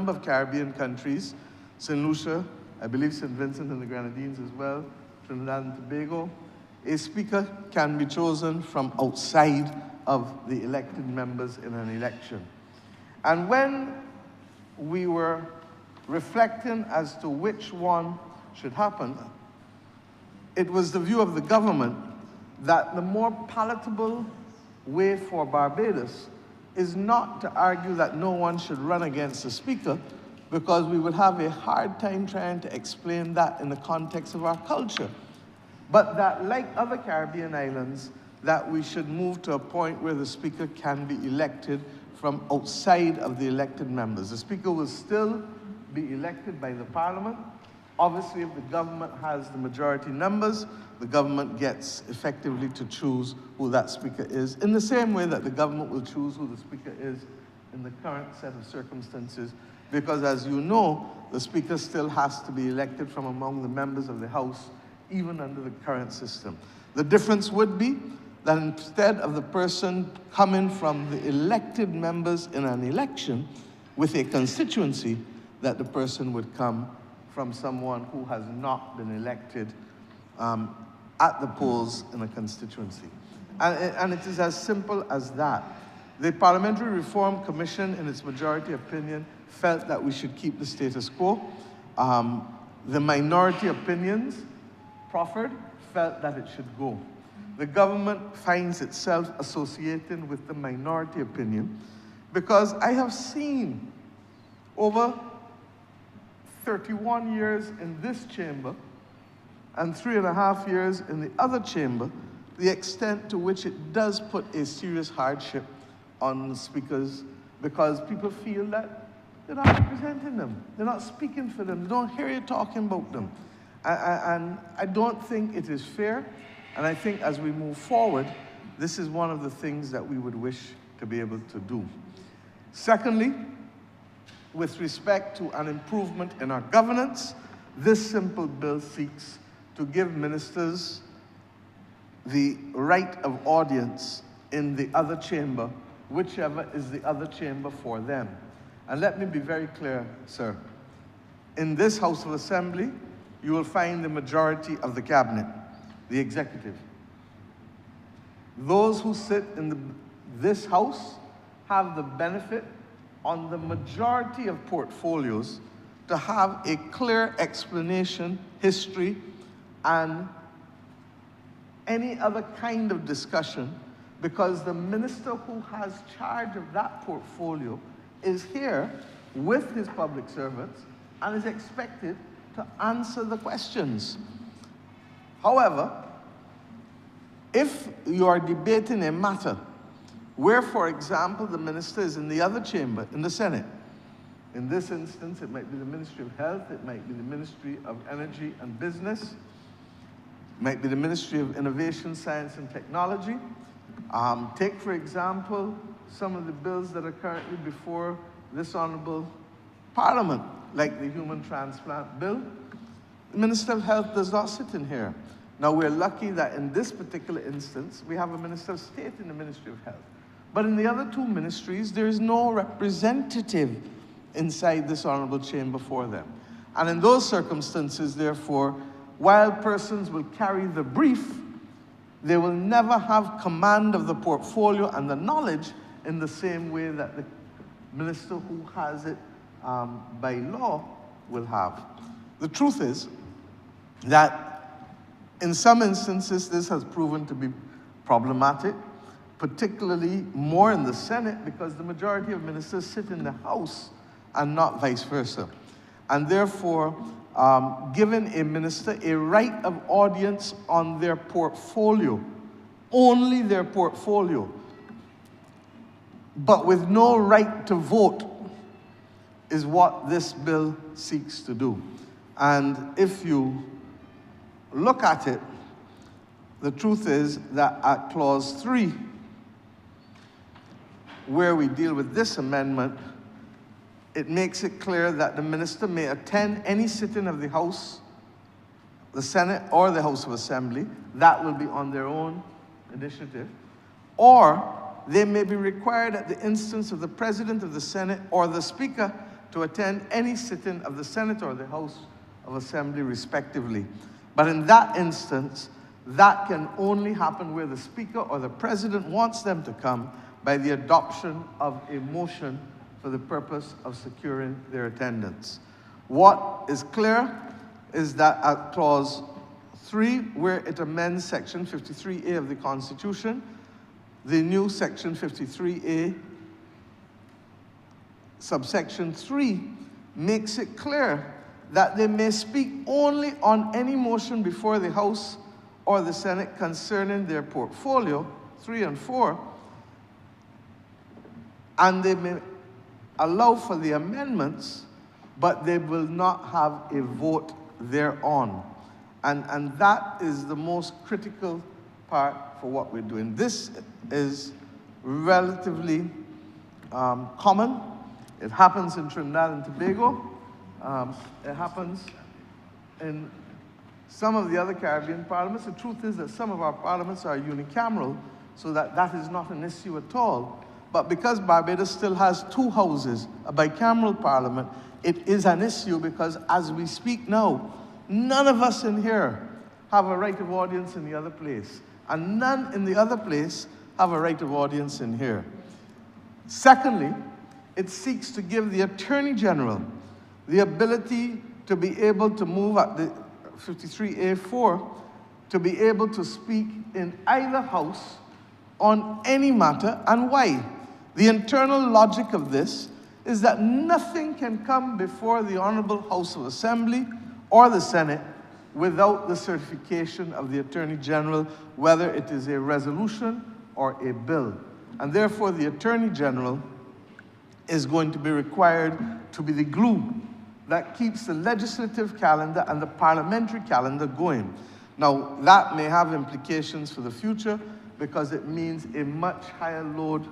number of Caribbean countries, St. Lucia, I believe St. Vincent and the Grenadines as well, Trinidad and Tobago, a speaker can be chosen from outside of the elected members in an election. And when we were reflecting as to which one should happen, it was the view of the government that the more palatable way for Barbados is not to argue that no one should run against the speaker, because we would have a hard time trying to explain that in the context of our culture. But that, like other Caribbean islands, that we should move to a point where the speaker can be elected from outside of the elected members. The speaker will still be elected by the parliament. Obviously, if the government has the majority numbers, the government gets effectively to choose who that speaker is, in the same way that the government will choose who the speaker is in the current set of circumstances, because as you know, the speaker still has to be elected from among the members of the House, even under the current system. The difference would be that instead of the person coming from the elected members in an election with a constituency, that the person would come from someone who has not been elected at the polls in a constituency. And it is as simple as that. The Parliamentary Reform Commission, in its majority opinion, felt that we should keep the status quo. The minority opinions proffered felt that it should go. The government finds itself associating with the minority opinion because I have seen over 31 years in this chamber and 3.5 years in the other chamber, the extent to which it does put a serious hardship on the speakers, because people feel that they're not representing them, they're not speaking for them, they don't hear you talking about them. And I don't think it is fair, and I think as we move forward, this is one of the things that we would wish to be able to do. Secondly, with respect to an improvement in our governance, this simple bill seeks to give ministers the right of audience in the other chamber, whichever is the other chamber for them. And let me be very clear, sir. In this House of Assembly, you will find the majority of the cabinet, the executive. Those who sit in this House have the benefit on the majority of portfolios to have a clear explanation, history, and any other kind of discussion, because the minister who has charge of that portfolio is here with his public servants and is expected to answer the questions. However, if you are debating a matter where, for example, the minister is in the other chamber, in the Senate, in this instance, it might be the Ministry of Health, it might be the Ministry of Energy and Business, it might be the Ministry of Innovation, Science and Technology. Take, for example, some of the bills that are currently before this Honourable Parliament, like the Human Transplant Bill. The Minister of Health does not sit in here. Now, we're lucky that in this particular instance, we have a Minister of State in the Ministry of Health. But in the other two ministries, there is no representative inside this Honourable Chamber for them. And in those circumstances, therefore, while persons will carry the brief, they will never have command of the portfolio and the knowledge in the same way that the minister who has it by law will have. The truth is that in some instances this has proven to be problematic, particularly more in the Senate, because the majority of ministers sit in the House and not vice versa. And therefore, giving a minister a right of audience on their portfolio, only their portfolio, but with no right to vote, is what this bill seeks to do. And if you look at it, the truth is that at Clause 3, where we deal with this amendment, it makes it clear that the minister may attend any sitting of the House, the Senate, or the House of Assembly. That will be on their own initiative. Or they may be required at the instance of the President of the Senate or the Speaker to attend any sitting of the Senate or the House of Assembly, respectively. But in that instance, that can only happen where the Speaker or the President wants them to come by the adoption of a motion for the purpose of securing their attendance. What is clear is that at Clause 3, where it amends Section 53A of the Constitution, the new Section 53A, subsection 3, makes it clear that they may speak only on any motion before the House or the Senate concerning their portfolio, 3 and 4, and they may allow for the amendments, but they will not have a vote thereon. And that is the most critical part for what we're doing. This is relatively common. It happens in Trinidad and Tobago. It happens in some of the other Caribbean parliaments. The truth is that some of our parliaments are unicameral, so that is not an issue at all. But because Barbados still has 2 houses, a bicameral parliament, it is an issue because as we speak now, none of us in here have a right of audience in the other place, and none in the other place have a right of audience in here. Secondly, it seeks to give the Attorney General the ability to be able to move at the 53A4 to be able to speak in either house on any matter. And why? The internal logic of this is that nothing can come before the Honourable House of Assembly or the Senate without the certification of the Attorney General, whether it is a resolution or a bill. And therefore, the Attorney General is going to be required to be the glue that keeps the legislative calendar and the parliamentary calendar going. Now, that may have implications for the future because it means a much higher load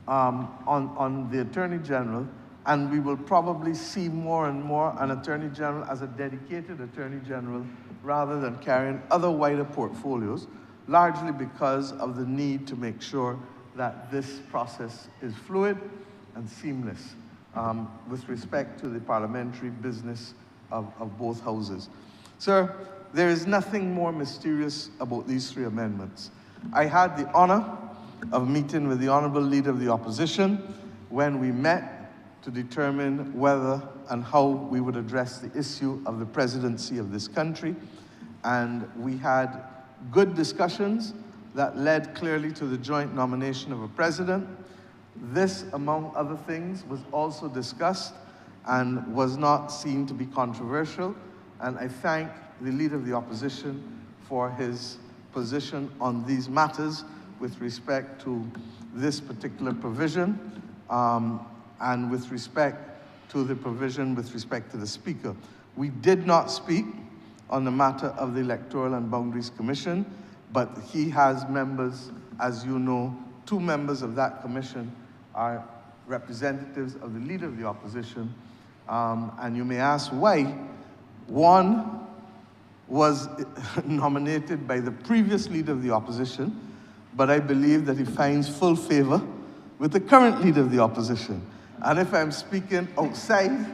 on the Attorney General, and we will probably see more and more an Attorney General as a dedicated Attorney General rather than carrying other wider portfolios, largely because of the need to make sure that this process is fluid and seamless with respect to the parliamentary business of both houses. Sir, there is nothing more mysterious about these 3 amendments. I had the honor of meeting with the Honourable Leader of the Opposition when we met to determine whether and how we would address the issue of the presidency of this country. And we had good discussions that led clearly to the joint nomination of a president. This, among other things, was also discussed and was not seen to be controversial. And I thank the Leader of the Opposition for his position on these matters with respect to this particular provision and with respect to the provision with respect to the Speaker. We did not speak on the matter of the Electoral and Boundaries Commission, but he has members, as you know, 2 members of that commission are representatives of the Leader of the Opposition. And you may ask why. One was nominated by the previous Leader of the Opposition, but I believe that he finds full favor with the current Leader of the Opposition. And if I'm speaking outside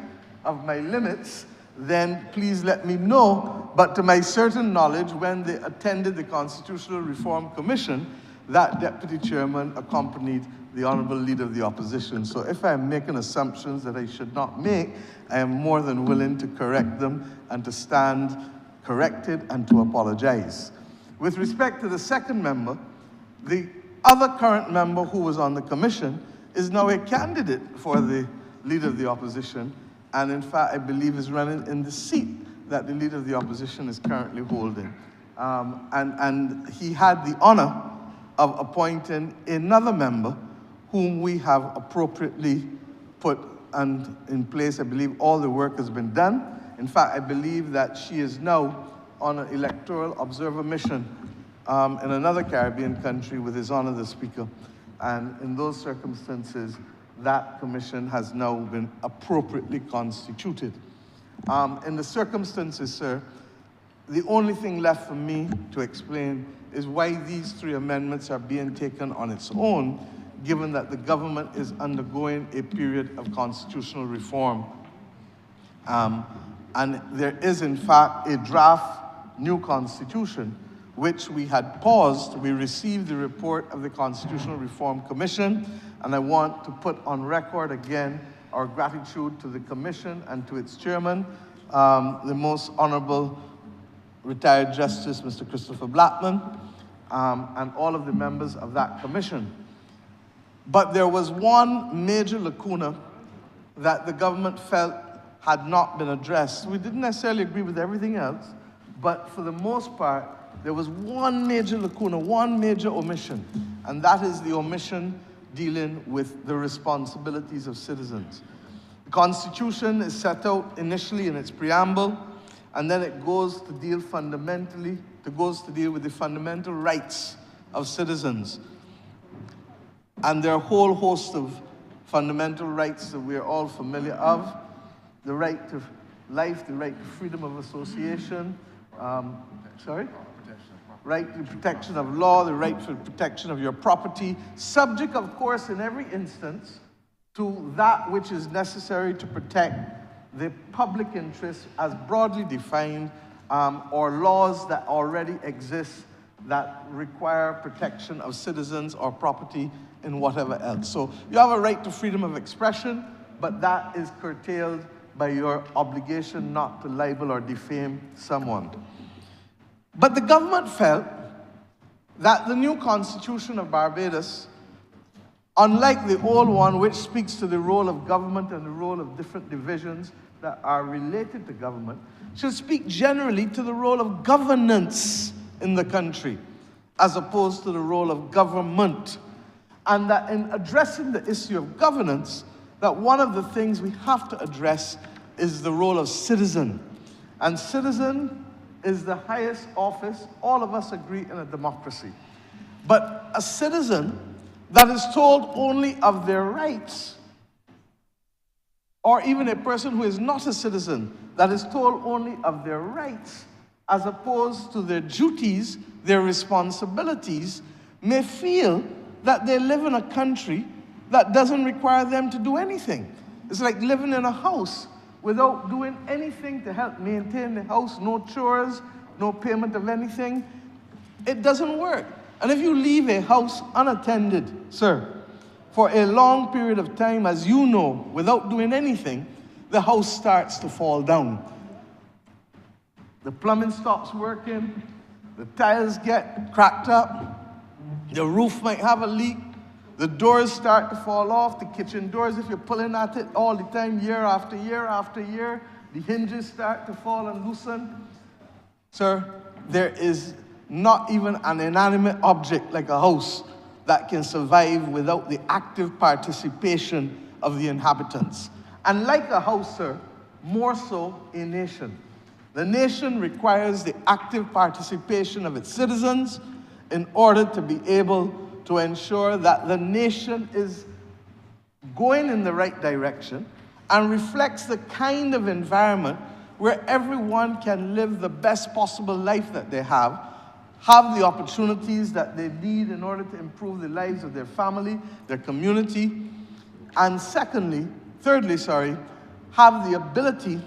of my limits, then please let me know. But to my certain knowledge, when they attended the Constitutional Reform Commission, that Deputy Chairman accompanied the Honourable Leader of the Opposition. So if I'm making assumptions that I should not make, I am more than willing to correct them and to stand corrected and to apologize. With respect to the second member, the other current member who was on the commission is now a candidate for the Leader of the Opposition, and in fact, I believe is running in the seat that the Leader of the Opposition is currently holding. And he had the honor of appointing another member whom we have appropriately put and in place. I believe all the work has been done. In fact, I believe that she is now on an electoral observer mission in another Caribbean country with His Honor the Speaker. And in those circumstances, that commission has now been appropriately constituted. In the circumstances, sir, the only thing left for me to explain is why these 3 amendments are being taken on its own, given that the government is undergoing a period of constitutional reform. And there is, in fact, a draft new constitution, which we had paused. We received the report of the Constitutional Reform Commission, and I want to put on record again our gratitude to the Commission and to its chairman, the Most Honourable retired Justice Mr. Christopher Blackman, and all of the members of that commission. But there was one major lacuna that the government felt had not been addressed. We didn't necessarily agree with everything else, but for the most part, there was one major lacuna, one major omission, and that is the omission dealing with the responsibilities of citizens. The Constitution is set out initially in its preamble, and then it goes to deal with the fundamental rights of citizens. And there are a whole host of fundamental rights that we're all familiar of. The right to life, the right to freedom of association, right to protection of law, the right for protection of your property, subject, of course, in every instance, to that which is necessary to protect the public interest as broadly defined, or laws that already exist that require protection of citizens or property and whatever else. So you have a right to freedom of expression, but that is curtailed by your obligation not to libel or defame someone. But the government felt that the new Constitution of Barbados, unlike the old one, which speaks to the role of government and the role of different divisions that are related to government, should speak generally to the role of governance in the country, as opposed to the role of government. And that in addressing the issue of governance, that one of the things we have to address is the role of citizen. And citizen is the highest office, all of us agree, in a democracy. But a citizen that is told only of their rights, or even a person who is not a citizen that is told only of their rights, as opposed to their duties, their responsibilities, may feel that they live in a country that doesn't require them to do anything. It's like living in a house without doing anything to help maintain the house, no chores, no payment of anything. It doesn't work. And if you leave a house unattended, sir, for a long period of time, as you know, without doing anything, the house starts to fall down. The plumbing stops working, the tiles get cracked up, the roof might have a leak, the doors start to fall off, the kitchen doors, if you're pulling at it all the time, year after year after year, the hinges start to fall and loosen. Sir, there is not even an inanimate object like a house that can survive without the active participation of the inhabitants. And like a house, sir, more so a nation. The nation requires the active participation of its citizens in order to be able to ensure that the nation is going in the right direction and reflects the kind of environment where everyone can live the best possible life that they have the opportunities that they need in order to improve the lives of their family, their community, and thirdly, have the ability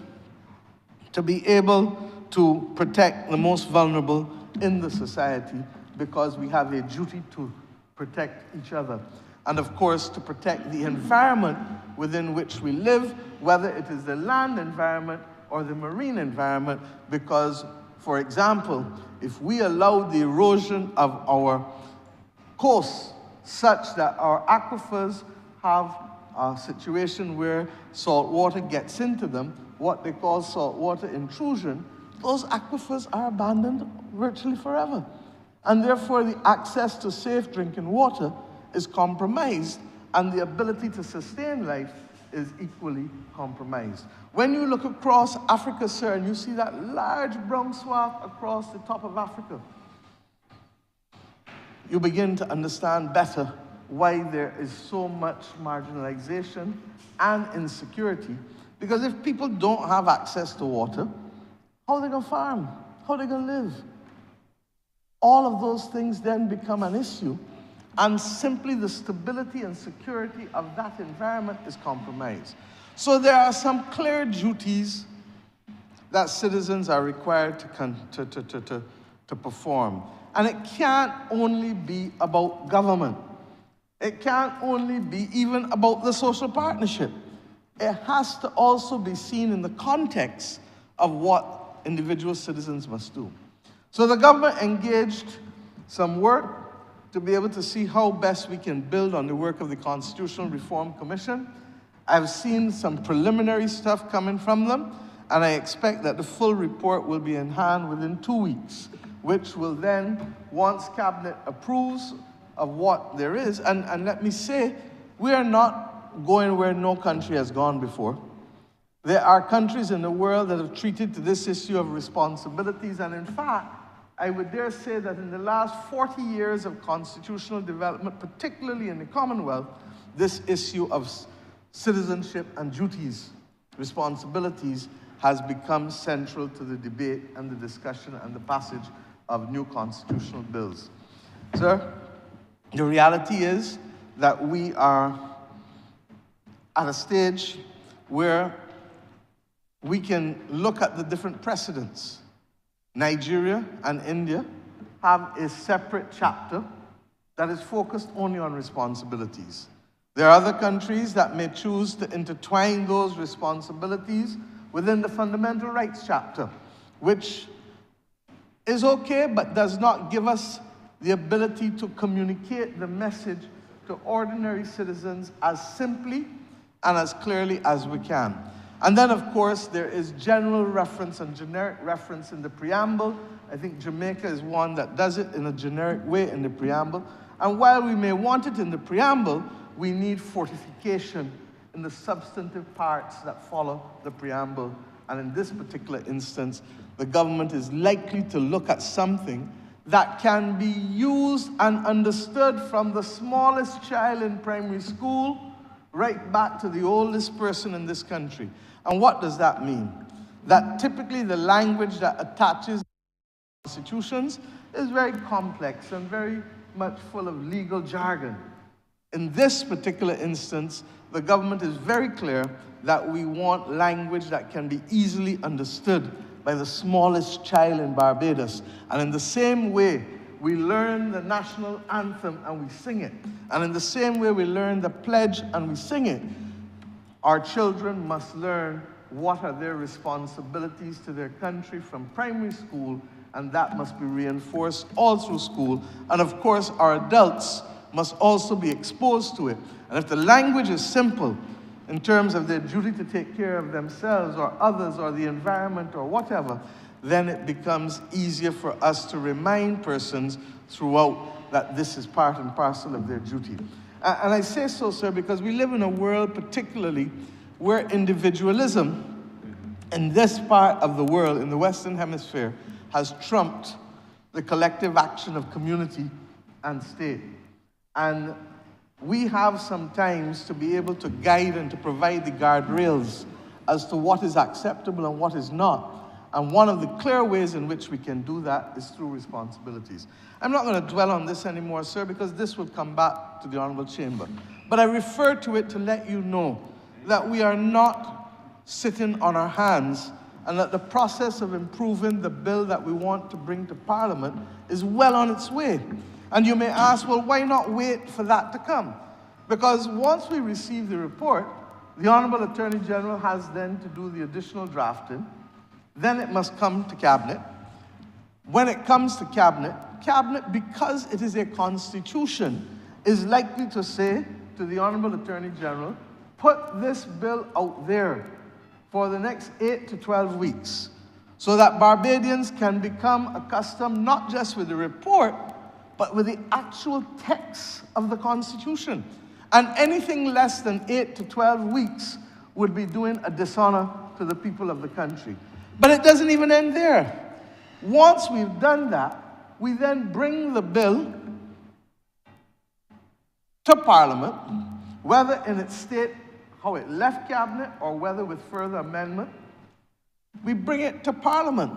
to be able to protect the most vulnerable in the society, because we have a duty to protect each other. And of course, to protect the environment within which we live, whether it is the land environment or the marine environment, because, for example, if we allow the erosion of our coasts such that our aquifers have a situation where salt water gets into them, what they call saltwater intrusion, those aquifers are abandoned virtually forever. And therefore, the access to safe drinking water is compromised, and the ability to sustain life is equally compromised. When you look across Africa, sir, and you see that large brown swath across the top of Africa, you begin to understand better why there is so much marginalization and insecurity. Because if people don't have access to water, how are they going to farm? How are they going to live? All of those things then become an issue. and simply the stability and security of that environment is compromised. So there are some clear duties that citizens are required to perform. And it can't only be about government. It can't only be even about the social partnership. It has to also be seen in the context of what individual citizens must do. So the government engaged some work to be able to see how best we can build on the work of the Constitutional Reform Commission. I've seen some preliminary stuff coming from them, and I expect that the full report will be in hand within 2 weeks, which will then, once Cabinet approves of what there is, and let me say, we are not going where no country has gone before. There are countries in the world that have treated this issue of responsibilities, and in fact, I would dare say that in the last 40 years of constitutional development, particularly in the Commonwealth, this issue of citizenship and duties, responsibilities, has become central to the debate and the discussion and the passage of new constitutional bills. Sir, the reality is that we are at a stage where we can look at the different precedents. Nigeria and India have a separate chapter that is focused only on responsibilities. There are other countries that may choose to intertwine those responsibilities within the fundamental rights chapter, which is okay, but does not give us the ability to communicate the message to ordinary citizens as simply and as clearly as we can. And then, of course, there is general reference and generic reference in the preamble. I think Jamaica is one that does it in a generic way in the preamble. And while we may want it in the preamble, we need fortification in the substantive parts that follow the preamble. And in this particular instance, the government is likely to look at something that can be used and understood from the smallest child in primary school right back to the oldest person in this country. And what does that mean? That typically the language that attaches constitutions is very complex and very much full of legal jargon. In this particular instance, the government is very clear that we want language that can be easily understood by the smallest child in Barbados. And in the same way, we learn the national anthem and we sing it. And in the same way we learn the pledge and we sing it, our children must learn what are their responsibilities to their country from primary school, and that must be reinforced all through school. And of course, our adults must also be exposed to it. And if the language is simple in terms of their duty to take care of themselves or others or the environment or whatever, then it becomes easier for us to remind persons throughout that this is part and parcel of their duty. And I say so, sir, because we live in a world particularly where individualism in this part of the world, in the Western Hemisphere, has trumped the collective action of community and state. And we have sometimes to be able to guide and to provide the guardrails as to what is acceptable and what is not. And one of the clear ways in which we can do that is through responsibilities. I'm not going to dwell on this anymore, sir, because this will come back to the Honourable Chamber. But I refer to it to let you know that we are not sitting on our hands and that the process of improving the bill that we want to bring to Parliament is well on its way. And you may ask, well, why not wait for that to come? Because once we receive the report, the Honourable Attorney General has then to do the additional drafting. Then it must come to Cabinet. When it comes to Cabinet, because it is a constitution, is likely to say to the Honourable Attorney General, put this bill out there for the next 8 to 12 weeks so that Barbadians can become accustomed not just with the report, but with the actual text of the Constitution. And anything less than 8 to 12 weeks would be doing a dishonor to the people of the country. But it doesn't even end there. Once we've done that, we then bring the bill to Parliament, whether in its state, how it left Cabinet, or whether with further amendment. We bring it to Parliament.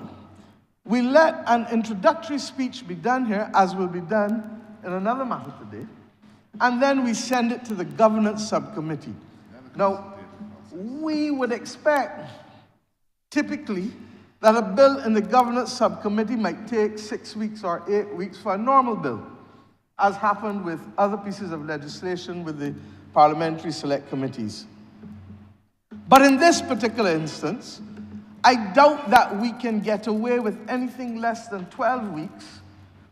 We let an introductory speech be done here, as will be done in another matter today. and then we send it to the governance subcommittee. Now, we would expect, typically, that a bill in the governance subcommittee might take 6 weeks or 8 weeks for a normal bill, as happened with other pieces of legislation with the parliamentary select committees. But in this particular instance, I doubt that we can get away with anything less than 12 weeks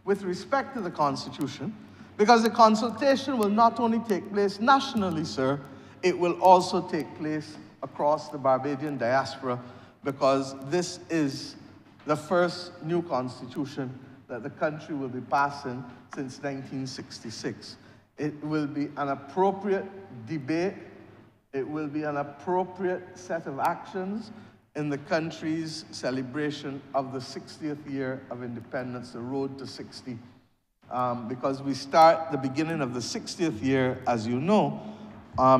with respect to the Constitution, because the consultation will not only take place nationally, sir, it will also take place across the Barbadian diaspora, because this is the first new constitution that the country will be passing since 1966. It will be an appropriate debate. It will be an appropriate set of actions in the country's celebration of the 60th year of independence, the road to 60. Because we start the beginning of the 60th year, as you know,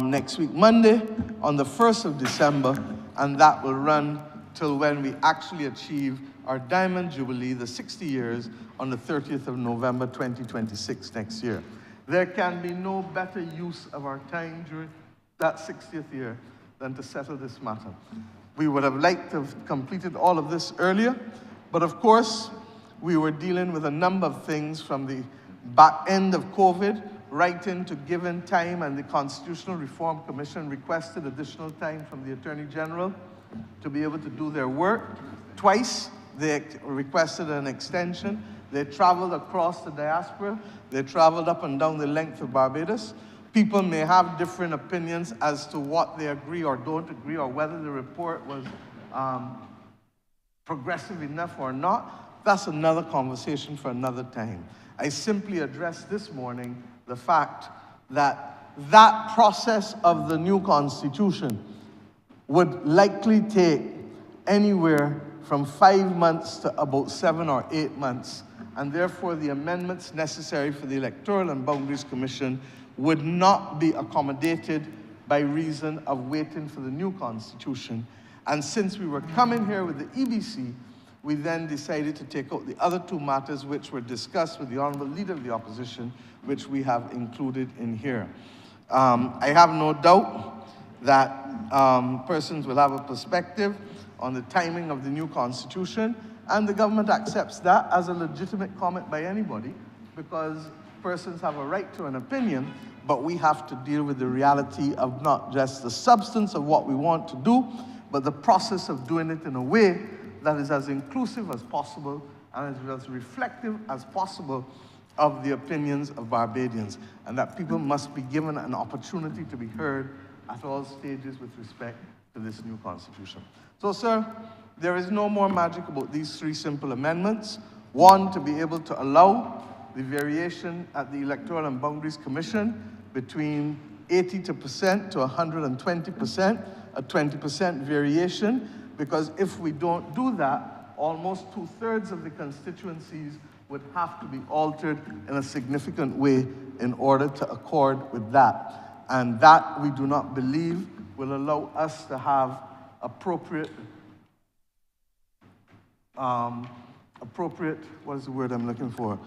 next week, Monday, on the 1st of December, and that will run till when we actually achieve our Diamond Jubilee, the 60 years, on the 30th of November 2026 next year. There can be no better use of our time during that 60th year than to settle this matter. We would have liked to have completed all of this earlier, but of course, we were dealing with a number of things from the back end of COVID right into given time, and the Constitutional Reform Commission requested additional time from the Attorney General to be able to do their work. Twice, they requested an extension. They traveled across the diaspora. They traveled up and down the length of Barbados. People may have different opinions as to what they agree or don't agree, or whether the report was progressive enough or not. That's another conversation for another time. I simply addressed this morning the fact that that process of the new Constitution would likely take anywhere from 5 months to about 7 or 8 months, and therefore the amendments necessary for the Electoral and Boundaries Commission would not be accommodated by reason of waiting for the new Constitution. And since we were coming here with the EBC, we then decided to take out the other two matters which were discussed with the Honourable Leader of the Opposition, which we have included in here. I have no doubt that persons will have a perspective on the timing of the new Constitution, and the government accepts that as a legitimate comment by anybody, because persons have a right to an opinion, but we have to deal with the reality of not just the substance of what we want to do, but the process of doing it in a way that is as inclusive as possible and as reflective as possible of the opinions of Barbadians, and that people must be given an opportunity to be heard at all stages with respect to this new Constitution. So, sir, there is no more magic about these three simple amendments. One, to be able to allow the variation at the Electoral and Boundaries Commission between 80% to 120%, a 20% variation, because if we don't do that, almost 2/3 of the constituencies would have to be altered in a significant way in order to accord with that. And that, we do not believe, will allow us to have appropriate, what is the word I'm looking for?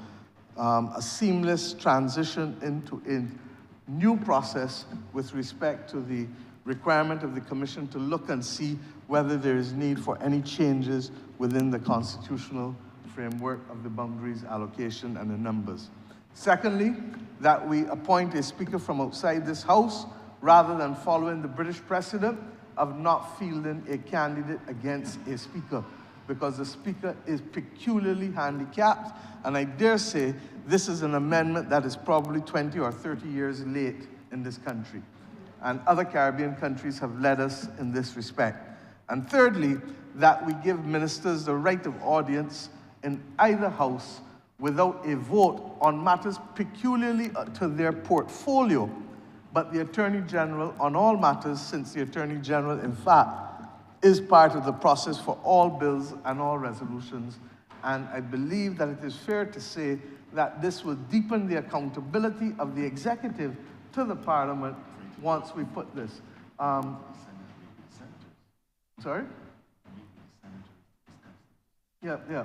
A seamless transition into a new process with respect to the requirement of the Commission to look and see whether there is need for any changes within the constitutional framework of the boundaries allocation and the numbers. Secondly, that we appoint a speaker from outside this House rather than following the British precedent of not fielding a candidate against a speaker, because the speaker is peculiarly handicapped, and I dare say this is an amendment that is probably 20 or 30 years late in this country. And other Caribbean countries have led us in this respect. And thirdly, that we give ministers the right of audience in either house without a vote on matters peculiarly to their portfolio, but the Attorney General on all matters, since the Attorney General, in fact, is part of the process for all bills and all resolutions. And I believe that it is fair to say that this will deepen the accountability of the executive to the Parliament once we put this. Sorry? Yeah.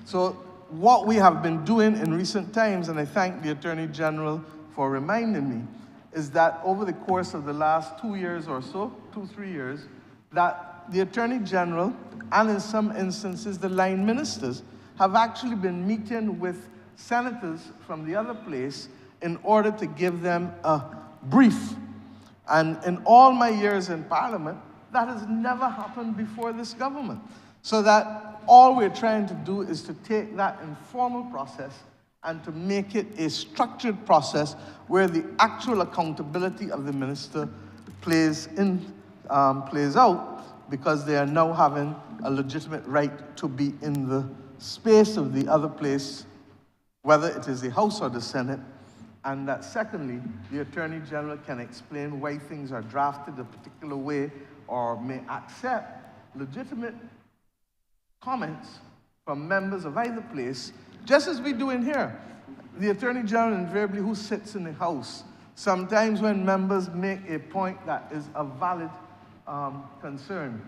So what we have been doing in recent times, and I thank the Attorney General for reminding me, is that over the course of the last 2 years or so, 2-3 years, that the Attorney General, and in some instances the line ministers, have actually been meeting with senators from the other place in order to give them a brief. And in all my years in Parliament, that has never happened before this government. So that all we're trying to do is to take that informal process and to make it a structured process where the actual accountability of the minister plays out, because they are now having a legitimate right to be in the space of the other place, whether it is the House or the Senate, and that secondly, the Attorney General can explain why things are drafted a particular way or may accept legitimate comments from members of either place, just as we do in here. The Attorney General invariably who sits in the House, sometimes when members make a point that is a valid concern,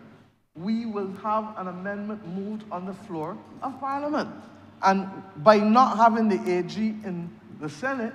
we will have an amendment moved on the floor of Parliament. And by not having the AG in the Senate,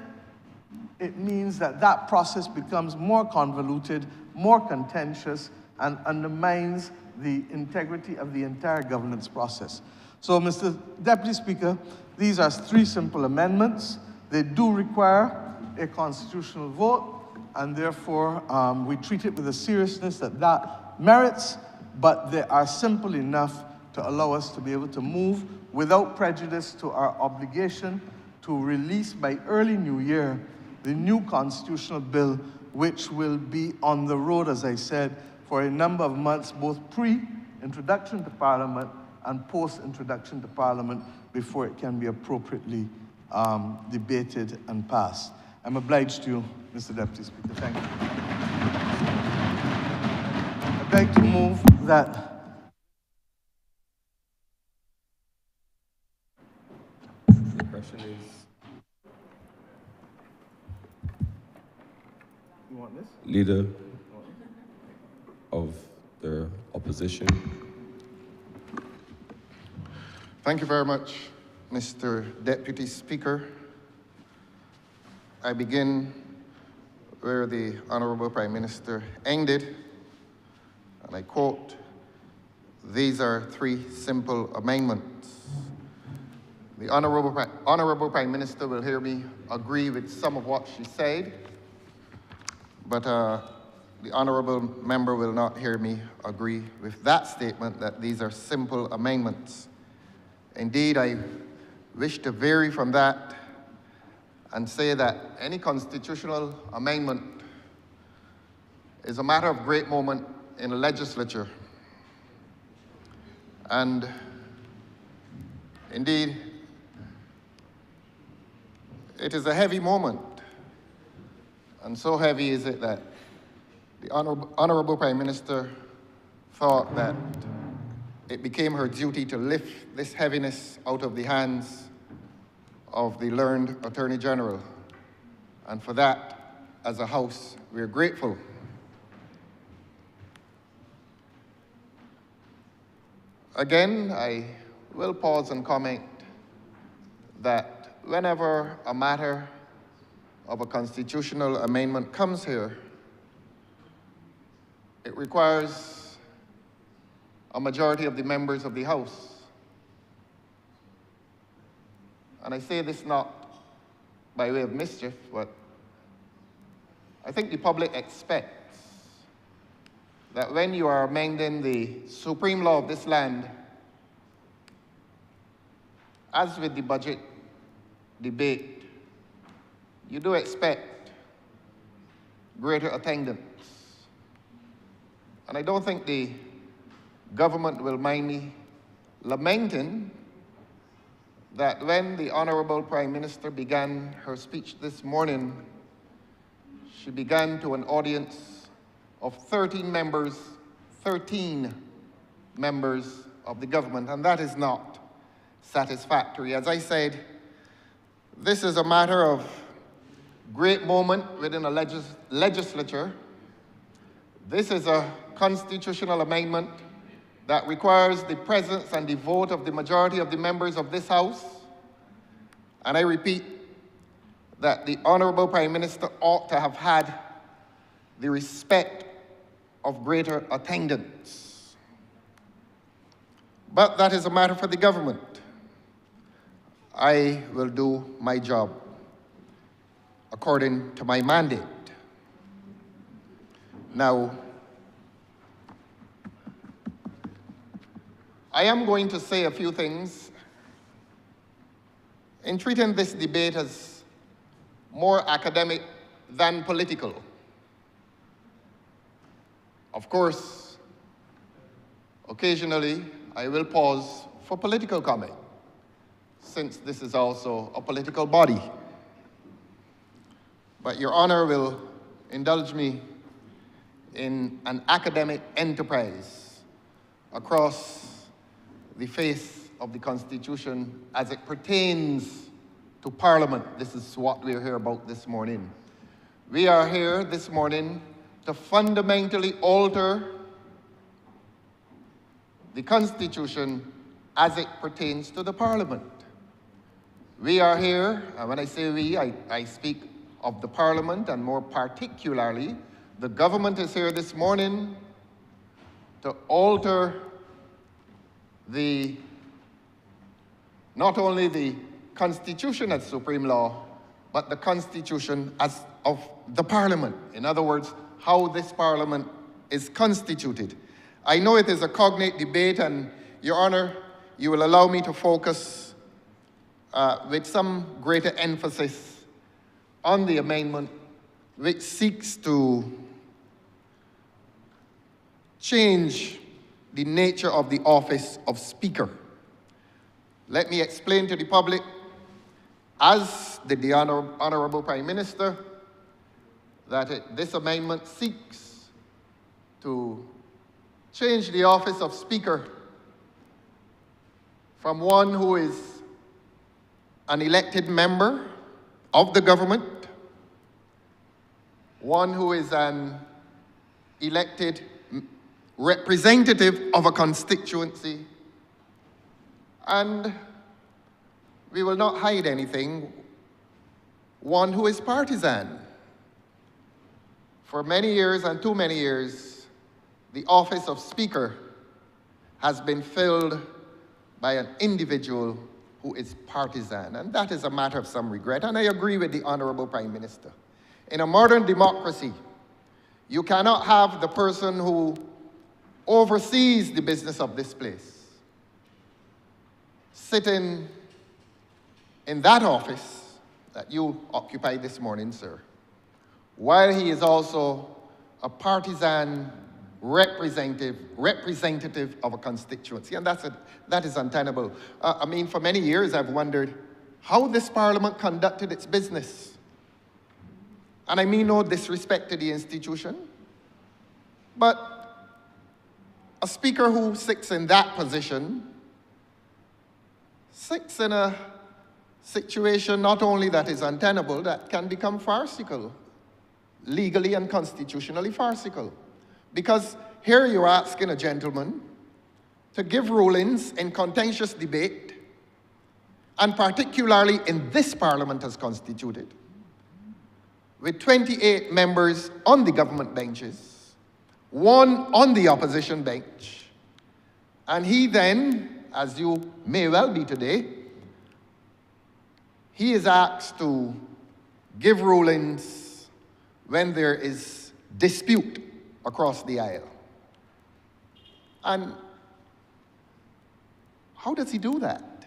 it means that that process becomes more convoluted, more contentious, and undermines the integrity of the entire governance process. So, Mr. Deputy Speaker, these are 3 simple amendments. They do require a constitutional vote, and therefore we treat it with the seriousness that that merits, but they are simple enough to allow us to be able to move without prejudice to our obligation to release by early New Year the new constitutional bill, which will be on the road, as I said, for a number of months, both pre-introduction to Parliament and post-introduction to Parliament, before it can be appropriately debated and passed. I'm obliged to you, Mr. Deputy Speaker. Thank you. I'd like to move that the question is, you want this? Leader of the opposition. Thank you very much, Mr. Deputy Speaker. I begin where the Honourable Prime Minister ended, and I quote, "These are 3 simple amendments." The Honourable Prime Minister will hear me agree with some of what she said, but the Honourable Member will not hear me agree with that statement, that these are simple amendments. Indeed, I wish to vary from that and say that any constitutional amendment is a matter of great moment in a legislature. And indeed, it is a heavy moment. And so heavy is it that the Honourable Prime Minister thought that it became her duty to lift this heaviness out of the hands of the learned Attorney General. And for that, as a House, we are grateful. Again, I will pause and comment that whenever a matter of a constitutional amendment comes here, it requires a majority of the members of the House. And I say this not by way of mischief, but I think the public expects that when you are amending the supreme law of this land, as with the budget debate, you do expect greater attendance. And I don't think the government will mind me lamenting that when the Honourable Prime Minister began her speech this morning, she began to an audience of 13 members of the government, and that is not satisfactory. As I said, this is a matter of great moment within a legislature. This is a constitutional amendment that requires the presence and the vote of the majority of the members of this House. And I repeat, that the Honourable Prime Minister ought to have had the respect of greater attendance. But that is a matter for the government. I will do my job according to my mandate. Now, I am going to say a few things in treating this debate as more academic than political. Of course, occasionally I will pause for political comment, since this is also a political body. But Your Honor will indulge me in an academic enterprise across the face of the Constitution as it pertains to Parliament. This is what we're here about this morning. We are here this morning to fundamentally alter the Constitution as it pertains to the Parliament. We are here, and when I say we, I speak of the Parliament, and more particularly, the government is here this morning to alter not only the Constitution as supreme law, but the Constitution as of the Parliament. In other words, how this Parliament is constituted. I know it is a cognate debate, and Your Honor, you will allow me to focus with some greater emphasis on the amendment which seeks to change the nature of the office of Speaker. Let me explain to the public, as did the Honourable Prime Minister, that this amendment seeks to change the office of Speaker from one who is an elected member of the government, one who is an elected representative of a constituency, and we will not hide anything, one who is partisan. For many years, and too many years, the office of Speaker has been filled by an individual who is partisan, and that is a matter of some regret, and I agree with the Honourable Prime Minister. In a modern democracy, you cannot have the person who oversees the business of this place sitting in that office that you occupy this morning, sir, while he is also a partisan representative of a constituency, and that is untenable. I mean, for many years I've wondered how this Parliament conducted its business. And I mean no disrespect to the institution, but a Speaker who sits in that position sits in a situation not only that is untenable, that can become farcical, legally and constitutionally farcical. Because here you're asking a gentleman to give rulings in contentious debate, and particularly in this Parliament as constituted, with 28 members on the government benches, one on the opposition bench, and he then, as you may well be today, he is asked to give rulings when there is dispute across the aisle. And how does he do that?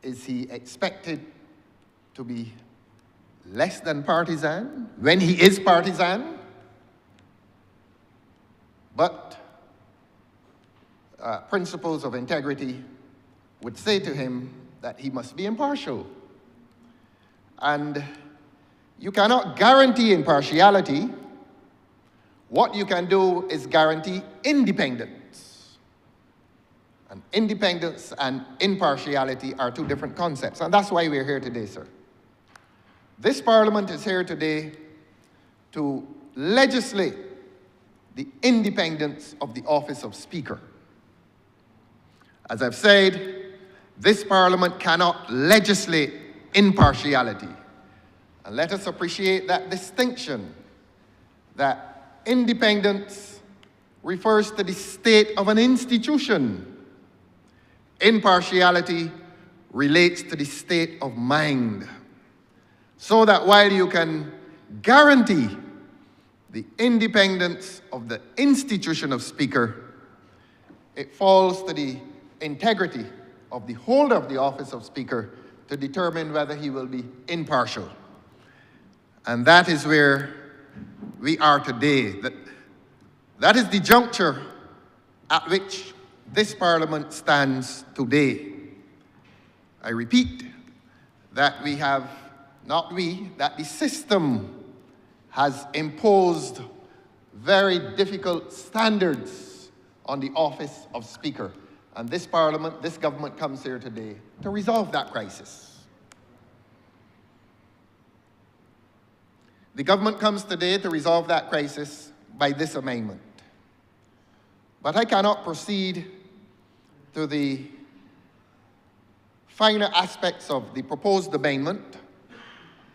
Is he expected to be less than partisan when he is partisan? But principles of integrity would say to him that he must be impartial. And you cannot guarantee impartiality. What you can do is guarantee independence. And independence and impartiality are two different concepts, and that's why we're here today, sir. This Parliament is here today to legislate the independence of the office of Speaker. As I've said, this Parliament cannot legislate impartiality. And let us appreciate that distinction, that independence refers to the state of an institution. Impartiality relates to the state of mind. So that while you can guarantee the independence of the institution of Speaker, it falls to the integrity of the holder of the office of Speaker to determine whether he will be impartial. And that is where we are today. That is the juncture at which this Parliament stands today. I repeat that that the system has imposed very difficult standards on the office of Speaker. And this Parliament, this government comes here today to resolve that crisis. The government comes today to resolve that crisis by this amendment. But I cannot proceed to the finer aspects of the proposed amendment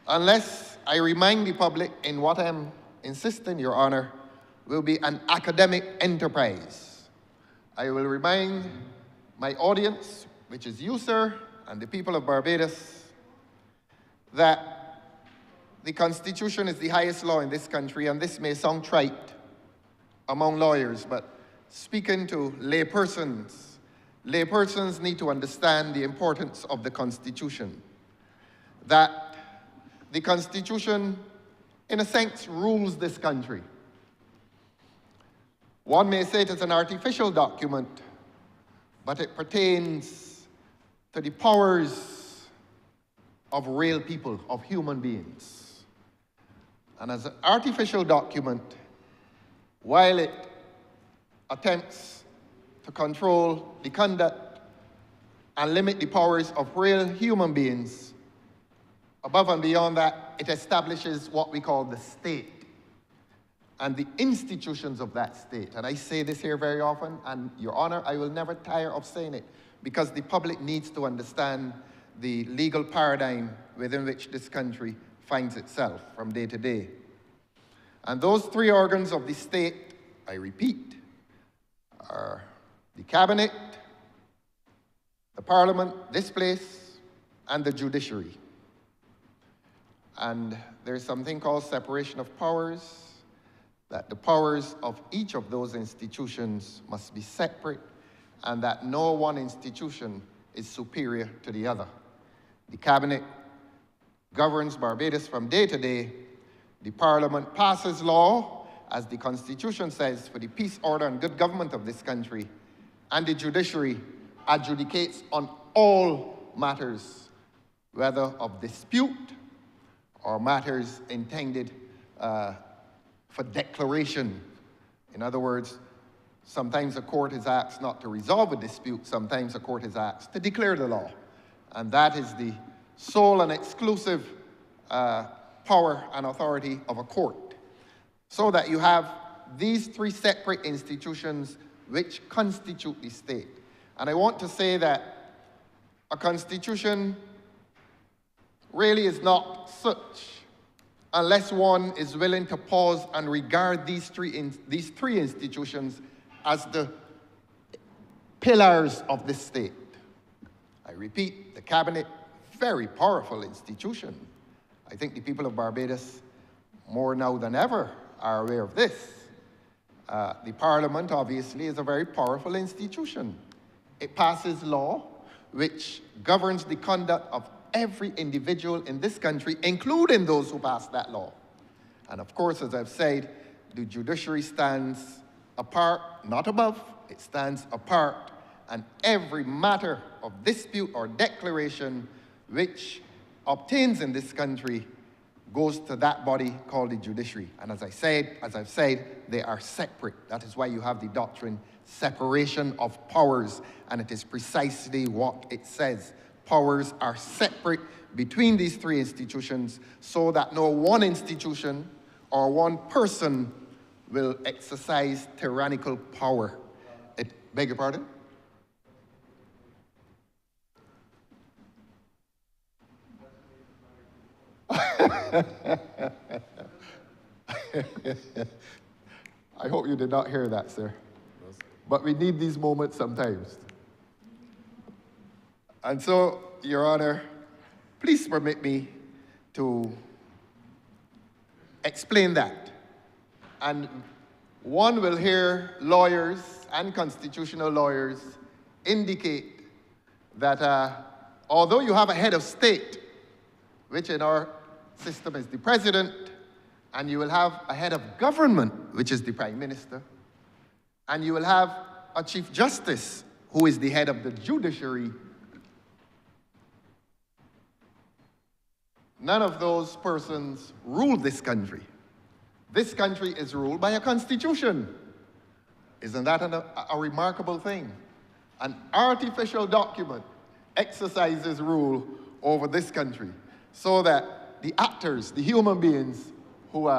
unless I remind the public in what I'm insisting, Your Honor, will be an academic enterprise. I will remind my audience, which is you, sir, and the people of Barbados, that the Constitution is the highest law in this country, and this may sound trite among lawyers, but speaking to laypersons need to understand the importance of the Constitution. That the Constitution, in a sense, rules this country. One may say it is an artificial document, but it pertains to the powers of real people, of human beings. And as an artificial document, while it attempts to control the conduct and limit the powers of real human beings, above and beyond that, it establishes what we call the state and the institutions of that state. And I say this here very often, and Your Honor, I will never tire of saying it, because the public needs to understand the legal paradigm within which this country finds itself from day to day. And those three organs of the state, I repeat, are the Cabinet, the Parliament, this place, and the judiciary. And there's something called separation of powers, that the powers of each of those institutions must be separate, and that no one institution is superior to the other. The Cabinet governs Barbados from day to day. The Parliament passes law, as the Constitution says, for the peace, order, and good government of this country. And the judiciary adjudicates on all matters, whether of dispute or matters intended for declaration. In other words, sometimes a court is asked not to resolve a dispute, sometimes a court is asked to declare the law. And that is the sole and exclusive power and authority of a court. So that you have these three separate institutions which constitute the state. And I want to say that a constitution really is not such unless one is willing to pause and regard these three institutions as the pillars of the state. I repeat, the Cabinet, very powerful institution. I think the people of Barbados, more now than ever, are aware of this. The Parliament, obviously, is a very powerful institution. It passes law which governs the conduct of every individual in this country, including those who pass that law. And of course, as I've said, the judiciary stands apart, not above, it stands apart, and every matter of dispute or declaration which obtains in this country goes to that body called the judiciary. And as I've said, they are separate. That is why you have the doctrine, separation of powers, and it is precisely what it says. Powers are separate between these three institutions so that no one institution or one person will exercise tyrannical power. Beg your pardon? I hope you did not hear that, sir. But we need these moments sometimes. And so, Your Honor, please permit me to explain that. And one will hear lawyers and constitutional lawyers indicate that although you have a head of state, which in our system is the president, and you will have a head of government, which is the prime minister, and you will have a chief justice, who is the head of the judiciary, none of those persons rule this country. This country is ruled by a constitution. Isn't that a remarkable thing? An artificial document exercises rule over this country so that the actors, the human beings who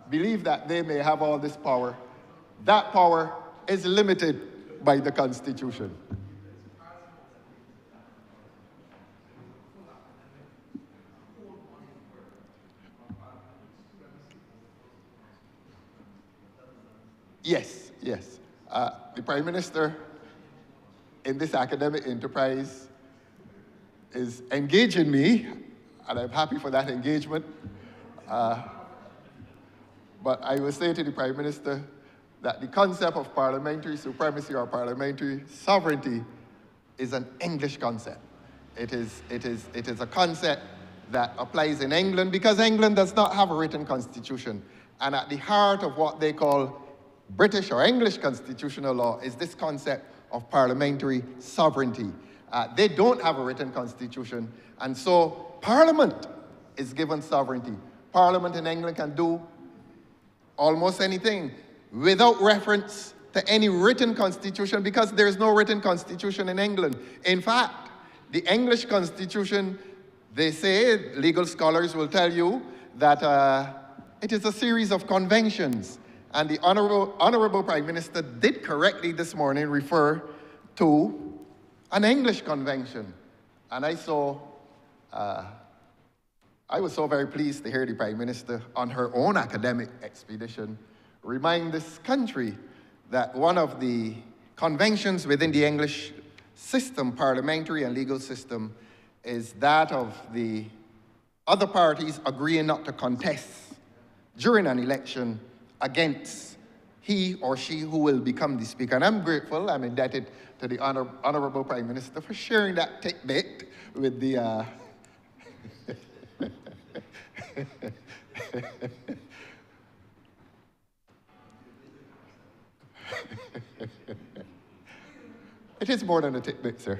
believe that they may have all this power, that power is limited by the Constitution. Yes, yes. The Prime Minister in this academic enterprise is engaging me, and I'm happy for that engagement. But I will say to the Prime Minister that the concept of parliamentary supremacy or parliamentary sovereignty is an English concept. It is a concept that applies in England because England does not have a written constitution. And at the heart of what they call British or English constitutional law is this concept of parliamentary sovereignty. They don't have a written constitution, and so Parliament is given sovereignty. Parliament in England can do almost anything without reference to any written constitution because there is no written constitution in England. In fact, the English constitution, they say, legal scholars will tell you that it is a series of conventions. And the Honourable Prime Minister did correctly this morning refer to an English convention. And I was so very pleased to hear the Prime Minister on her own academic expedition remind this country that one of the conventions within the English system, parliamentary and legal system, is that of the other parties agreeing not to contest during an election against he or she who will become the speaker. And I'm grateful, I'm indebted to the Honourable Prime Minister for sharing that tidbit with the It is more than a tidbit, sir.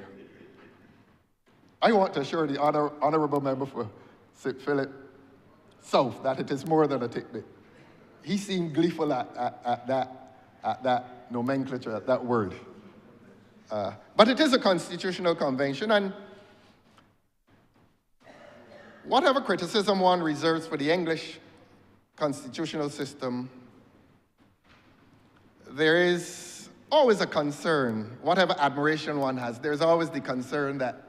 I want to assure the Honourable Member for St. Philip South that it is more than a tidbit. He seemed gleeful at that nomenclature, at that word. But it is a constitutional convention, and whatever criticism one reserves for the English constitutional system, there is always a concern, whatever admiration one has, there's always the concern that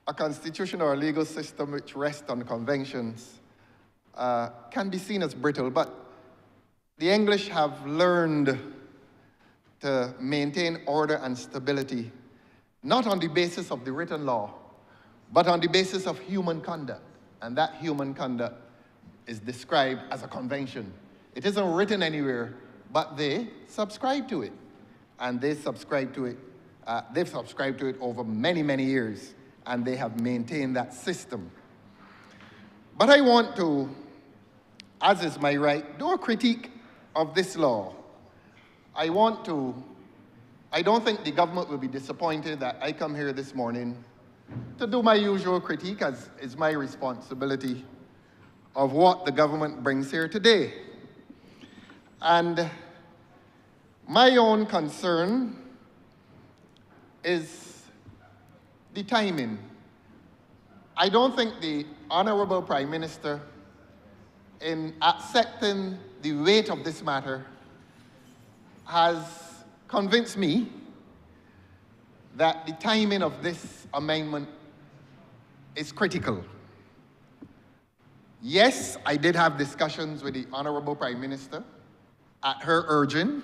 a constitution or a legal system which rests on conventions can be seen as brittle, but the English have learned to maintain order and stability, not on the basis of the written law, but on the basis of human conduct. And that human conduct is described as a convention. It isn't written anywhere, but they subscribe to it. And they subscribe to it, they've subscribed to it over many, many years, and they have maintained that system. But I want to, as is my right, do a critique of this law. I don't think the government will be disappointed that I come here this morning to do my usual critique, as is my responsibility, of what the government brings here today. And my own concern is the timing. I don't think the Honourable Prime Minister, in accepting the weight of this matter, has convinced me that the timing of this amendment is critical. Yes, I did have discussions with the Honourable Prime Minister at her urging.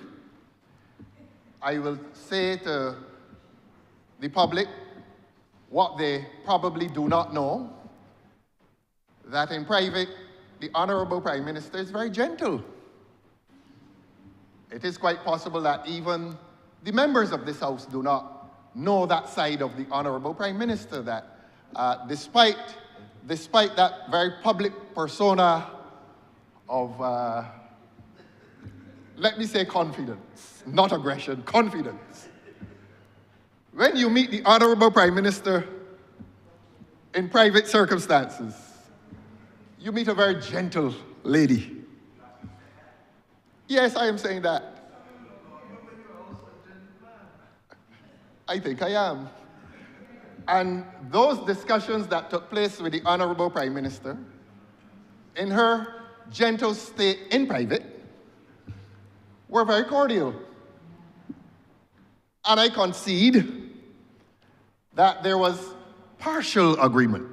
I will say to the public what they probably do not know, that in private, the Honourable Prime Minister is very gentle. It is quite possible that even the members of this House do not know that side of the Honourable Prime Minister, that despite that very public persona of, let me say confidence, not aggression, confidence. When you meet the Honourable Prime Minister in private circumstances, you meet a very gentle lady. Yes, I am saying that. I think I am. And those discussions that took place with the Honourable Prime Minister, in her gentle state in private, were very cordial. And I concede that there was partial agreement.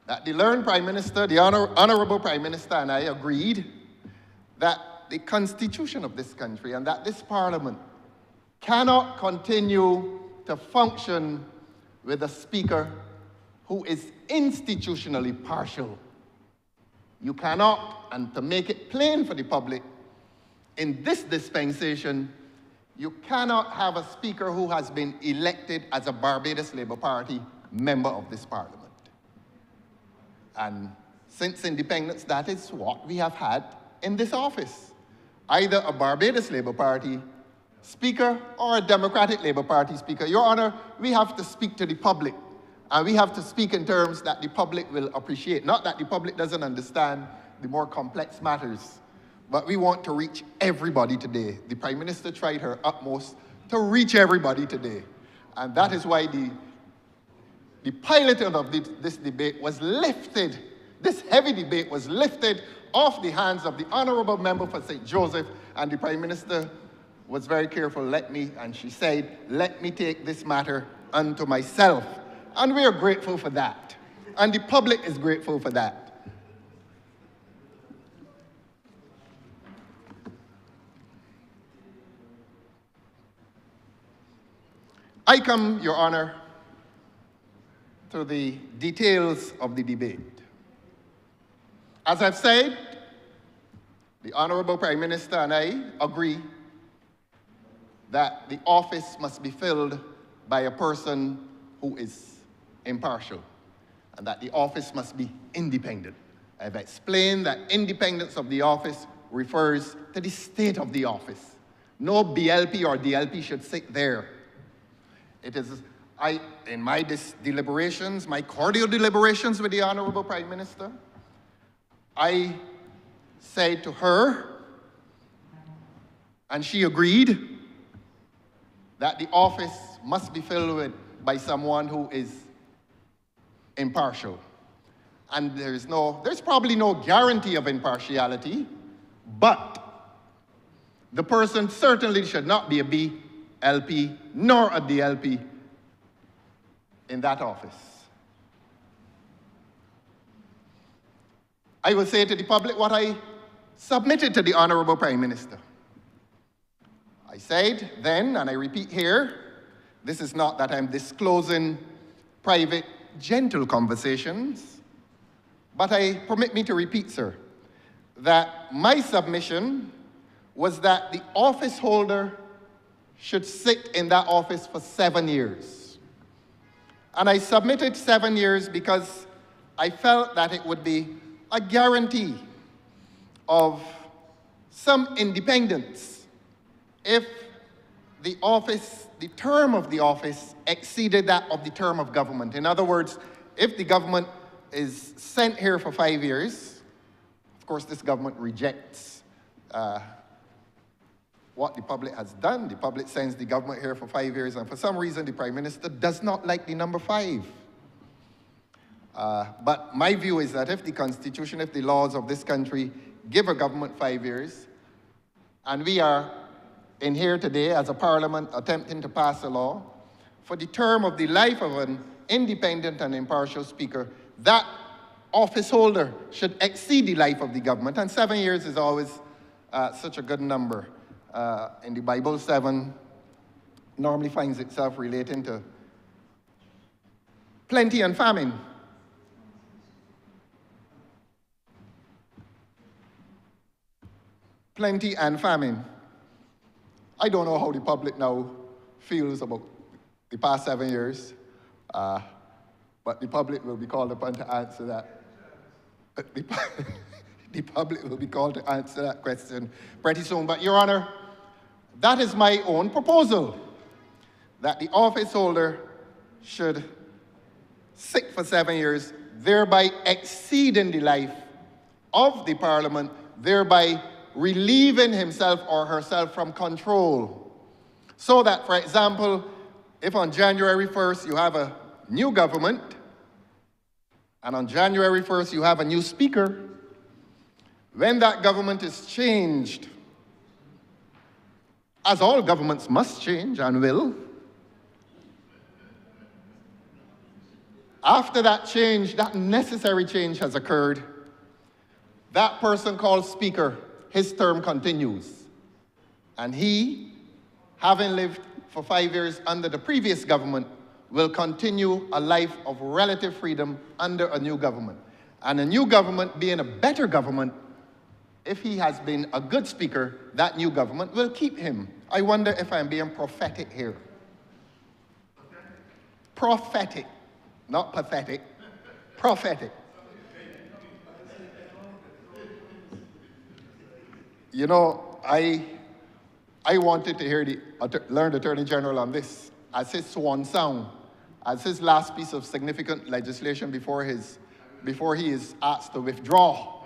That the learned Prime Minister, the Honourable Prime Minister, and I agreed that the Constitution of this country and that this Parliament cannot continue to function with a Speaker who is institutionally partial. You cannot, and to make it plain for the public, in this dispensation, you cannot have a Speaker who has been elected as a Barbados Labour Party member of this Parliament. And since independence, that is what we have had in this office. Either a Barbados Labour Party Speaker or a Democratic Labour Party Speaker. Your Honour, we have to speak to the public, and we have to speak in terms that the public will appreciate. Not that the public doesn't understand the more complex matters, but we want to reach everybody today. The Prime Minister tried her utmost to reach everybody today. And that is why the piloting of this debate was lifted, this heavy debate was lifted off the hands of the Honourable Member for St. Joseph, and the Prime Minister was very careful, and she said, let me take this matter unto myself. And we are grateful for that. And the public is grateful for that. I come, Your Honour, to the details of the debate. As I've said, the Honourable Prime Minister and I agree that the office must be filled by a person who is impartial, and that the office must be independent. I've explained that independence of the office refers to the state of the office. No BLP or DLP should sit there. It is, in my deliberations, my cordial deliberations with the Honourable Prime Minister, I said to her, and she agreed, that the office must be filled by someone who is impartial. And there's probably no guarantee of impartiality, but the person certainly should not be a BLP nor a DLP in that office. I will say to the public what I submitted to the Honourable Prime Minister. I said then, and I repeat here, this is not that I'm disclosing private, gentle conversations, but permit me to repeat, sir, that my submission was that the office holder should sit in that office for 7 years. And I submitted 7 years because I felt that it would be a guarantee of some independence if the term of the office exceeded that of the term of government. In other words, if the government is sent here for 5 years, of course this government rejects what the public has done. The public sends the government here for 5 years, and for some reason the Prime Minister does not like the number 5. But my view is that if the Constitution, if the laws of this country give a government 5 years, and we are in here today as a Parliament attempting to pass a law for the term of the life of an independent and impartial Speaker, that office holder should exceed the life of the government, and 7 years is always such a good number. In the Bible, 7 normally finds itself relating to plenty and famine. Plenty and famine. I don't know how the public now feels about the past 7 years, but the public will be called upon to answer that. The public will be called to answer that question pretty soon. But, Your Honor, that is my own proposal, that the office holder should sit for 7 years, thereby exceeding the life of the Parliament, thereby relieving himself or herself from control. So that, for example, if on January 1st you have a new government, and on January 1st you have a new speaker, when that government is changed, as all governments must change and will, after that change, that necessary change has occurred, that person called speaker, his term continues. And he, having lived for 5 years under the previous government, will continue a life of relative freedom under a new government. And a new government being a better government, if he has been a good speaker, that new government will keep him. I wonder if I'm being prophetic here. Prophetic, not pathetic, prophetic. You know, I wanted to learn the Attorney General on this as his swan song, as his last piece of significant legislation before he is asked to withdraw.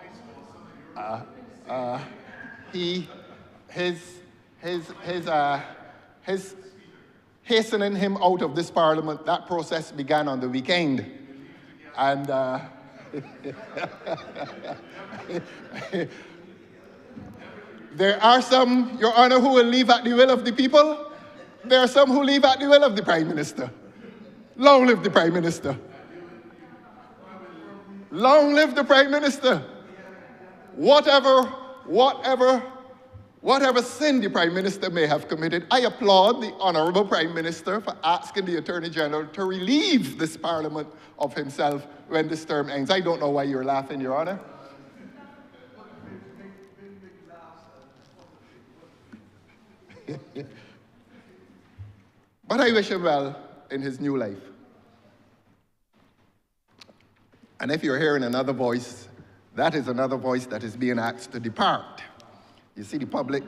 His hastening him out of this Parliament, that process began on the weekend. And there are some, Your Honor, who will leave at the will of the people. There are some who leave at the will of the Prime Minister. Long live the Prime Minister. Long live the Prime Minister. Whatever sin the Prime Minister may have committed, I applaud the Honourable Prime Minister for asking the Attorney General to relieve this Parliament of himself when this term ends. I don't know why you're laughing, Your Honour. But I wish him well in his new life. And if you're hearing another voice, that is another voice that is being asked to depart. You see the public?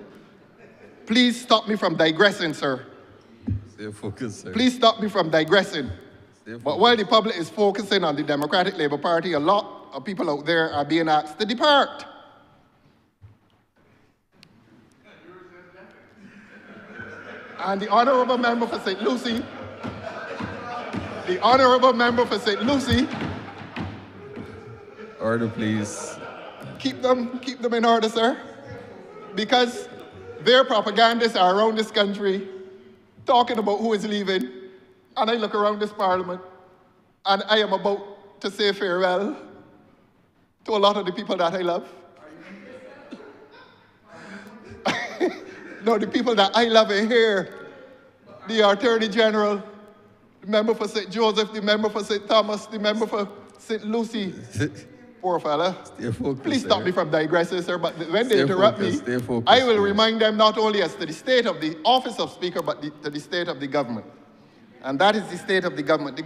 Please stop me from digressing, sir. Stay focused, sir. Please stop me from digressing. But while the public is focusing on the Democratic Labour Party, a lot of people out there are being asked to depart. And the Honourable Member for St. Lucie, Order, please. Keep them in order, sir. Because their propagandists are around this country talking about who is leaving. And I look around this Parliament and I am about to say farewell to a lot of the people that I love. No, the people that I love in here, the Attorney General, the member for St. Joseph, the member for St. Thomas, the member for St. Lucie. Poor fella. Please stop me from digressing, sir, but when they interrupt me, I will remind them not only as to the state of the office of Speaker, but to the state of the government. And that is the state of the government. The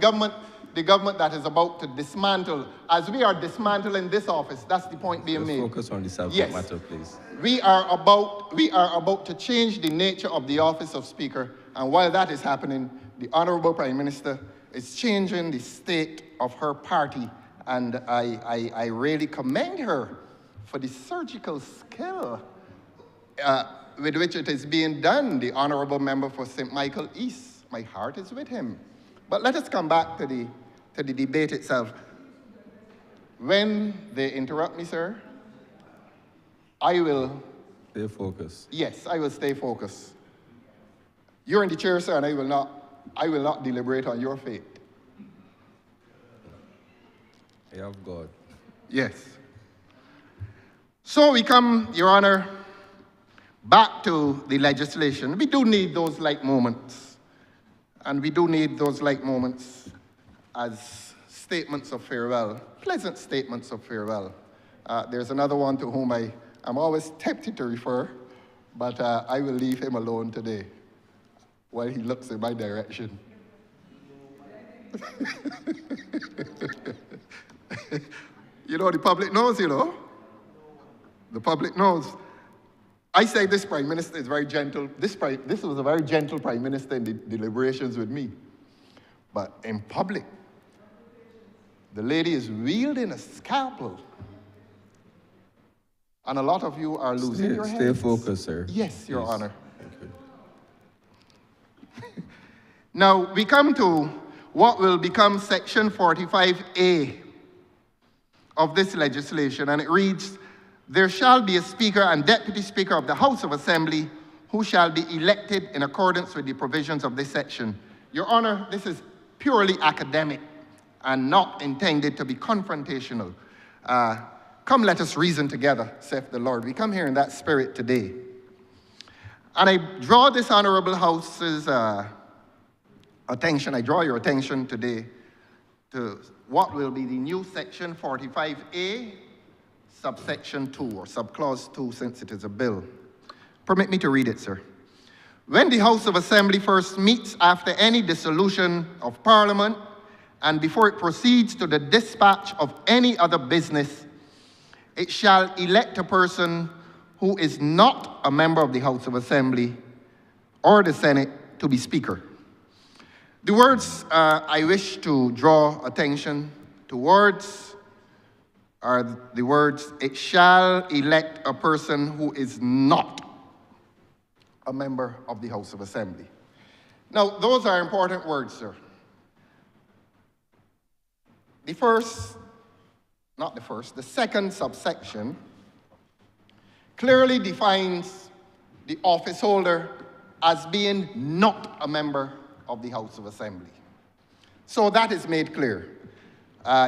government that is about to dismantle. As we are dismantling this office, that's the point being made. Focus on the subject matter, please. We are about to change the nature of the office of Speaker, and while that is happening, the Honourable Prime Minister is changing the state of her party, and I really commend her for the surgical skill with which it is being done. The Honourable Member for St. Michael East, my heart is with him. But let us come back to the debate itself. When they interrupt me, sir, I will... Stay focused. Yes, I will stay focused. You're in the chair, sir, and I will not deliberate on your fate. I have God. Yes. So we come, Your Honor, back to the legislation. We do need those light moments. And we do need those light moments as statements of farewell, pleasant statements of farewell. There's another one to whom I am always tempted to refer, but I will leave him alone today while he looks in my direction. You know, the public knows, you know. The public knows. I say this Prime Minister is very gentle. This was a very gentle Prime Minister in the deliberations with me. But in public, the lady is wielding a scalpel. And a lot of you are losing your heads. Stay focused, sir. Yes, Your Honor. Thank you. Now, we come to what will become Section 45A of this legislation, and it reads, "There shall be a Speaker and Deputy Speaker of the House of Assembly who shall be elected in accordance with the provisions of this section." Your Honor, this is purely academic and not intended to be confrontational. Come, let us reason together, saith the Lord. We come here in that spirit today. And I draw this Honourable House's attention, I draw your attention today to what will be the new Section 45A, subsection 2, or subclause 2, since it is a bill. Permit me to read it, sir. "When the House of Assembly first meets after any dissolution of Parliament, and before it proceeds to the dispatch of any other business, it shall elect a person who is not a member of the House of Assembly or the Senate to be Speaker." The words I wish to draw attention towards are the words, "It shall elect a person who is not a member of the House of Assembly." Now, those are important words, sir. The second subsection clearly defines the office holder as being not a member of the House of Assembly. So that is made clear.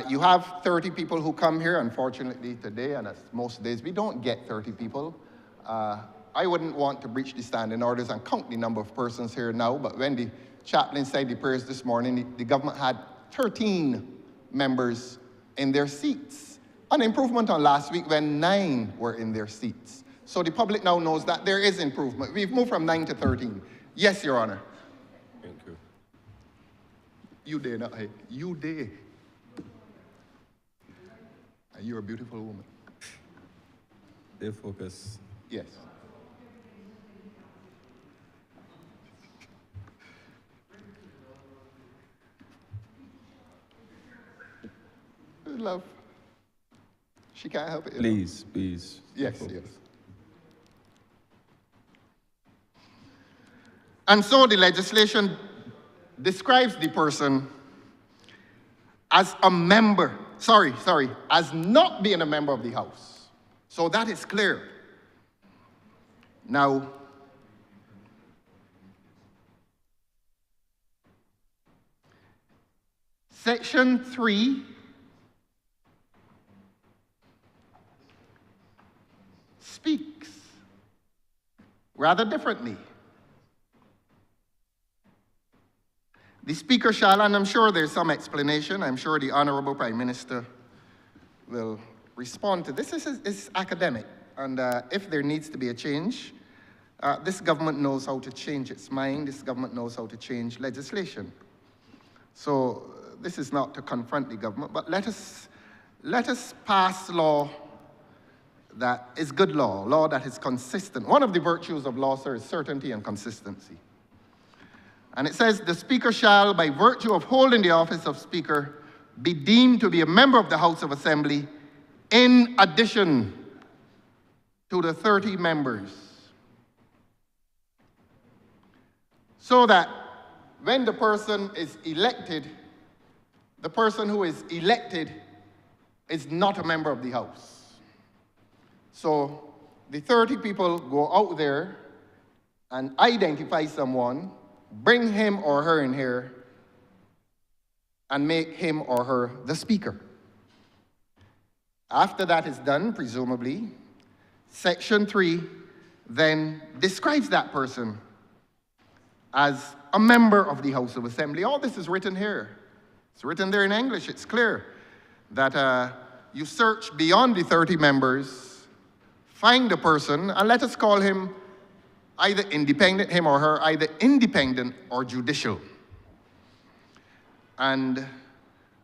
You have 30 people who come here, unfortunately today, and as most days, we don't get 30 people. I wouldn't want to breach the standing orders and count the number of persons here now, but when the chaplain said the prayers this morning, the government had 13 members in their seats. An improvement on last week when 9 were in their seats. So the public now knows that there is improvement. We've moved from 9 to 13. Yes, Your Honor. Thank you. You dare not, hey? You dare. And you're a beautiful woman. Stay focused. Yes. Love. She can't help it. Please, please. Yes, yes. And so the legislation describes the person as a member, as not being a member of the House. So that is clear. Now, Section 3 speaks rather differently. The Speaker shall, and I'm sure there's some explanation, I'm sure the Honourable Prime Minister will respond to this. This is academic, and if there needs to be a change, this government knows how to change its mind, this government knows how to change legislation. So this is not to confront the government, but let us pass law that is good law that is consistent. One of the virtues of law, sir, is certainty and consistency. And it says, "The Speaker shall, by virtue of holding the office of Speaker, be deemed to be a member of the House of Assembly in addition to the 30 members." So that when the person is elected, the person who is elected is not a member of the House. So the 30 people go out there and identify someone, bring him or her in here, and make him or her the Speaker. After that is done, presumably, Section 3 then describes that person as a member of the House of Assembly. All this is written here. It's written there in English. It's clear that you search beyond the 30 members, find a person, and let us call him either independent, him or her, either independent or judicial. And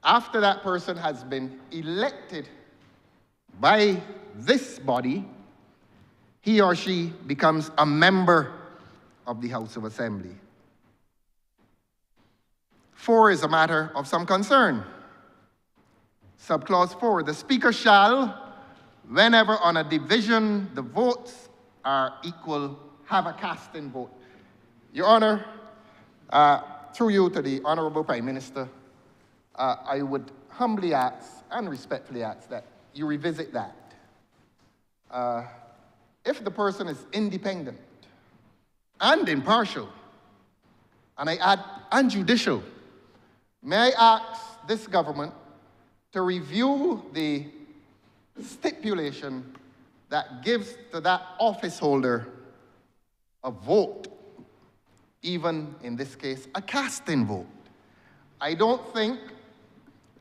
after that person has been elected by this body, he or she becomes a member of the House of Assembly. 4 is a matter of some concern. Subclause 4, the Speaker shall, whenever on a division the votes are equal, have a casting vote. Your Honor, through you to the Honourable Prime Minister, I would humbly ask and respectfully ask that you revisit that. If the person is independent and impartial, and I add, and judicial, may I ask this government to review the stipulation that gives to that office holder a vote, even in this case, a casting vote. I don't think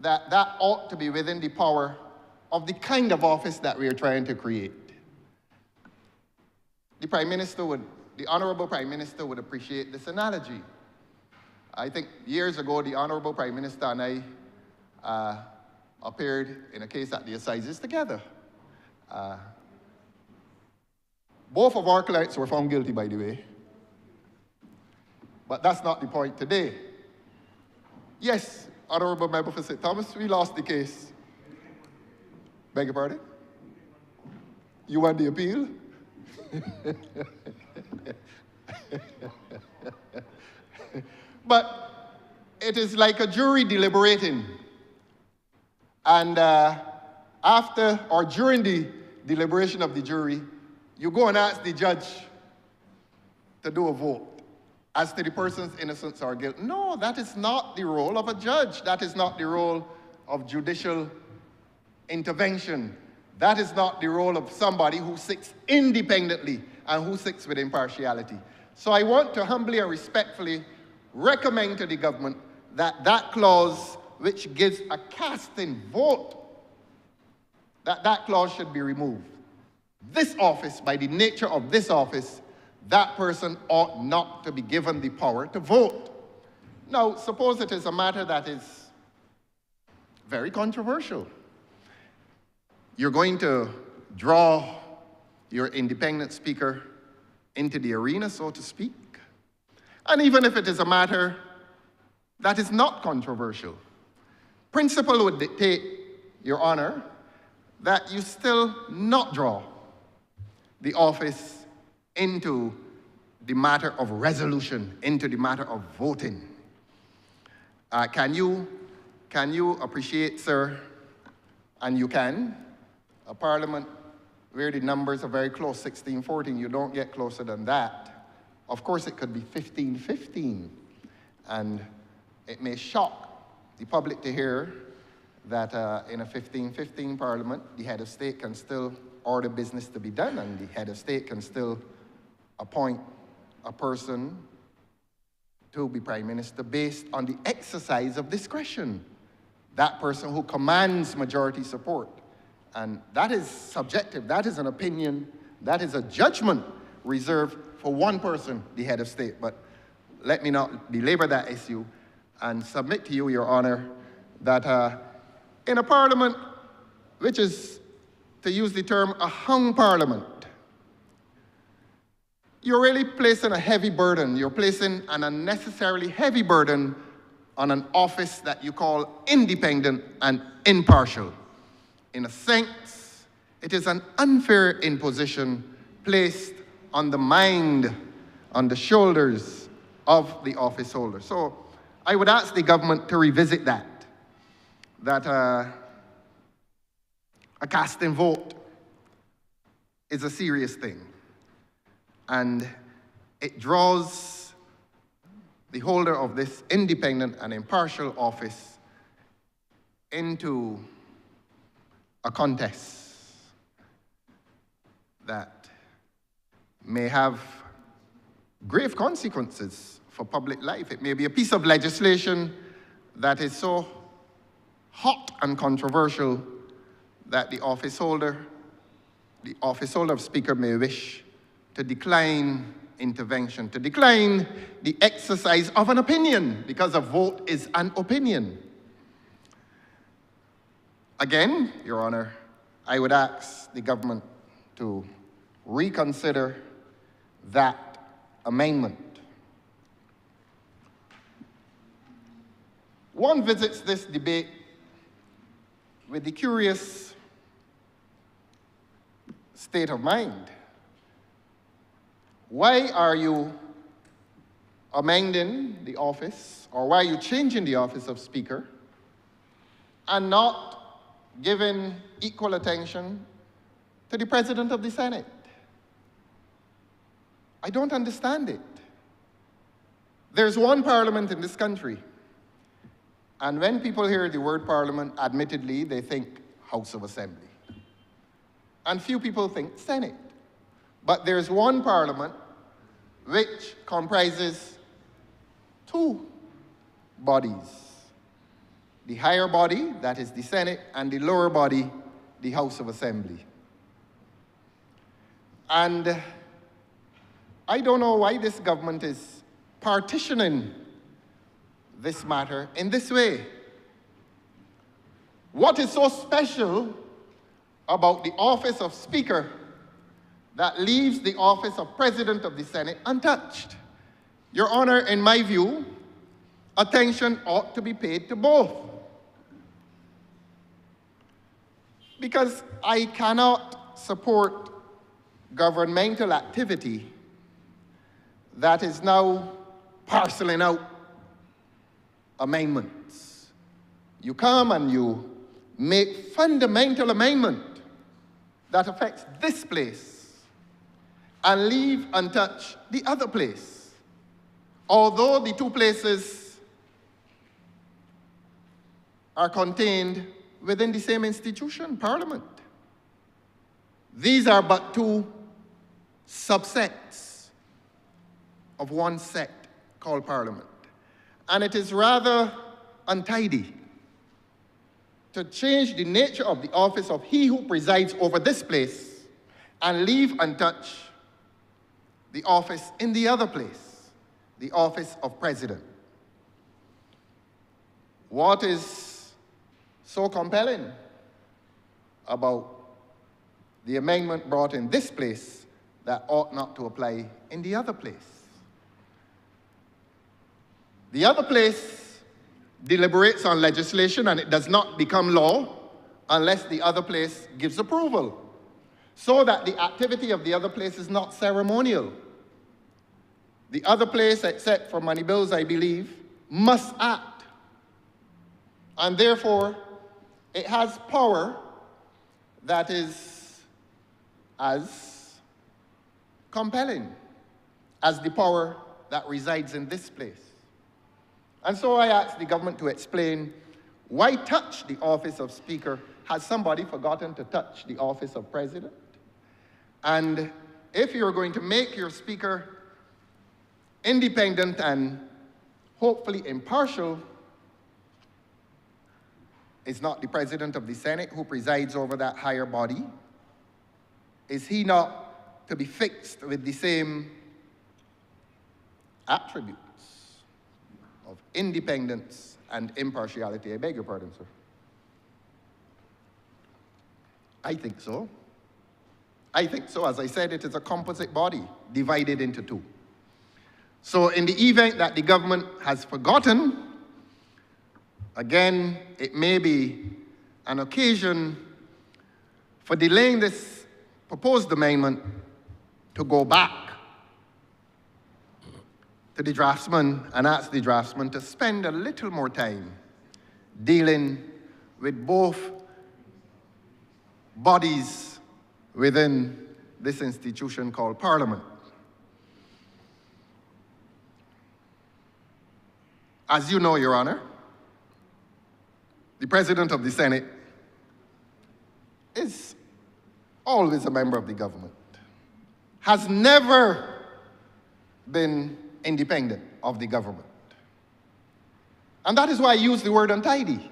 that that ought to be within the power of the kind of office that we are trying to create. The Honourable Prime Minister would appreciate this analogy. I think years ago, the Honourable Prime Minister and I appeared in a case at the Assizes together. Both of our clients were found guilty, by the way. But that's not the point today. Yes, Honourable Member for St. Thomas, we lost the case. Beg your pardon? You won the appeal? But it is like a jury deliberating. And after or during the deliberation of the jury, you go and ask the judge to do a vote as to the person's innocence or guilt. No, that is not the role of a judge. That is not the role of judicial intervention. That is not the role of somebody who sits independently and who sits with impartiality. So I want to humbly and respectfully recommend to the government that that clause which gives a casting vote, that clause should be removed. This office, by the nature of this office, that person ought not to be given the power to vote. Now, suppose it is a matter that is very controversial. You're going to draw your independent speaker into the arena, so to speak. And even if it is a matter that is not controversial, principle would dictate, Your Honor, that you still not draw the office into the matter of resolution, into the matter of voting. Can you appreciate, sir, and you can, a parliament where the numbers are very close, 16-14, you don't get closer than that. Of course, it could be 15-15, and it may shock the public to hear that in a 15-15 parliament, the head of state can still order business to be done, and the head of state can still appoint a person to be prime minister based on the exercise of discretion. That person who commands majority support. And that is subjective, that is an opinion, that is a judgment reserved for one person, the head of state. But let me not belabor that issue and submit to you, Your Honor, that in a parliament which is, to use the term, a hung parliament, you're really placing a heavy burden, you're placing an unnecessarily heavy burden on an office that you call independent and impartial. In a sense, it is an unfair imposition placed on the mind, on the shoulders of the office holder. So I would ask the government to revisit that a casting vote is a serious thing. And it draws the holder of this independent and impartial office into a contest that may have grave consequences for public life. It may be a piece of legislation that is so hot and controversial that the office holder of Speaker may wish to decline intervention, to decline the exercise of an opinion, because a vote is an opinion. Again, Your Honor, I would ask the government to reconsider that amendment. One visits this debate with the curious state of mind. Why are you amending the office, or why are you changing the office of Speaker, and not giving equal attention to the President of the Senate? I don't understand it. There's one parliament in this country, and when people hear the word parliament, admittedly, they think House of Assembly. And few people think Senate. But there's one parliament which comprises two bodies. The higher body, that is the Senate, and the lower body, the House of Assembly. And I don't know why this government is partitioning this matter in this way. What is so special about the office of Speaker that leaves the office of President of the Senate untouched? Your Honor, in my view, attention ought to be paid to both. Because I cannot support governmental activity that is now parceling out amendments. You come and you make fundamental amendment that affects this place and leave untouched the other place, although the two places are contained within the same institution, Parliament. These are but two subsets of one sect called Parliament. And it is rather untidy to change the nature of the office of he who presides over this place and leave untouched the office in the other place, the office of President. What is so compelling about the amendment brought in this place that ought not to apply in the other place? The other place deliberates on legislation and it does not become law unless the other place gives approval, so that the activity of the other place is not ceremonial. The other place, except for money bills, I believe, must act. And therefore, it has power that is as compelling as the power that resides in this place. And so I asked the government to explain why touch the office of Speaker. Has somebody forgotten to touch the office of President? And if you're going to make your Speaker independent and hopefully impartial, is not the President of the Senate who presides over that higher body? Is he not to be fixed with the same attributes of independence and impartiality? I beg your pardon, sir. I think so. I think so. As I said, it is a composite body divided into two. So in the event that the government has forgotten, again, it may be an occasion for delaying this proposed amendment to go back to the draftsman and ask the draftsman to spend a little more time dealing with both bodies within this institution called Parliament. As you know, Your Honor, the President of the Senate is always a member of the government, has never been independent of the government. And that is why I use the word untidy,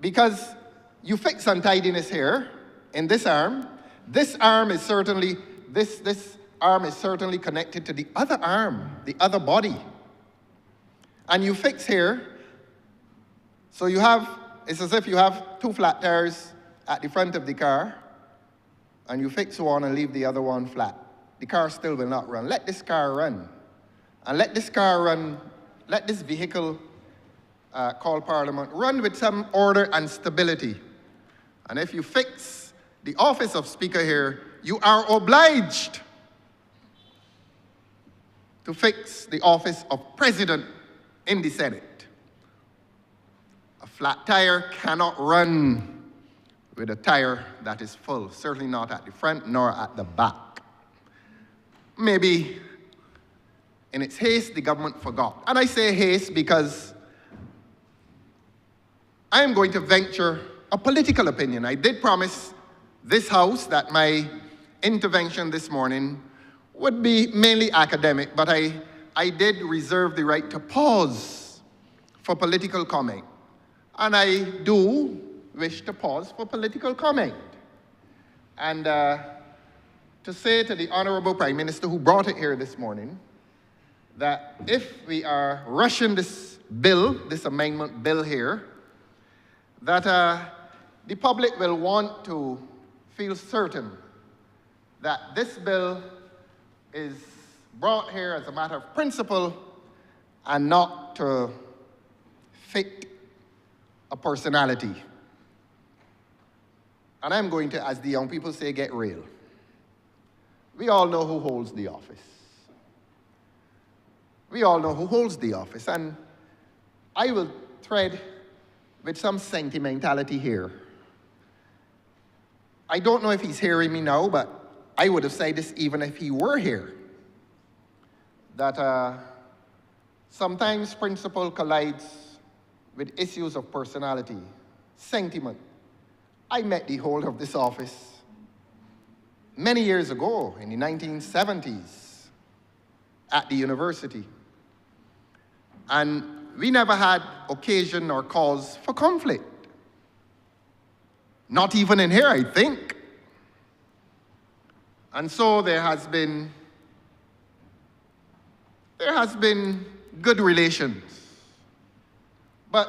because you fix untidiness here in this arm. This arm is certainly, this arm is certainly connected to the other arm, the other body. And you fix here, so you have, it's as if you have two flat tires at the front of the car, and you fix one and leave the other one flat. The car still will not run. Let this car run. And let this car run, let this vehicle called Parliament run with some order and stability. And if you fix the office of Speaker here, you are obliged to fix the office of President in the Senate. A flat tire cannot run with a tire that is full, certainly not at the front nor at the back. Maybe in its haste, the government forgot. And I say haste because I am going to venture a political opinion. I did promise this House that my intervention this morning would be mainly academic, but I did reserve the right to pause for political comment. And I do wish to pause for political comment. And to say to the Honourable Prime Minister who brought it here this morning, that if we are rushing this bill, this amendment bill here, that the public will want to feel certain that this bill is brought here as a matter of principle and not to fit a personality. And I'm going to, as the young people say, get real. We all know who holds the office. We all know who holds the office, and I will tread with some sentimentality here. I don't know if he's hearing me now, but I would have said this even if he were here, that sometimes principle collides with issues of personality, sentiment. I met the holder of this office many years ago, in the 1970s, at the university. And we never had occasion or cause for conflict. Not even in here, I think. And so there has been good relations. But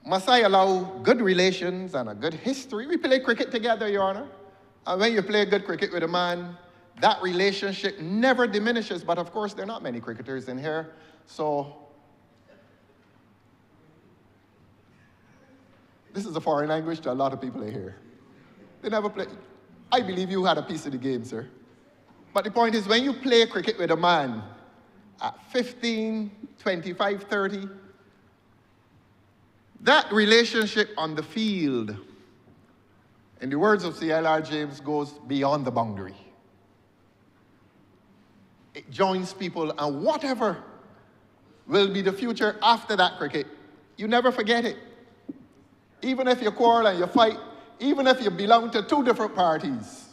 must I allow good relations and a good history? We play cricket together, Your Honor. And when you play good cricket with a man, that relationship never diminishes. But of course, there are not many cricketers in here. So this is a foreign language to a lot of people in here. They never play. I believe you had a piece of the game, sir. But the point is, when you play cricket with a man at 15, 25, 30, that relationship on the field, in the words of C.L.R. James, goes beyond the boundary. It joins people, and whatever will be the future after that cricket, you never forget it. Even if you quarrel and you fight, even if you belong to two different parties,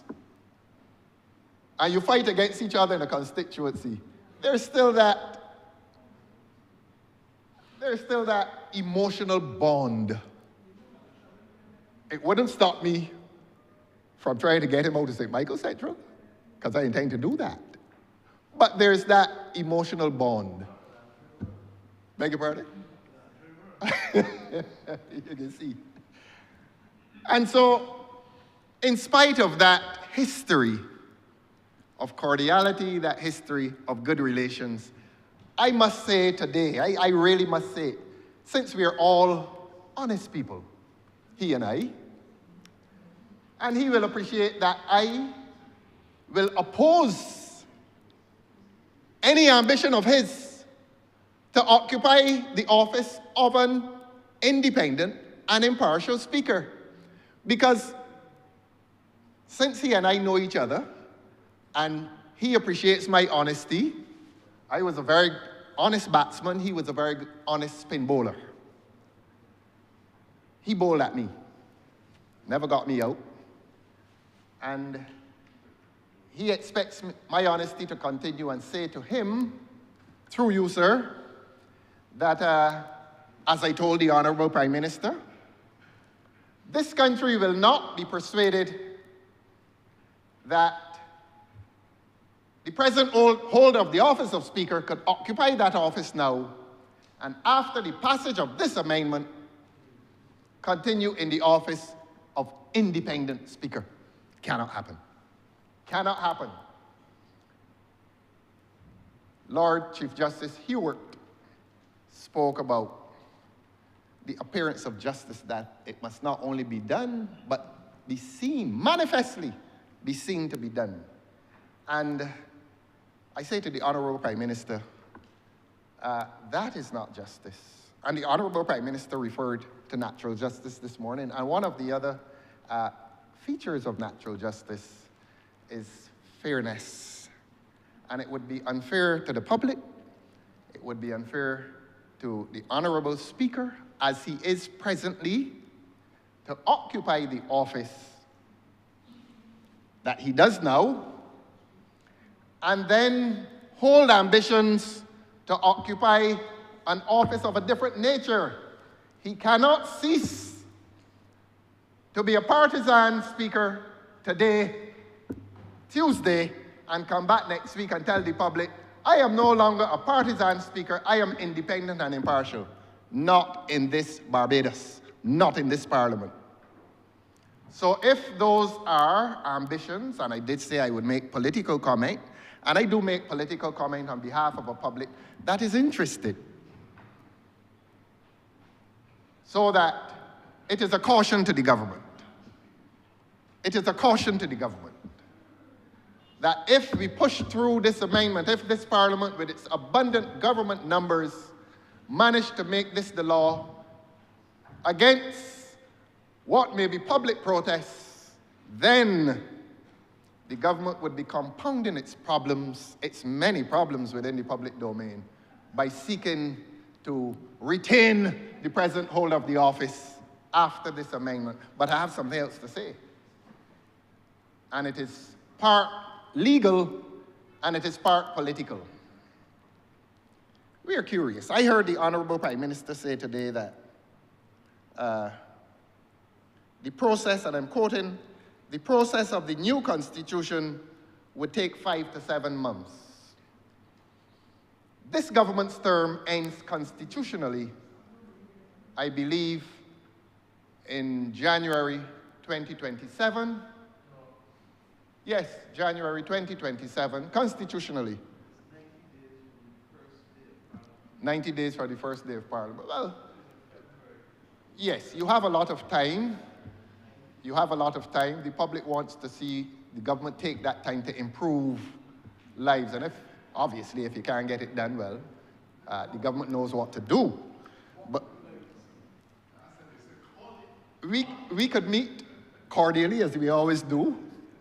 and you fight against each other in a constituency, there's still that emotional bond. It wouldn't stop me from trying to get him out of St. Michael Central, because I intend to do that. But there's that emotional bond. Beg your pardon? You can see. And so, in spite of that history of cordiality, that history of good relations, I must say today, I really must say, since we are all honest people, he and I, and he will appreciate that I will oppose any ambition of his to occupy the office of an independent and impartial speaker. Because since he and I know each other, and he appreciates my honesty, I was a very honest batsman, he was a very honest spin bowler. He bowled at me. never got me out. And he expects my honesty to continue and say to him, through you, sir, that as I told the Honourable Prime Minister, this country will not be persuaded that the present holder of the office of Speaker could occupy that office now, and after the passage of this amendment, continue in the office of independent Speaker. Cannot happen. Cannot happen. Lord Chief Justice Hewart spoke about the appearance of justice, that it must not only be done, but be seen, manifestly be seen to be done. And I say to the Honourable Prime Minister, that is not justice. And the Honourable Prime Minister referred to natural justice this morning, and one of the other features of natural justice is fairness. And it would be unfair to the public, it would be unfair to the Honourable Speaker, as he is presently, to occupy the office that he does now, and then hold ambitions to occupy an office of a different nature. He cannot cease to be a partisan Speaker today, Tuesday, and come back next week and tell the public, I am no longer a partisan Speaker, I am independent and impartial. Not in this Barbados, not in this Parliament. So if those are ambitions, and I did say I would make political comment, and I do make political comment on behalf of a public that is interested, so that it is a caution to the government. It is a caution to the government that if we push through this amendment, if this Parliament with its abundant government numbers manage to make this the law against what may be public protests, then the government would be compounding its problems, its many problems within the public domain, by seeking to retain the present holder of the office after this amendment. But I have something else to say. And it is part legal and it is part political. We are curious. I heard the Honourable Prime Minister say today that the process, and I'm quoting, the process of the new constitution would take 5 to 7 months. This government's term ends constitutionally, I believe, in January 2027. Yes, January 2027, constitutionally. 90 days for the first day of Parliament. Well, yes, you have a lot of time. You have a lot of time. The public wants to see the government take that time to improve lives. And obviously, if you can't get it done well, the government knows what to do. But we could meet cordially, as we always do,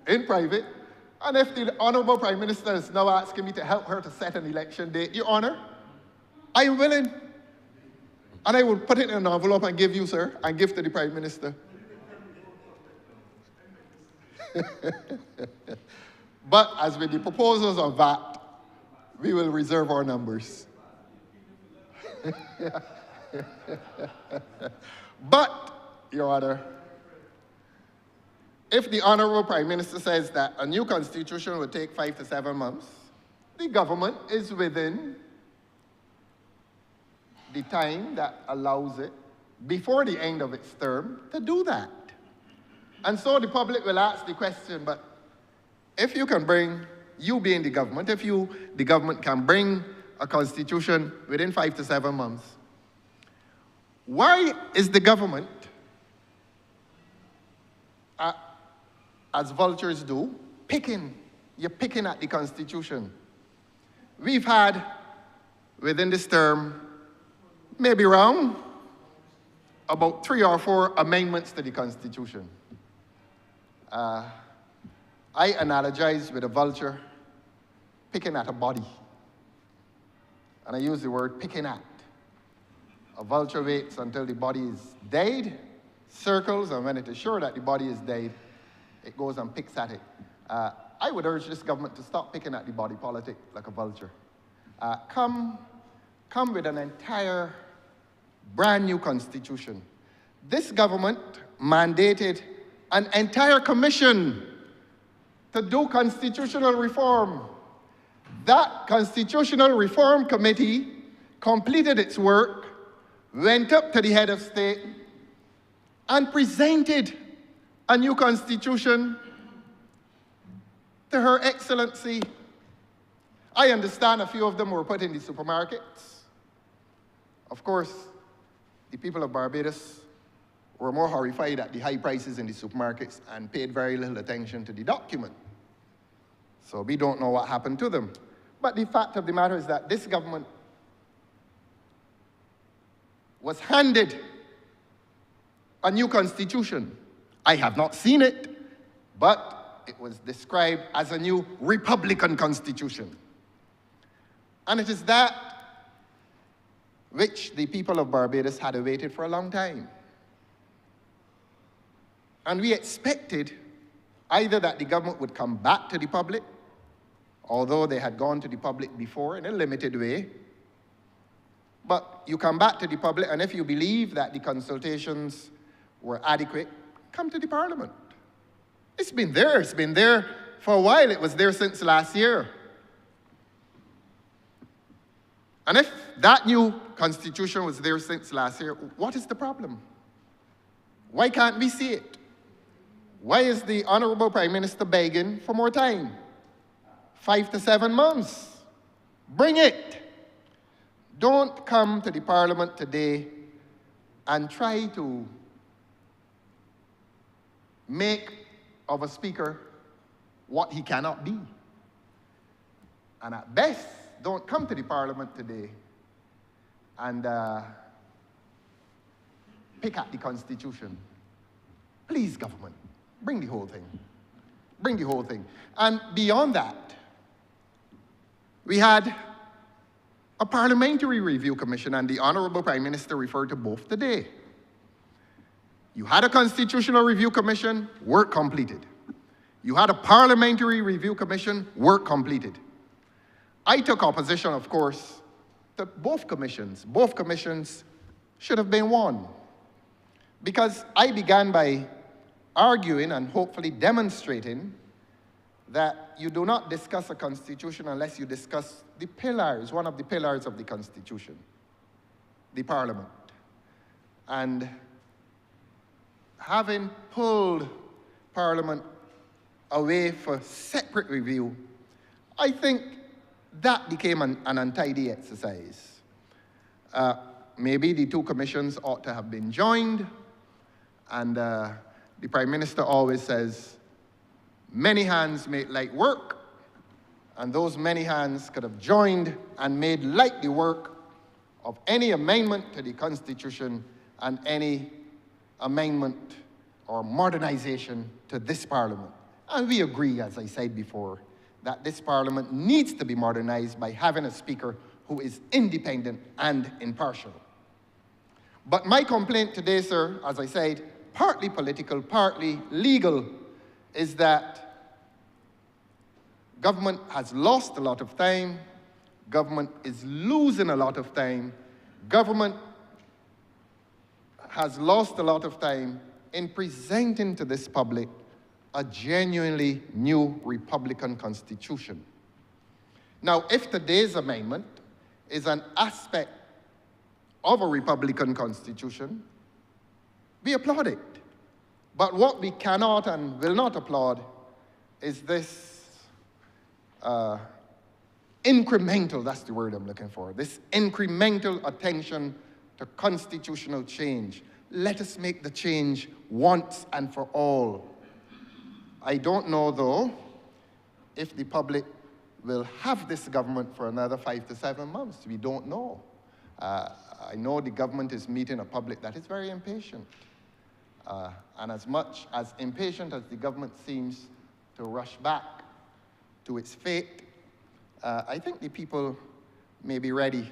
in private. And if the Honourable Prime Minister is now asking me to help her to set an election date, Your Honour, I am willing. And I will put it in an envelope and give you, sir, and give to the Prime Minister. But as with the proposals of that, we will reserve our numbers. But, Your Honour, if the Honourable Prime Minister says that a new constitution will take 5 to 7 months, the government is within the time that allows it, before the end of its term, to do that. And so the public will ask the question, but if you can bring, you being the government, if the government can bring a constitution within 5 to 7 months, why is the government, as vultures do, you're picking at the constitution? We've had, within this term, maybe wrong, about 3 or 4 amendments to the Constitution. I analogize with a vulture picking at a body. And I use the word picking at. A vulture waits until the body is dead, circles, and when it is sure that the body is dead, it goes and picks at it. I would urge this government to stop picking at the body politic like a vulture. Come with an entire brand new constitution. This government mandated an entire commission to do constitutional reform. That constitutional reform committee completed its work, went up to the head of state, and presented a new constitution to Her Excellency. I understand a few of them were put in the supermarkets. Of course, the people of Barbados were more horrified at the high prices in the supermarkets and paid very little attention to the document. So we don't know what happened to them. But the fact of the matter is that this government was handed a new constitution. I have not seen it, but it was described as a new Republican constitution. And it is that which the people of Barbados had awaited for a long time. And we expected either that the government would come back to the public, although they had gone to the public before in a limited way. But you come back to the public, and if you believe that the consultations were adequate, come to the Parliament. It's been there for a while. It was there since last year. And if that new constitution was there since last year, what is the problem? Why can't we see it? Why is the Honourable Prime Minister begging for more time? 5 to 7 months. Bring it. Don't come to the Parliament today and try to make of a speaker what he cannot be. And at best, don't come to the Parliament today and pick at the Constitution. Please, government, bring the whole thing. Bring the whole thing. And beyond that, we had a parliamentary review commission, and the Honourable Prime Minister referred to both today. You had a constitutional review commission, work completed. You had a parliamentary review commission, work completed. I took opposition, of course, to both commissions. Both commissions should have been one. Because I began by arguing and hopefully demonstrating that you do not discuss a constitution unless you discuss the pillars, one of the pillars of the constitution, the Parliament. And having pulled Parliament away for separate review, I think that became an untidy exercise. Maybe the two commissions ought to have been joined, and the Prime Minister always says, many hands make light work, and those many hands could have joined and made light the work of any amendment to the Constitution and any amendment or modernization to this Parliament. And we agree, as I said before, that this Parliament needs to be modernized by having a Speaker who is independent and impartial. But my complaint today, sir, as I said, partly political, partly legal, is that government has lost a lot of time, government is losing a lot of time, government has lost a lot of time in presenting to this public a genuinely new Republican Constitution. Now, if today's amendment is an aspect of a Republican Constitution, we applaud it. But what we cannot and will not applaud is this incremental, that's the word I'm looking for, this incremental attention to constitutional change. Let us make the change once and for all. I don't know, though, if the public will have this government for another 5 to 7 months. We don't know. I know the government is meeting a public that is very impatient. And as much as impatient as the government seems to rush back to its fate, I think the people may be ready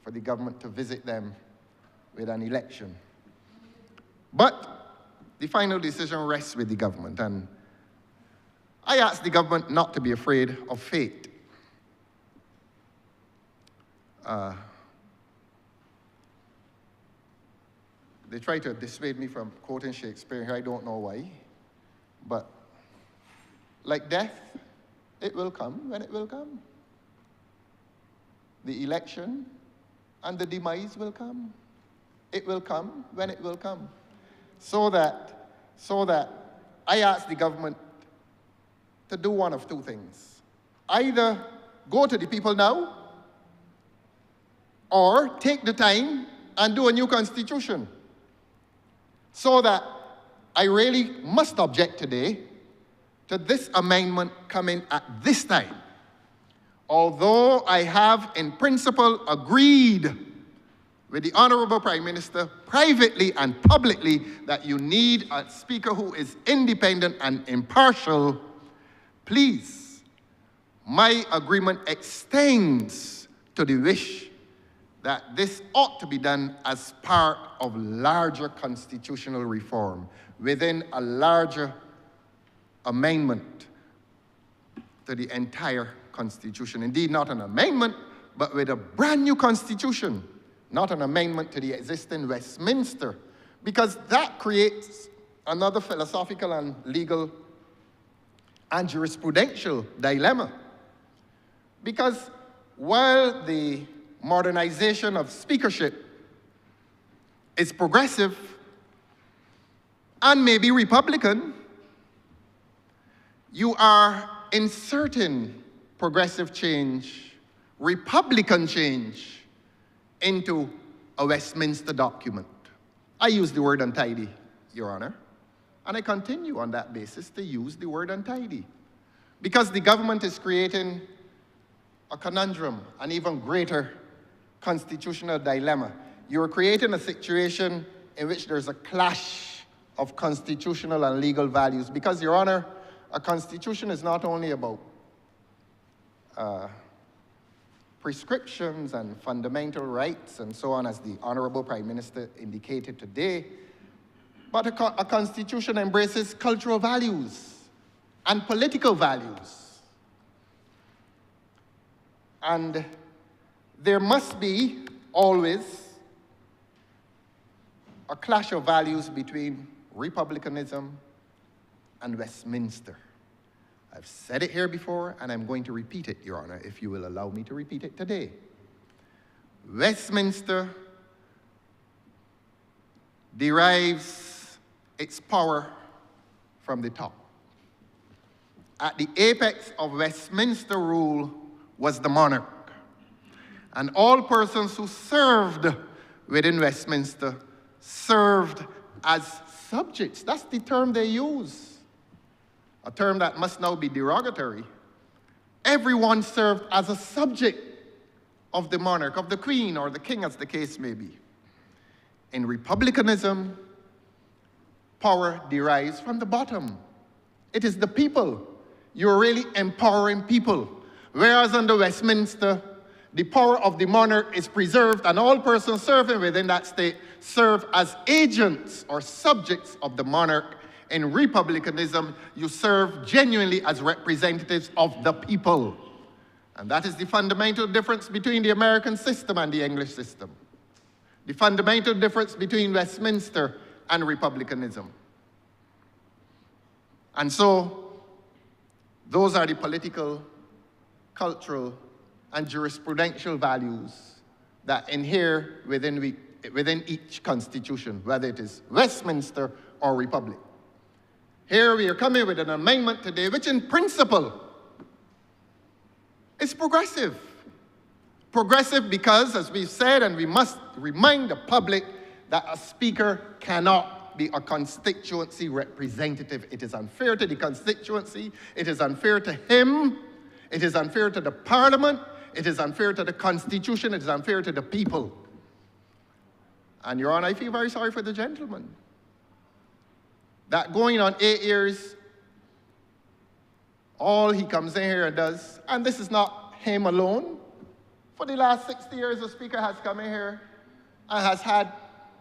for the government to visit them with an election. But The final decision rests with the government, and I ask the government not to be afraid of fate. They try to dissuade me from quoting Shakespeare here. I don't know why. But like death, it will come when it will come. The election and the demise will come. It will come when it will come. So that I ask the government to do one of two things. Either go to the people now, or take the time and do a new constitution. So that I really must object today to this amendment coming at this time. Although I have in principle agreed with the Honourable Prime Minister privately and publicly that you need a speaker who is independent and impartial, please, my agreement extends to the wish that this ought to be done as part of larger constitutional reform within a larger amendment to the entire Constitution. Indeed, not an amendment, but with a brand new Constitution, not an amendment to the existing Westminster, because that creates another philosophical and legal and jurisprudential dilemma. Because while the modernization of speakership is progressive and maybe Republican, you are inserting progressive change, Republican change, into a Westminster document. I use the word untidy, Your Honor, and I continue on that basis to use the word untidy, because the government is creating a conundrum, an even greater constitutional dilemma. You're creating a situation in which there's a clash of constitutional and legal values, because, Your Honor, a constitution is not only about prescriptions and fundamental rights and so on, as the Honourable Prime Minister indicated today, but a constitution embraces cultural values and political values. And there must be always a clash of values between republicanism and Westminster. I've said it here before, and I'm going to repeat it, Your Honor, if you will allow me to repeat it today. Westminster derives its power from the top. At the apex of Westminster rule was the monarch, and all persons who served within Westminster served as subjects. That's the term they use, a term that must now be derogatory. Everyone served as a subject of the monarch, of the queen or the king, as the case may be. In republicanism, power derives from the bottom. It is the people. You're really empowering people. Whereas under Westminster, the power of the monarch is preserved, and all persons serving within that state serve as agents or subjects of the monarch. In republicanism, you serve genuinely as representatives of the people. And that is the fundamental difference between the American system and the English system. The fundamental difference between Westminster and republicanism. And so, those are the political, cultural, and jurisprudential values that inhere within each constitution, whether it is Westminster or republic. Here we are coming with an amendment today which in principle is progressive. Progressive because, as we've said, and we must remind the public, that a speaker cannot be a constituency representative. It is unfair to the constituency, it is unfair to him, it is unfair to the parliament, it is unfair to the constitution, it is unfair to the people. And Your Honor, I feel very sorry for the gentleman. That going on 8 years, all he comes in here and does, and this is not him alone. For the last 60 years, the speaker has come in here and has had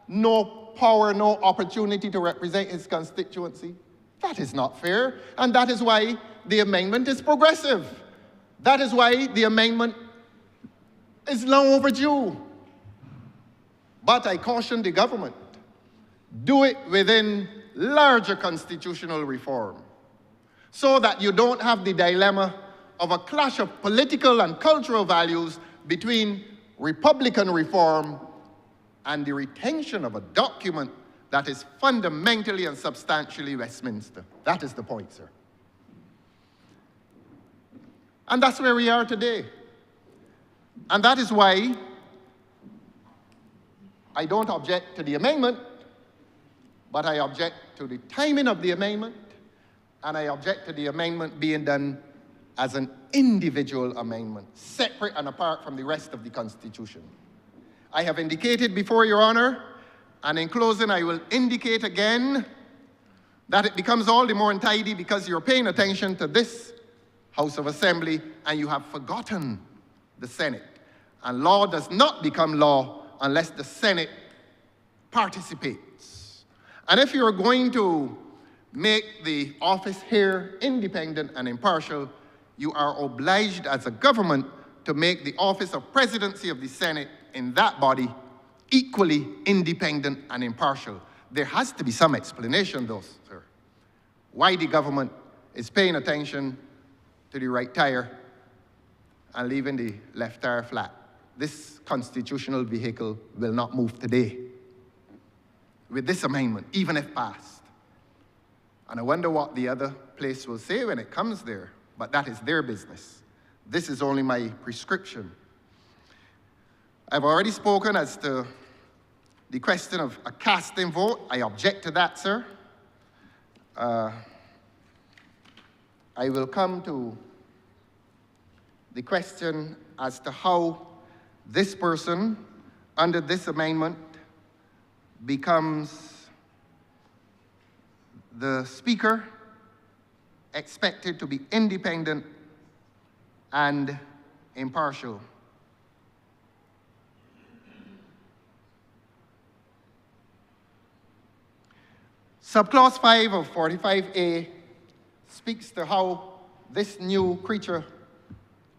no power, no opportunity to represent his constituency. That is not fair, and that is why the amendment is progressive. That is why the amendment is long overdue. But I caution the government, do it within larger constitutional reform so that you don't have the dilemma of a clash of political and cultural values between Republican reform and the retention of a document that is fundamentally and substantially Westminster. That is the point, sir. And that's where we are today. And that is why I don't object to the amendment, but I object to the timing of the amendment, and I object to the amendment being done as an individual amendment, separate and apart from the rest of the Constitution. I have indicated before Your Honor, and in closing I will indicate again, that it becomes all the more untidy because you're paying attention to this House of Assembly and you have forgotten the Senate. And law does not become law unless the Senate participates. And if you're going to make the office here independent and impartial, you are obliged as a government to make the office of presidency of the Senate in that body equally independent and impartial. There has to be some explanation, though, sir, why the government is paying attention to the right tire and leaving the left tire flat. This constitutional vehicle will not move today with this amendment, even if passed. And I wonder what the other place will say when it comes there, but that is their business. This is only my prescription. I've already spoken as to the question of a casting vote. I object to that, sir. I will come to the question as to how this person, under this amendment, becomes the Speaker, expected to be independent and impartial. Subclause 5 of 45A speaks to how this new creature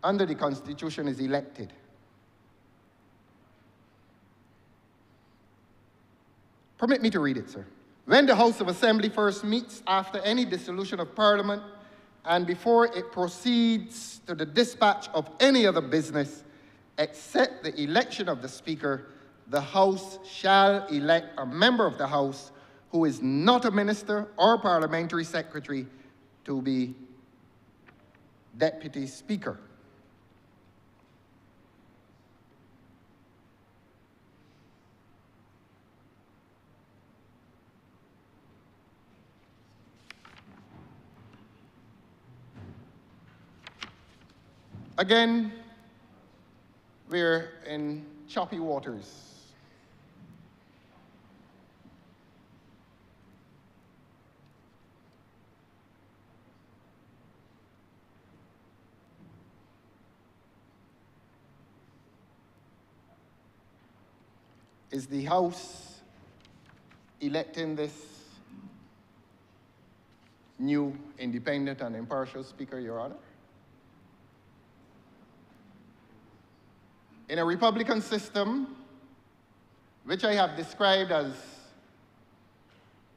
under the Constitution is elected. Permit me to read it, sir. When the House of Assembly first meets after any dissolution of Parliament and before it proceeds to the dispatch of any other business except the election of the Speaker, the House shall elect a member of the House who is not a minister or parliamentary secretary to be Deputy Speaker. Again, we're in choppy waters. Is the House electing this new independent and impartial Speaker, Your Honor? In a Republican system, which I have described as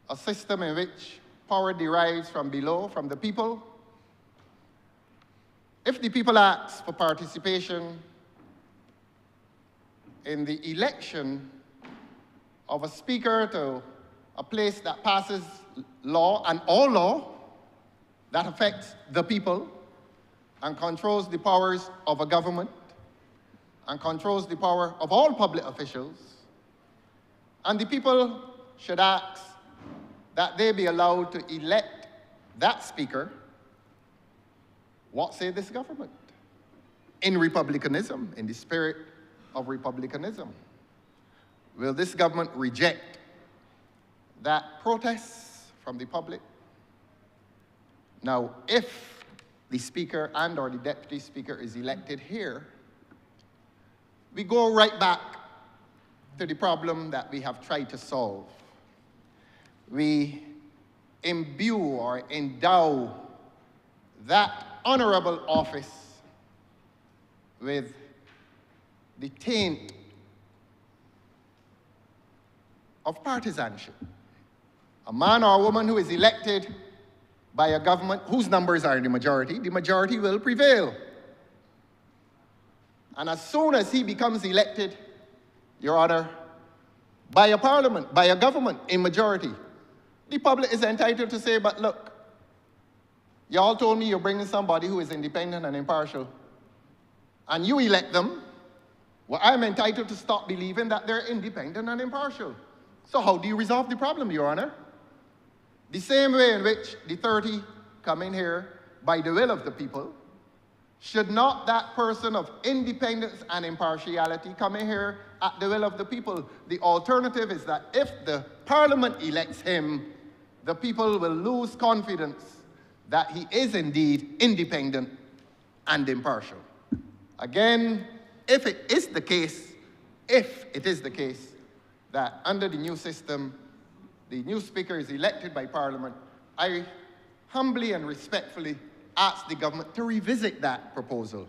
a system in which power derives from below, from the people, if the people ask for participation in the election of a Speaker to a place that passes law and all law that affects the people and controls the powers of a government, and controls the power of all public officials, and the people should ask that they be allowed to elect that Speaker, what say this government? In republicanism, in the spirit of republicanism, will this government reject that protest from the public? Now, if the Speaker and or the Deputy Speaker is elected here, we go right back to the problem that we have tried to solve. We imbue or endow that honorable office with the taint of partisanship. A man or a woman who is elected by a government whose numbers are in the majority will prevail. And as soon as he becomes elected, Your Honor, by a parliament, by a government in majority, the public is entitled to say, but look, y'all told me you're bringing somebody who is independent and impartial, and you elect them. Well, I'm entitled to stop believing that they're independent and impartial. So how do you resolve the problem, Your Honor? The same way in which the 30 come in here by the will of the people, should not that person of independence and impartiality come in here at the will of the people? The alternative is that if the parliament elects him, the people will lose confidence that he is indeed independent and impartial. Again, if it is the case that under the new system, the new speaker is elected by parliament, I humbly and respectfully ask the government to revisit that proposal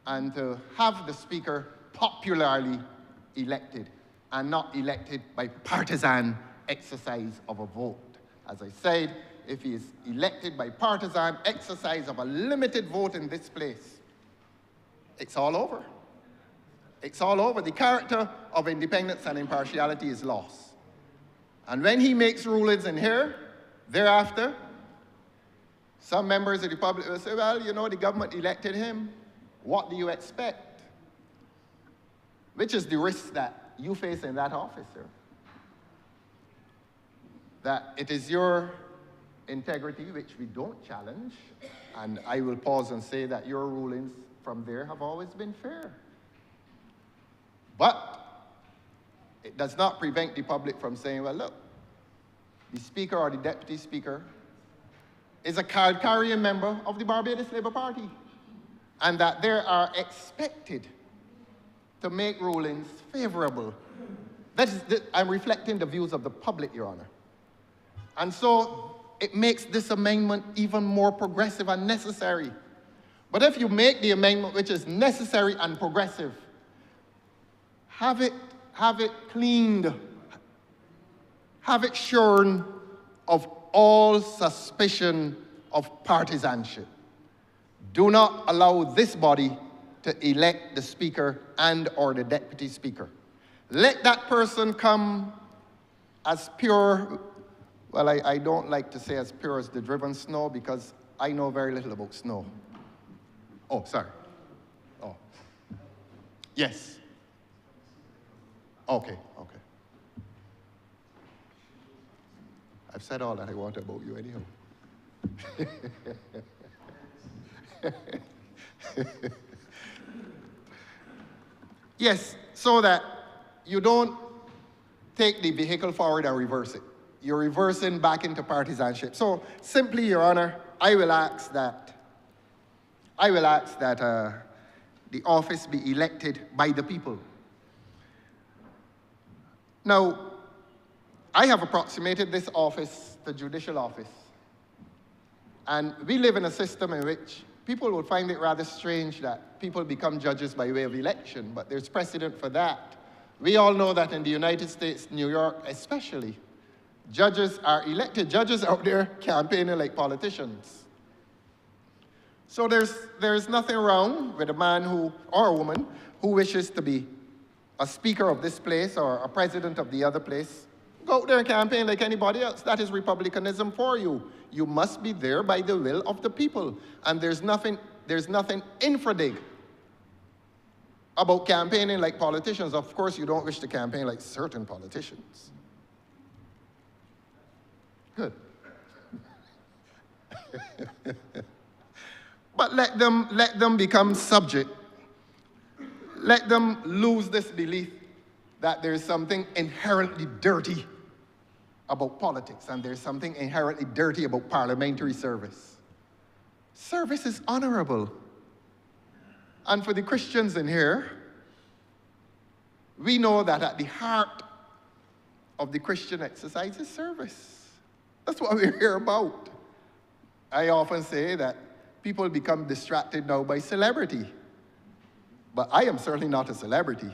and to have the speaker popularly elected and not elected by partisan exercise of a vote. As I said, if he is elected by partisan exercise of a limited vote in this place, it's all over. It's all over. The character of independence and impartiality is lost. And when he makes rulings in here, thereafter, some members of the public will say, well, you know, the government elected him. What do you expect? Which is the risk that you face in that office, sir. That it is your integrity, which we don't challenge, and I will pause and say that your rulings from there have always been fair. But it does not prevent the public from saying, well, look, the speaker or the deputy speaker is a card-carrying member of the Barbados Labour Party, and that they are expected to make rulings favorable. I'm reflecting the views of the public, Your Honor. And so it makes this amendment even more progressive and necessary. But if you make the amendment which is necessary and progressive, have it cleaned, have it shorn of all suspicion of partisanship. Do not allow this body to elect the speaker and or the deputy speaker. Let that person come as pure, well, I don't like to say as pure as the driven snow because I know very little about snow. Oh, sorry. Oh. Yes. Okay. I've said all that I want about you anyhow. Yes, so that you don't take the vehicle forward and reverse it. You're reversing back into partisanship. So simply, Your Honor, I will ask that the office be elected by the people. Now, I have approximated this office, the judicial office, and we live in a system in which people will find it rather strange that people become judges by way of election, but there's precedent for that. We all know that in the United States, New York especially, judges are elected. Judges out there campaigning like politicians. So there's nothing wrong with a man or a woman who wishes to be a speaker of this place or a president of the other place. Go out there and campaign like anybody else. That is republicanism for you. You must be there by the will of the people. And there's nothing infradig about campaigning like politicians. Of course, you don't wish to campaign like certain politicians. Good. But let them become subject. Let them lose this belief that there's something inherently dirty about politics and there's something inherently dirty about parliamentary service. Service is honorable. And for the Christians in here, We know that at the heart of the Christian exercise is service. That's what we're here about. I often say that people become distracted now by celebrity. But I am certainly not a celebrity.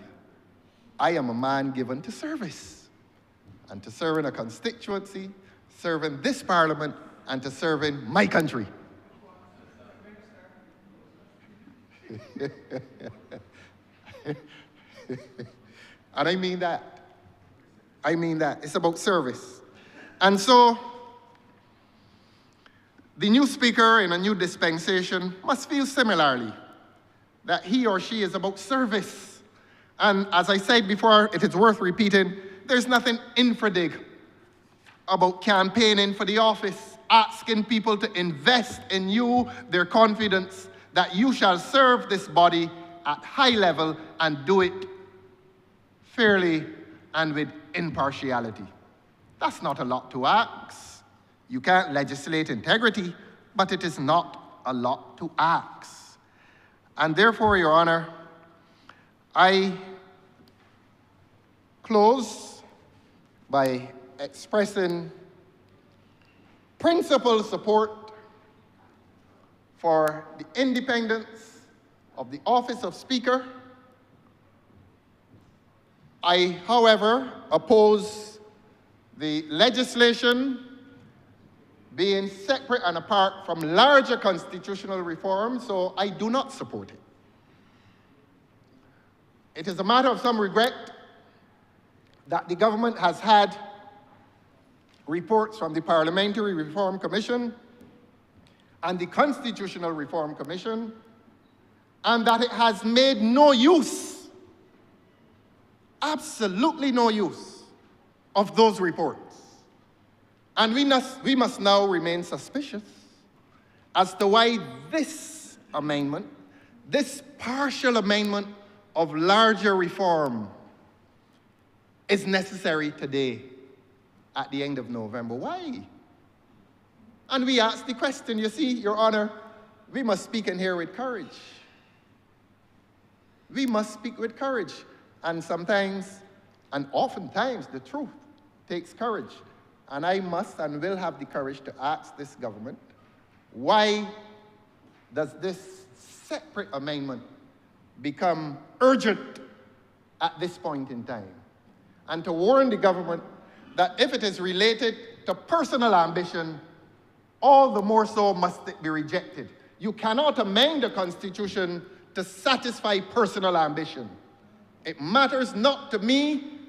I am a man given to service, and to serve in a constituency, serve in this parliament, and to serve in my country. And I mean that. I mean that. It's about service. And so, the new speaker in a new dispensation must feel similarly, that he or she is about service. And as I said before, it is worth repeating, there's nothing infradig about campaigning for the office, asking people to invest in you, their confidence, that you shall serve this body at high level and do it fairly and with impartiality. That's not a lot to ask. You can't legislate integrity, but it is not a lot to ask. And therefore, Your Honor, I close by expressing principled support for the independence of the office of Speaker. I, however, oppose the legislation being separate and apart from larger constitutional reform, so I do not support it. It is a matter of some regret that the government has had reports from the Parliamentary Reform Commission and the Constitutional Reform Commission, and that it has made no use, absolutely no use, of those reports. And we must now remain suspicious as to why this amendment, this partial amendment of larger reform, is necessary today at the end of November. Why? And we ask the question, you see, Your Honor, we must speak in here with courage. We must speak with courage. And sometimes, and oftentimes, the truth takes courage. And I must and will have the courage to ask this government, why does this separate amendment become urgent at this point in time? And to warn the government that if it is related to personal ambition, all the more so must it be rejected. You cannot amend the Constitution to satisfy personal ambition. It matters not to me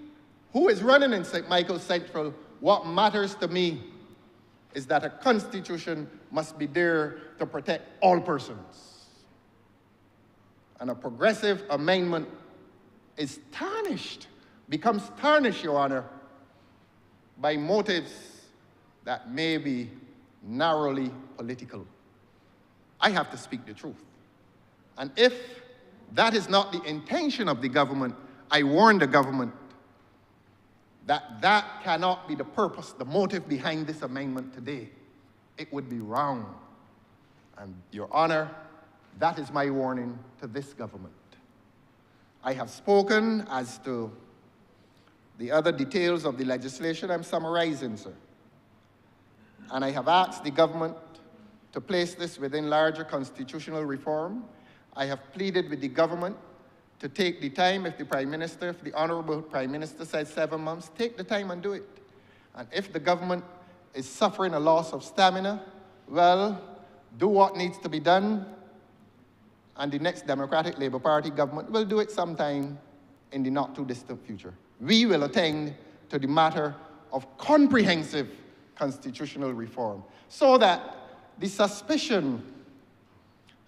who is running in St. Michael's Central. What matters to me is that a constitution must be there to protect all persons. And a progressive amendment is tarnished, becomes tarnished, Your Honor, by motives that may be narrowly political. I have to speak the truth. And if that is not the intention of the government, I warn the government that that cannot be the purpose, the motive behind this amendment today. It would be wrong. And Your Honor, that is my warning to this government. I have spoken as to the other details of the legislation. I'm summarizing, sir. And I have asked the government to place this within larger constitutional reform. I have pleaded with the government to take the time. If the Prime Minister, if the Honourable Prime Minister says 7 months, take the time and do it. And if the government is suffering a loss of stamina, well, do what needs to be done, and the next Democratic Labour Party government will do it sometime in the not-too-distant future. We will attend to the matter of comprehensive constitutional reform so that the suspicion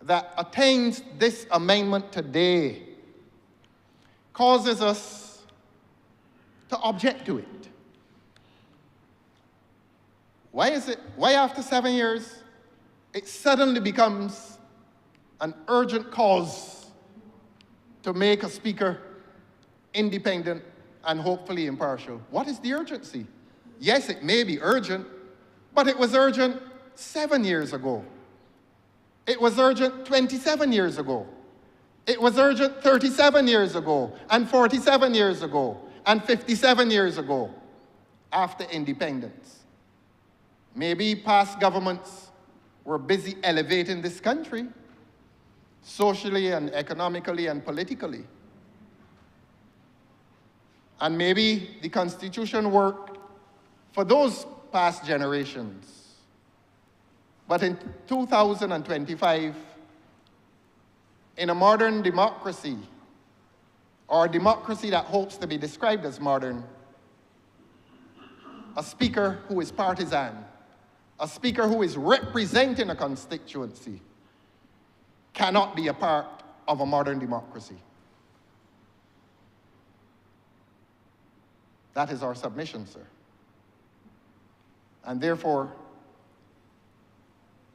that attains this amendment today causes us to object to it. Why is it, why after 7 years, it suddenly becomes an urgent cause to make a speaker independent and hopefully impartial? What is the urgency? Yes, it may be urgent, but it was urgent 7 years ago. It was urgent 27 years ago. It was urgent 37 years ago, and 47 years ago, and 57 years ago, after independence. Maybe past governments were busy elevating this country, socially and economically and politically. And maybe the Constitution worked for those past generations. But in 2025, in a modern democracy, or a democracy that hopes to be described as modern, a speaker who is partisan, a speaker who is representing a constituency, cannot be a part of a modern democracy. That is our submission, sir. And therefore,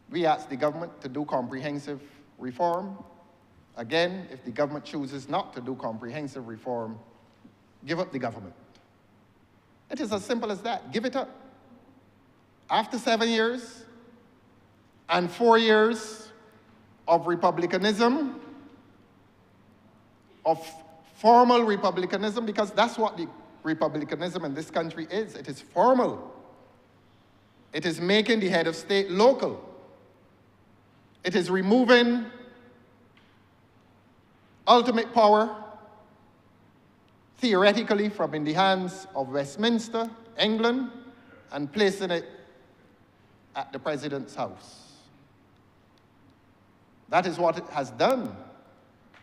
we ask the government to do comprehensive reform. Again, if the government chooses not to do comprehensive reform, give up the government. It is as simple as that. Give it up. After 7 years and 4 years of republicanism, of formal republicanism, because that's what the republicanism in this country is. It is formal. It is making the head of state local. It is removing ultimate power, theoretically, from in the hands of Westminster, England, and placing it at the President's house. That is what it has done.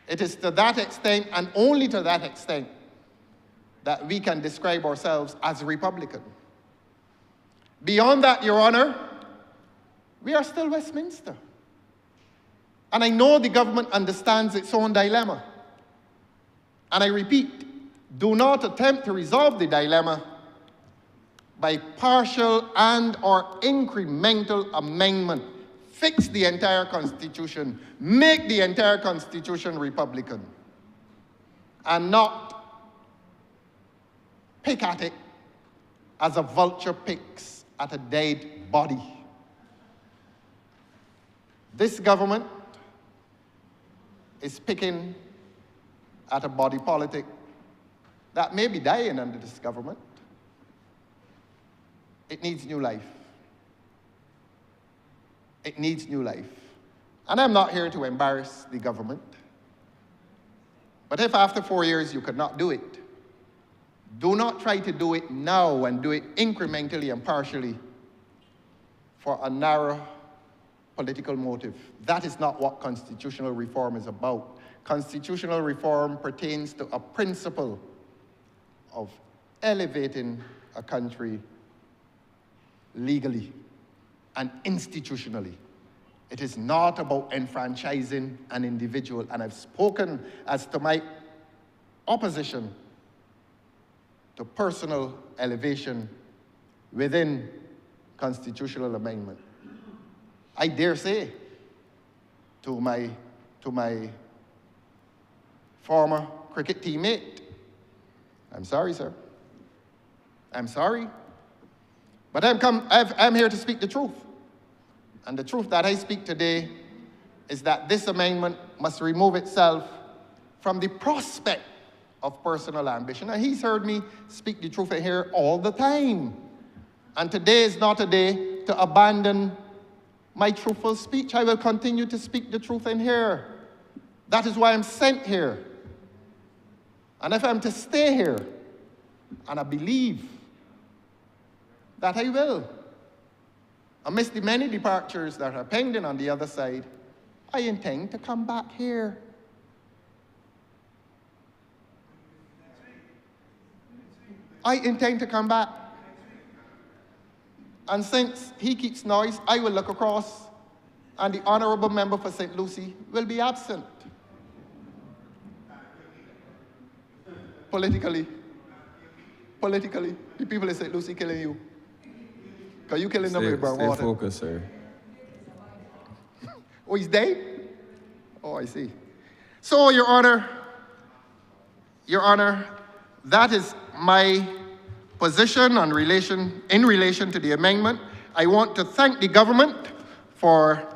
It is to that extent, and only to that extent, that we can describe ourselves as Republican. Beyond that, Your Honor, we are still Westminster. And I know the government understands its own dilemma. And I repeat, do not attempt to resolve the dilemma by partial and or incremental amendment. Fix the entire Constitution, make the entire Constitution Republican, and not pick at it as a vulture picks at a dead body. This government is picking at a body politic that may be dying under this government. It needs new life. It needs new life. And I'm not here to embarrass the government. But if after 4 years you could not do it, do not try to do it now and do it incrementally and partially for a narrow political motive. That is not what constitutional reform is about. Constitutional reform pertains to a principle of elevating a country legally and institutionally. It is not about enfranchising an individual. And I've spoken as to my opposition to personal elevation within constitutional amendment. I dare say to my former cricket teammate, I'm sorry, sir. I'm sorry. But I'm here to speak the truth. And the truth that I speak today is that this amendment must remove itself from the prospect of personal ambition. And he's heard me speak the truth in here all the time. And today is not a day to abandon my truthful speech. I will continue to speak the truth in here. That is why I'm sent here. And if I'm to stay here, and I believe that I will, amidst the many departures that are pending on the other side, I intend to come back here. I intend to come back. And since he keeps noise, I will look across, and the Honourable Member for St. Lucie will be absent. Politically, the people in St. Lucie killing you. Because you killing them with brown water. Stay focused, sir. Oh, he's dead? Oh, I see. So, Your Honor, that is my position in relation to the amendment. I want to thank the government for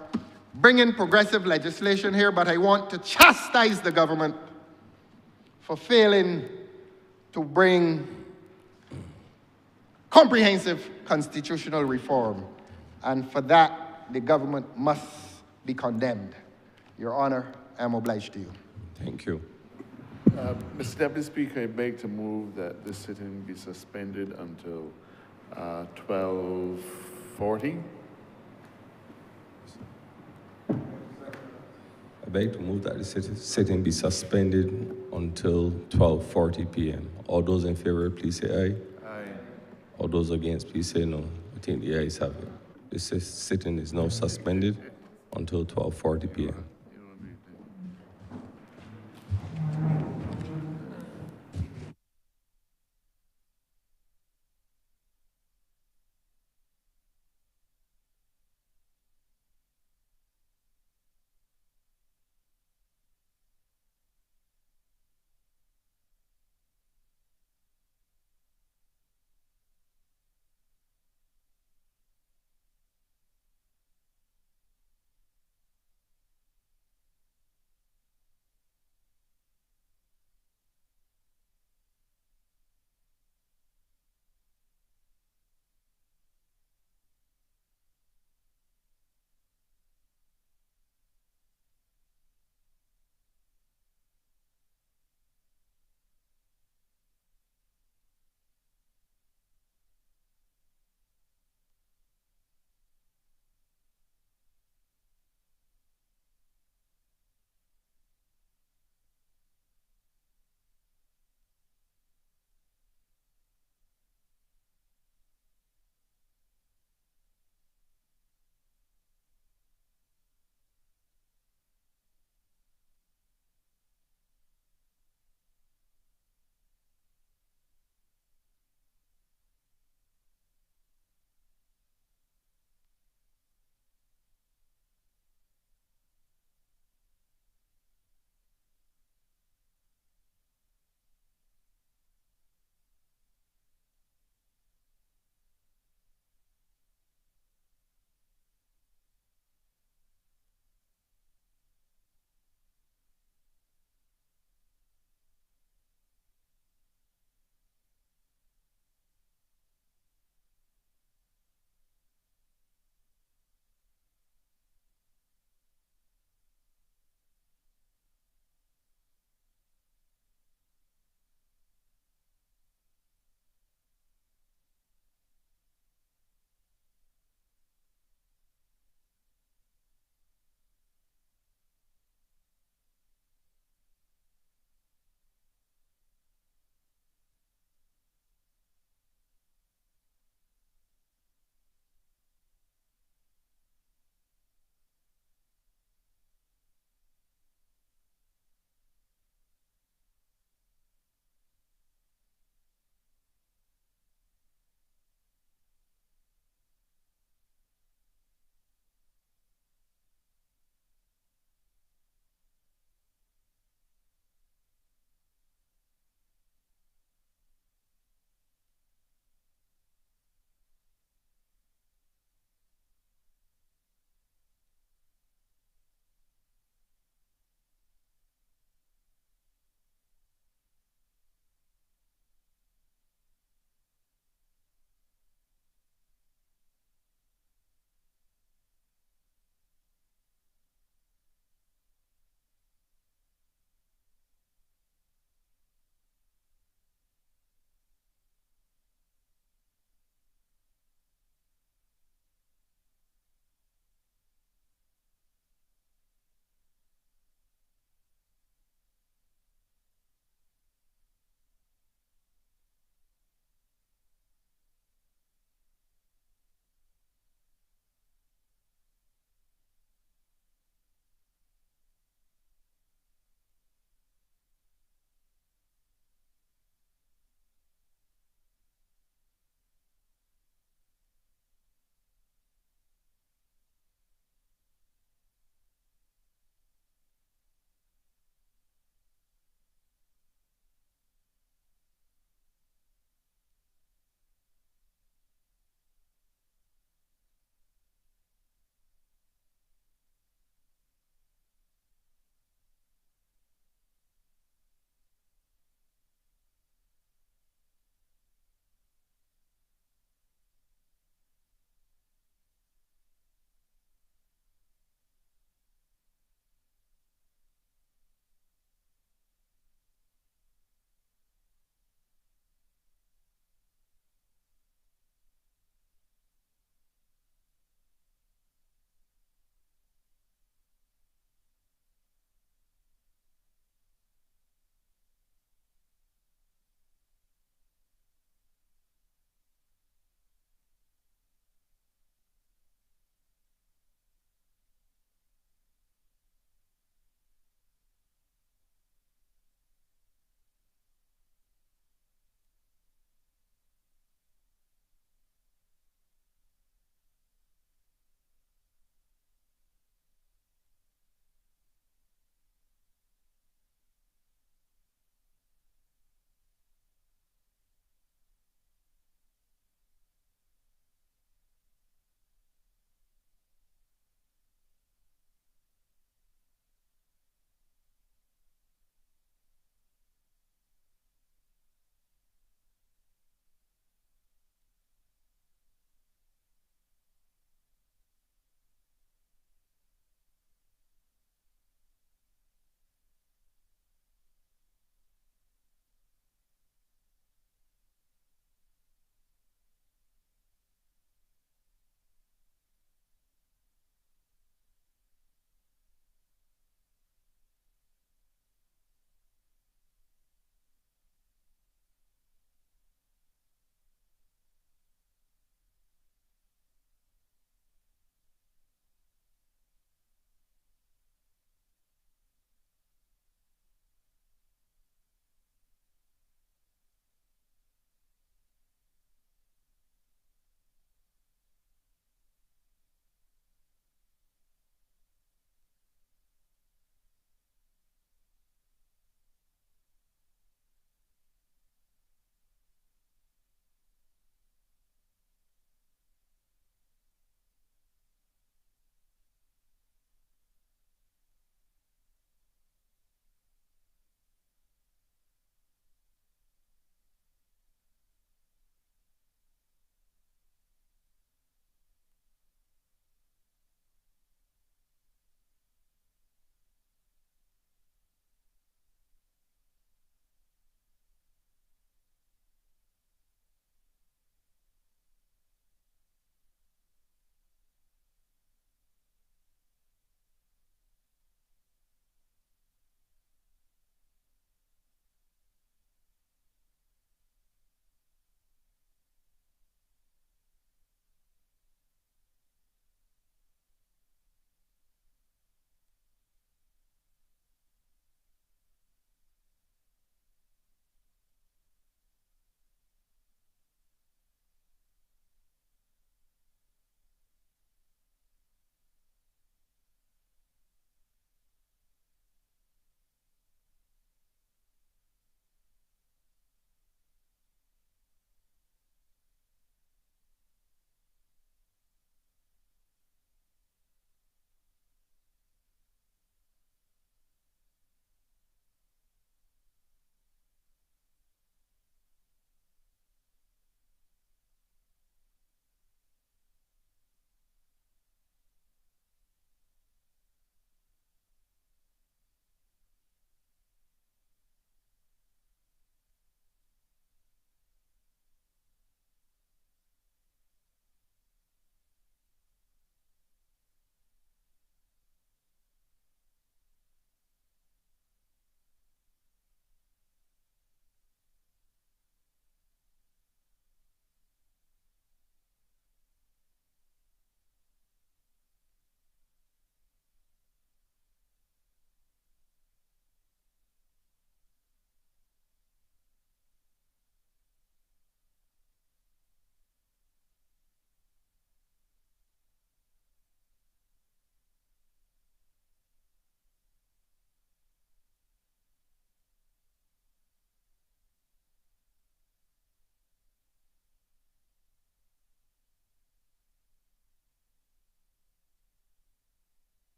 bringing progressive legislation here, but I want to chastise the government for failing to bring comprehensive constitutional reform. And for that, the government must be condemned. Your Honor, I am obliged to you. Thank you. Mr. Deputy Speaker, I beg to move that this sitting be suspended until 12:40. I beg to move that the sitting be suspended until 12:40 p.m. All those in favor, please say aye. Aye. All those against, please say no. I think the ayes have it. This sitting is now suspended until 12:40 p.m.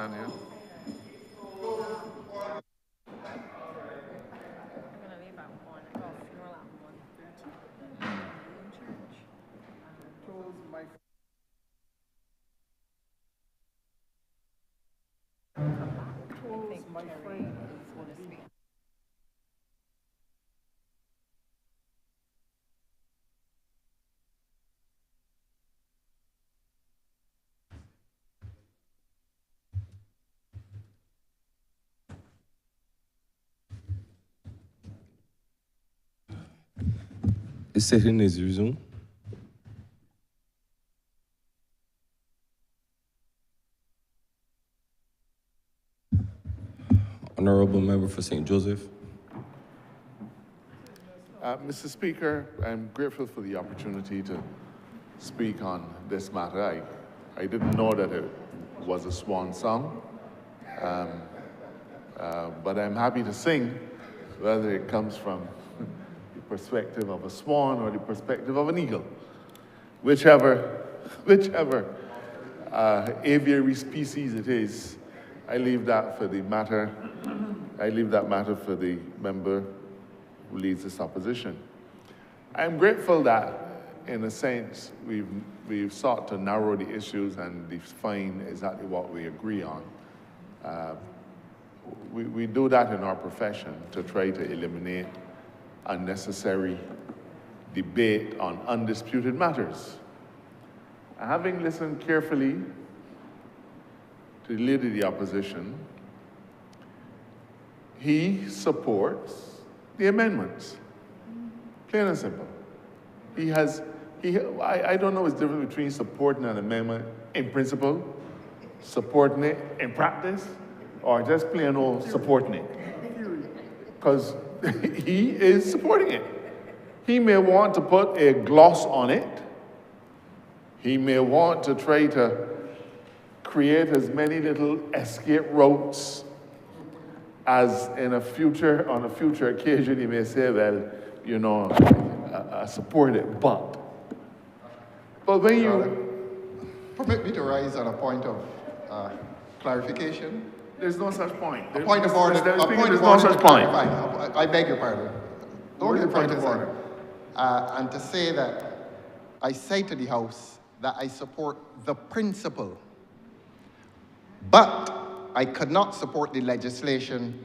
Tanya. I'm gonna leave at 1. I got a funeral at 1:30 in church. I think Terry is gonna speak. The sitting is resumed. Honourable Member for St. Joseph. Mr. Speaker, I'm grateful for the opportunity to speak on this matter. I didn't know that it was a swan song, but I'm happy to sing, whether it comes from the perspective of a swan or the perspective of an eagle. Whichever aviary species it is, I leave that matter for the member who leads this opposition. I'm grateful that, in a sense, we've sought to narrow the issues and define exactly what we agree on. We do that in our profession to try to eliminate unnecessary debate on undisputed matters. Having listened carefully to the Leader of the Opposition, he supports the amendments. Plain and simple. I don't know what's the difference between supporting an amendment in principle, supporting it in practice, or just plain old supporting it. Because he is supporting it. He may want to put a gloss on it. He may want to try to create as many little escape routes as on a future occasion he may say, well, you know, I support it, but when you... Permit me to rise on a point of clarification. There's no such point. A point of order. There's no such point. I beg your pardon. What is the point of order? And to say that I say to the House that I support the principle, but I could not support the legislation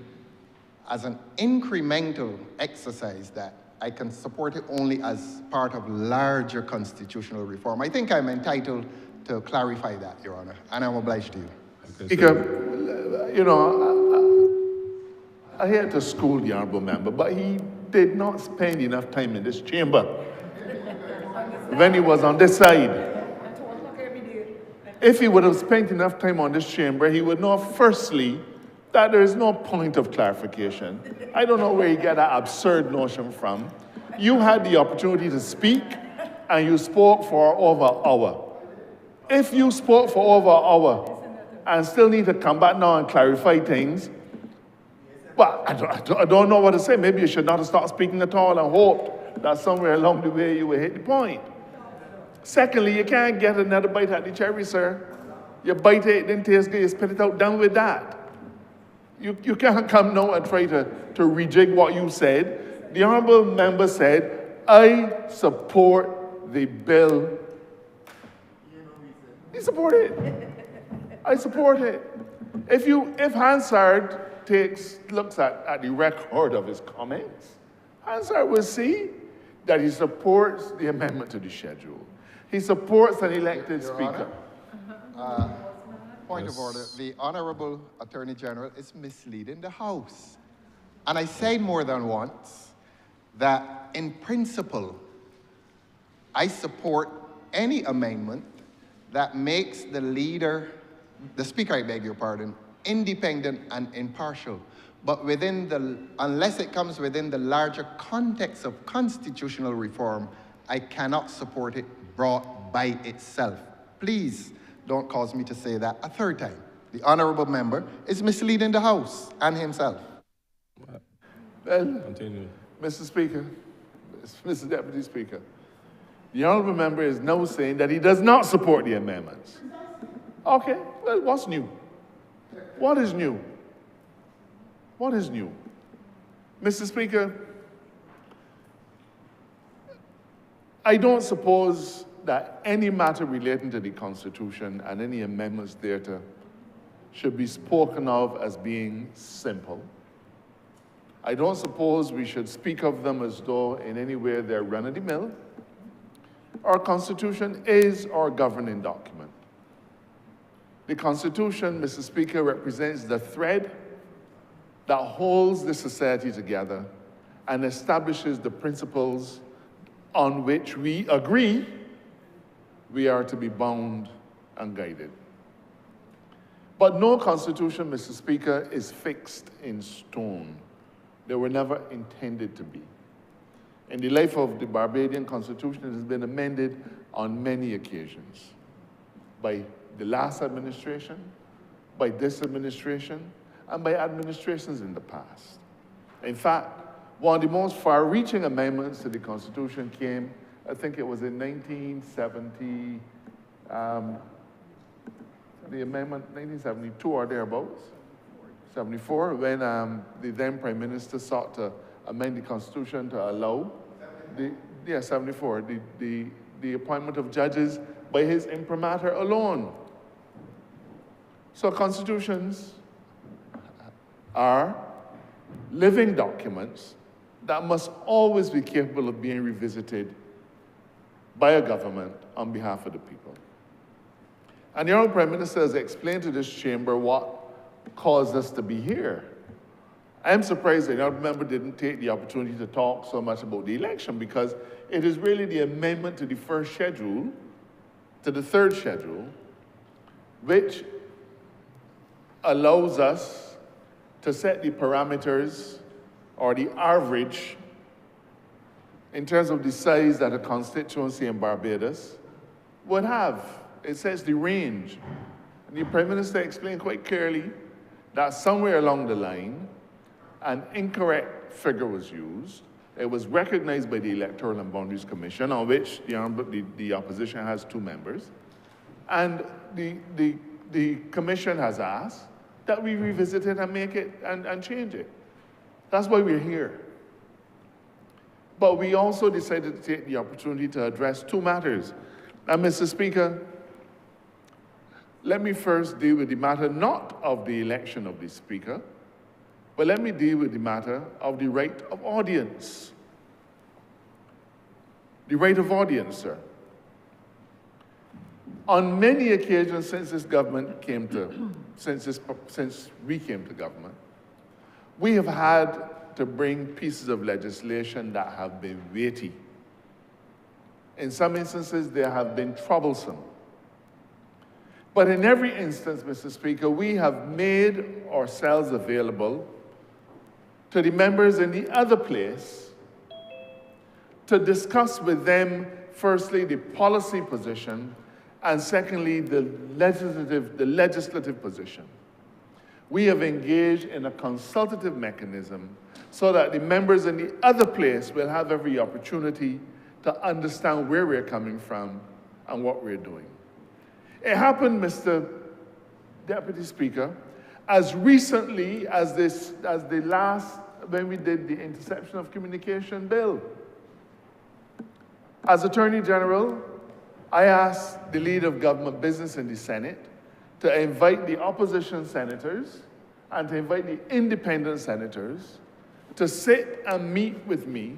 as an incremental exercise that I can support it only as part of larger constitutional reform. I think I'm entitled to clarify that, Your Honor, and I'm obliged to you. Speaker, you know, I had to school the Honourable Member, but he did not spend enough time in this chamber when he was on this side. If he would have spent enough time on this chamber, he would know, firstly, that there is no point of clarification. I don't know where you get that absurd notion from. You had the opportunity to speak, and you spoke for over an hour. If you spoke for over an hour and still need to come back now and clarify things, well, I don't know what to say. Maybe you should not have started speaking at all and hoped that somewhere along the way you would hit the point. Secondly, you can't get another bite at the cherry, sir. You bite it, it didn't taste good, you spit it out, done with that. You can't come now and try to rejig what you said. The Honourable Member said, I support the bill. He supported it. I support it. If Hansard looks at the record of his comments, Hansard will see that he supports the amendment to the schedule. He supports an elected speaker. Point of order. The Honourable Attorney General is misleading the House. And I said more than once that in principle, I support any amendment that makes the leader, the speaker, I beg your pardon, independent and impartial. But unless it comes within the larger context of constitutional reform, I cannot support it brought by itself. Please don't cause me to say that a third time. The Honourable Member is misleading the House and himself. Well, Continue. Mr. Speaker, Mr. Deputy Speaker, the Honourable Member is now saying that he does not support the amendments. Okay, well, what's new? What is new? What is new? Mr. Speaker, I don't suppose that any matter relating to the Constitution and any amendments thereto should be spoken of as being simple. I don't suppose we should speak of them as though in any way they're run-of-the-mill. Our Constitution is our governing document. The Constitution, Mr. Speaker, represents the thread that holds the society together and establishes the principles on which we agree we are to be bound and guided. But no Constitution, Mr. Speaker, is fixed in stone. They were never intended to be. In the life of the Barbadian Constitution, it has been amended on many occasions by the last administration, by this administration, and by administrations in the past. In fact, one of the most far-reaching amendments to the Constitution came, I think it was in 1970, the amendment 1972 or thereabouts, 74, when the then Prime Minister sought to amend the Constitution to allow 74, the appointment of judges by his imprimatur alone. So constitutions are living documents that must always be capable of being revisited by a government on behalf of the people. And the Honourable Prime Minister has explained to this chamber what caused us to be here. I am surprised that the Honourable Member didn't take the opportunity to talk so much about the election, because it is really the amendment to the first schedule, to the third schedule, which allows us to set the parameters or the average in terms of the size that a constituency in Barbados would have. It sets the range. And the Prime Minister explained quite clearly that somewhere along the line, an incorrect figure was used. It was recognized by the Electoral and Boundaries Commission, on which the opposition has 2 members. And the commission has asked that we revisit it and make it and change it. That's why we're here. But we also decided to take the opportunity to address 2 matters. Now, Mr. Speaker, let me first deal with the matter not of the election of the Speaker, but let me deal with the matter of the right of audience. The right of audience, sir. On many occasions since this government came to, since we came to government, we have had to bring pieces of legislation that have been weighty. In some instances, they have been troublesome. But in every instance, Mr. Speaker, we have made ourselves available to the members in the other place to discuss with them, firstly, the policy position, and secondly, the legislative position. We have engaged in a consultative mechanism so that the members in the other place will have every opportunity to understand where we're coming from and what we're doing. It happened, Mr. Deputy Speaker, as recently as the last, when we did the Interception of Communication Bill. As Attorney General, I asked the leader of government business in the Senate to invite the opposition senators and to invite the independent senators to sit and meet with me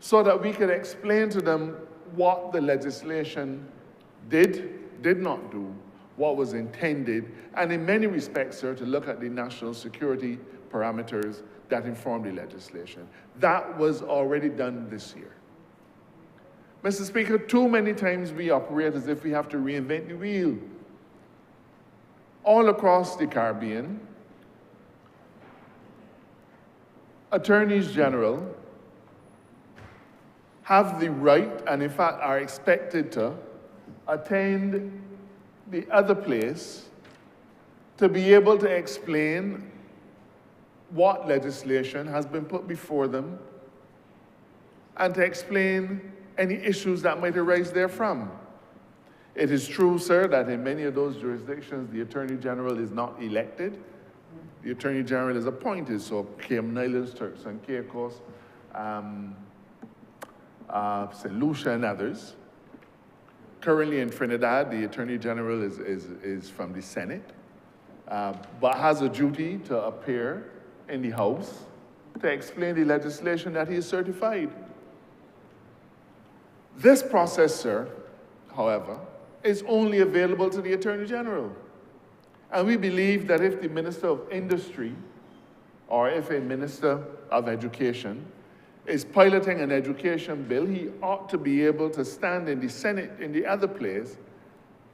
so that we could explain to them what the legislation did not do, what was intended, and in many respects, sir, to look at the national security parameters that inform the legislation. That was already done this year. Mr. Speaker, too many times we operate as if we have to reinvent the wheel. All across the Caribbean, attorneys general have the right, and in fact are expected to, attend the other place to be able to explain what legislation has been put before them and to explain any issues that might arise therefrom. It is true, sir, that in many of those jurisdictions, the Attorney General is not elected, the Attorney General is appointed, so Cayman Islands, Turks and Caicos, St. Lucia and others. Currently in Trinidad, the Attorney General is from the Senate, but has a duty to appear in the House to explain the legislation that he is certified. This process, sir, however, is only available to the Attorney General. And we believe that if the Minister of Industry or if a Minister of Education is piloting an education bill, he ought to be able to stand in the Senate in the other place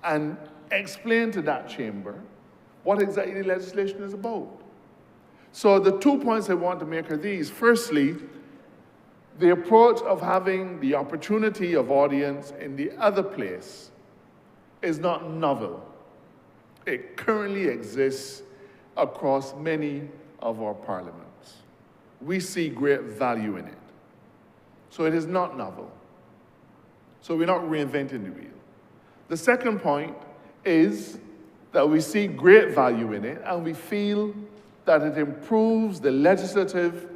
and explain to that chamber what exactly the legislation is about. So the 2 points I want to make are these. Firstly, the approach of having the opportunity of audience in the other place is not novel. It currently exists across many of our parliaments. We see great value in it. So it is not novel. So we're not reinventing the wheel. The second point is that we see great value in it, and we feel that it improves the legislative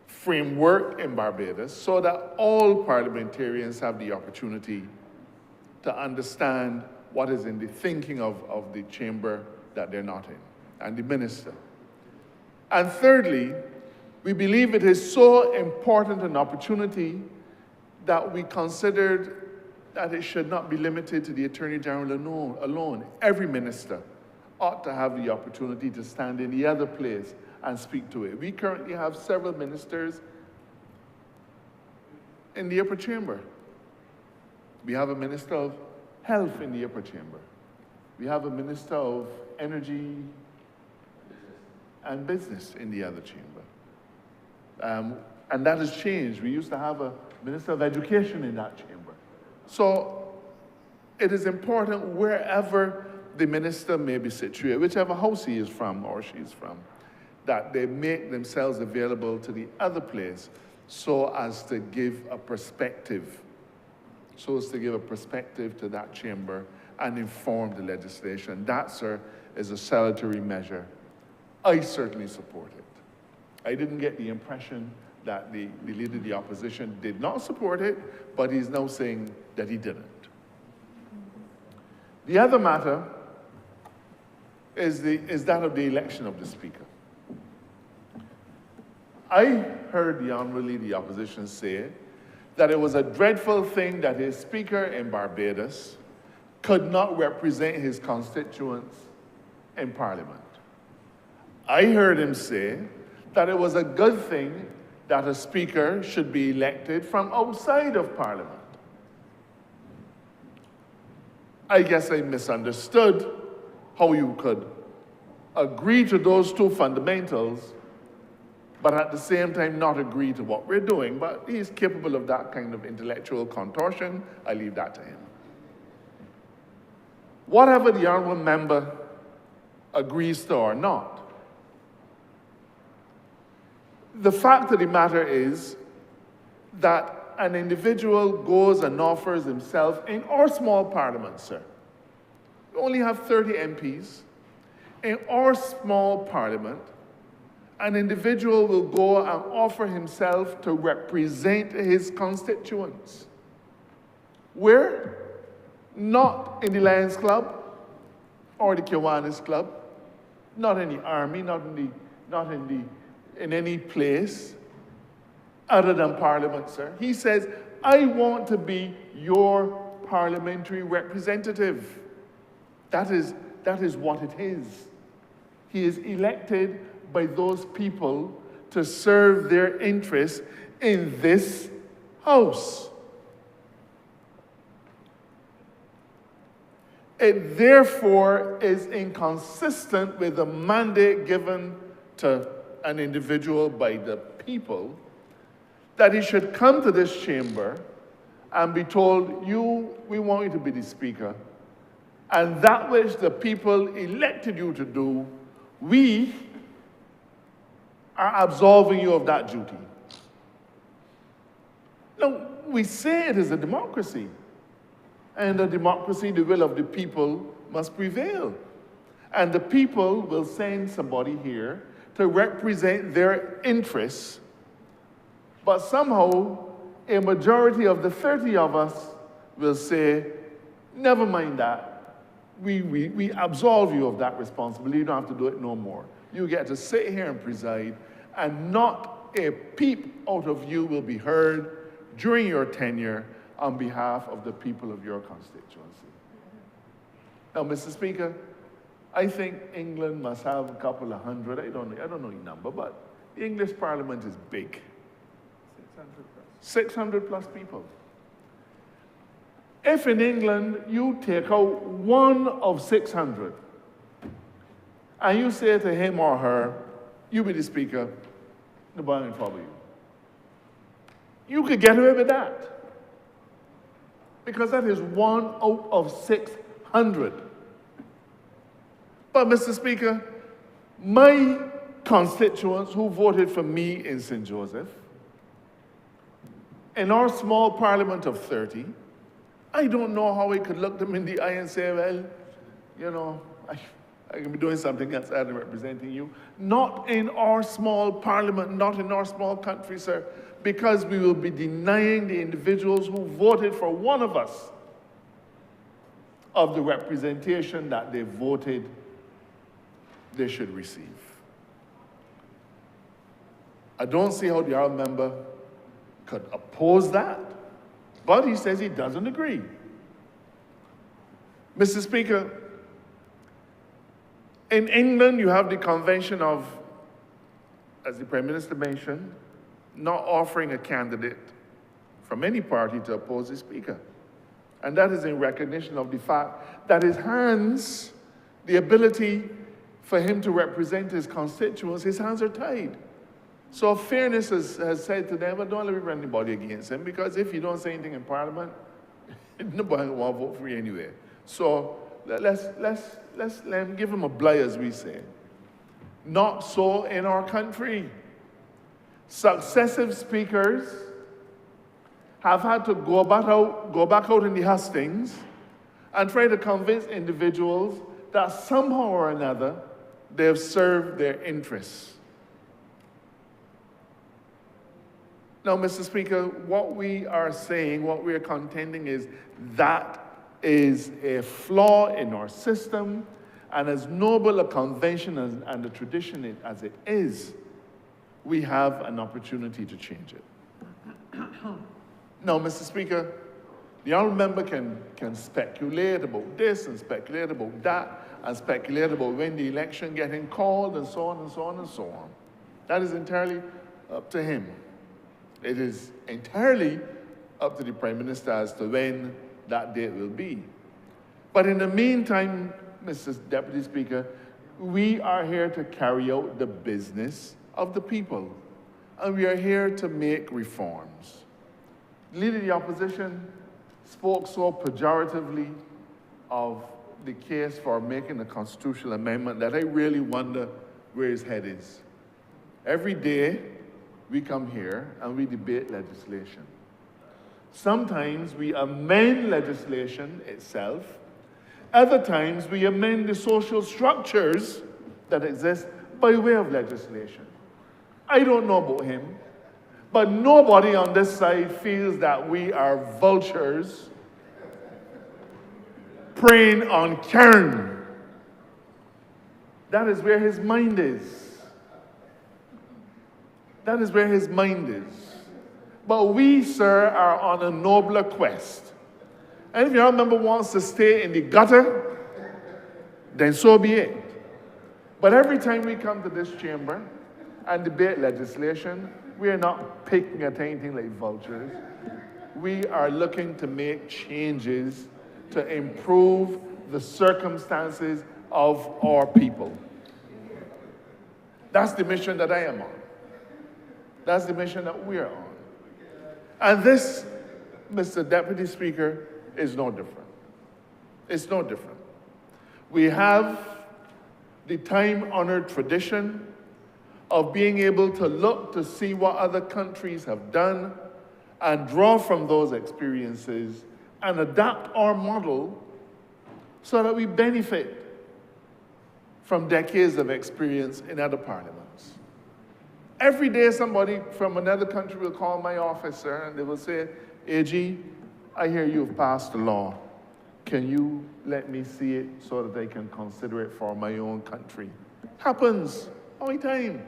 framework in Barbados so that all parliamentarians have the opportunity to understand what is in the thinking of the chamber that they're not in, and the minister. And thirdly, we believe it is so important an opportunity that we considered that it should not be limited to the Attorney General alone. Every minister ought to have the opportunity to stand in the other place and speak to it. We currently have several ministers in the upper chamber. We have a Minister of Health in the upper chamber. We have a Minister of Energy and Business in the other chamber. And that has changed. We used to have a Minister of Education in that chamber. So it is important wherever the minister may be situated, whichever house he is from or she is from, that they make themselves available to the other place so as to give a perspective, to that chamber and inform the legislation. That, sir, is a salutary measure. I certainly support it. I didn't get the impression that the leader of the opposition did not support it, but he's now saying that he didn't. The other matter is that of the election of the Speaker. I heard the Honourable Leader of the Opposition say that it was a dreadful thing that a Speaker in Barbados could not represent his constituents in Parliament. I heard him say that it was a good thing that a Speaker should be elected from outside of Parliament. I guess I misunderstood how you could agree to those two fundamentals, but at the same time not agree to what we're doing. But he's capable of that kind of intellectual contortion. I leave that to him. Whatever the honourable member agrees to or not, the fact of the matter is that an individual goes and offers himself in our small parliament, sir. We only have 30 MPs. In our small parliament, an individual will go and offer himself to represent his constituents. Where? Not in the Lions Club or the Kiwanis Club, not in the army, not in any place other than Parliament, sir. He says, I want to be your parliamentary representative. That is what it is. He is elected by those people to serve their interests in this house. It therefore is inconsistent with the mandate given to an individual by the people that he should come to this chamber and be told, we want you to be the Speaker, and that which the people elected you to do, we are absolving you of that duty. Now, we say it is a democracy, and a democracy, the will of the people must prevail. And the people will send somebody here to represent their interests, but somehow a majority of the 30 of us will say, never mind that. We absolve you of that responsibility. You don't have to do it no more. You get to sit here and preside, and not a peep out of you will be heard during your tenure on behalf of the people of your constituency. Now, Mr. Speaker, I think England must have a couple of hundred, I don't know the number, but the English Parliament is big. 600 plus people. If in England you take out one of 600 and you say to him or her, you be the speaker, nobody will trouble you. You could get away with that. Because that is 1 out of 600. But Mr. Speaker, my constituents who voted for me in St. Joseph, in our small parliament of 30, I don't know how I could look them in the eye and say, well, you know, I can be doing something else other than representing you. Not in our small parliament, not in our small country, sir, because we will be denying the individuals who voted for one of us of the representation that they voted they should receive. I don't see how the honourable member could oppose that, but he says he doesn't agree. Mr. Speaker, in England, you have the convention of, as the Prime Minister mentioned, not offering a candidate from any party to oppose the Speaker. And that is in recognition of the fact that it hands the ability for him to represent his constituents, his hands are tied. So fairness has said to them, well, don't let me run anybody against him, because if you don't say anything in Parliament, nobody will want to vote for you anyway. So let's give him a bly, as we say. Not so in our country. Successive speakers have had to go back out in the hustings and try to convince individuals that somehow or another they have served their interests. Now, Mr. Speaker, what we are saying, what we are contending is that is a flaw in our system, and as noble a convention and a tradition as it is, we have an opportunity to change it. Now, Mr. Speaker, the honourable member can speculate about this and speculate about that and speculate about when the election getting called and so on and so on and so on. That is entirely up to him. It is entirely up to the Prime Minister as to when that date will be. But in the meantime, Mr. Deputy Speaker, we are here to carry out the business of the people, and we are here to make reforms. The Leader of the Opposition spoke so pejoratively of the case for making a constitutional amendment that I really wonder where his head is. Every day, we come here and we debate legislation. Sometimes we amend legislation itself. Other times we amend the social structures that exist by way of legislation. I don't know about him, but nobody on this side feels that we are vultures preying on Karen. That is where his mind is. That is where his mind is. But we, sir, are on a nobler quest. And if your member wants to stay in the gutter, then so be it. But every time we come to this chamber and debate legislation, we are not picking at anything like vultures. We are looking to make changes to improve the circumstances of our people. That's the mission that I am on. That's the mission that we are on. And this, Mr. Deputy Speaker, is no different. It's no different. We have the time-honored tradition of being able to look to see what other countries have done and draw from those experiences and adapt our model so that we benefit from decades of experience in other parliaments. Every day somebody from another country will call my office, sir, and they will say, AG, I hear you've passed a law. Can you let me see it so that I can consider it for my own country? Happens all the time.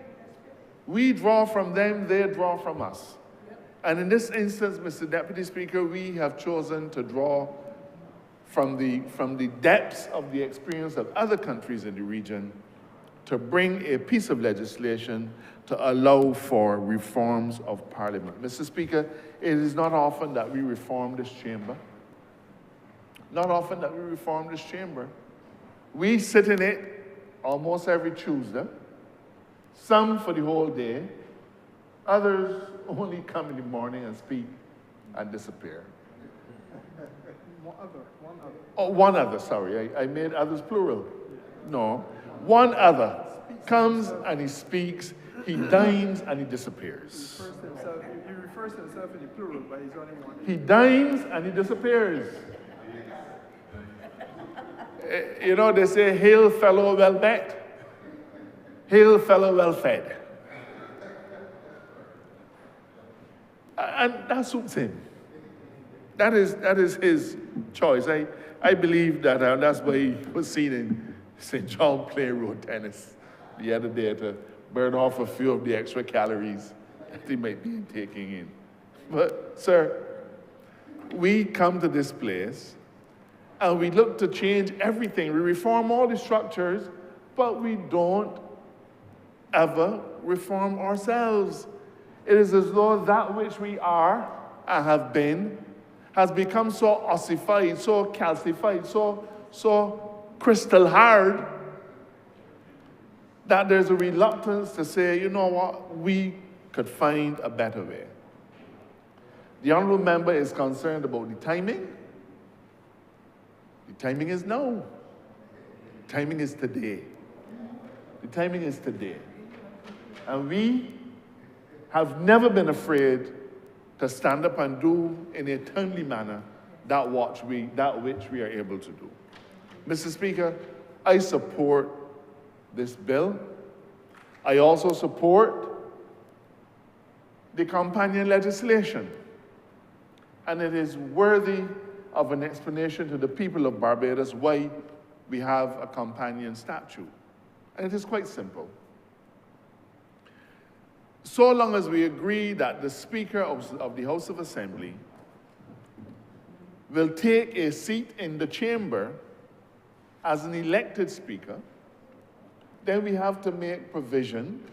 We draw from them, they draw from us. And in this instance, Mr. Deputy Speaker, we have chosen to draw from the depths of the experience of other countries in the region to bring a piece of legislation to allow for reforms of Parliament. Mr. Speaker, it is not often that we reform this chamber. Not often that we reform this chamber. We sit in it almost every Tuesday, some for the whole day, others only come in the morning and speak and disappear. One other. Oh, one other, sorry, I made others plural. No, one other comes and he speaks, he dines and he disappears. He refers to himself in the plural, but he's only one. He dines and he disappears. You know, they say, hail fellow well met, hail fellow well fed. And that suits him. That is his choice. I believe that that's why he was seen in St. John playing road tennis the other day to burn off a few of the extra calories that he might be taking in. But, sir, we come to this place and we look to change everything. We reform all the structures, but we don't ever reform ourselves. It is as though that which we are and have been has become so ossified, so calcified, so crystal hard that there's a reluctance to say, you know what, we could find a better way. The honourable member is concerned about the timing. The timing is now. The timing is today. The timing is today. And we have never been afraid to stand up and do in a timely manner that which we are able to do. Mr. Speaker, I support this bill. I also support the companion legislation. And it is worthy of an explanation to the people of Barbados why we have a companion statute. And it is quite simple. So long as we agree that the Speaker of the House of Assembly will take a seat in the chamber as an elected Speaker, then we have to make provision.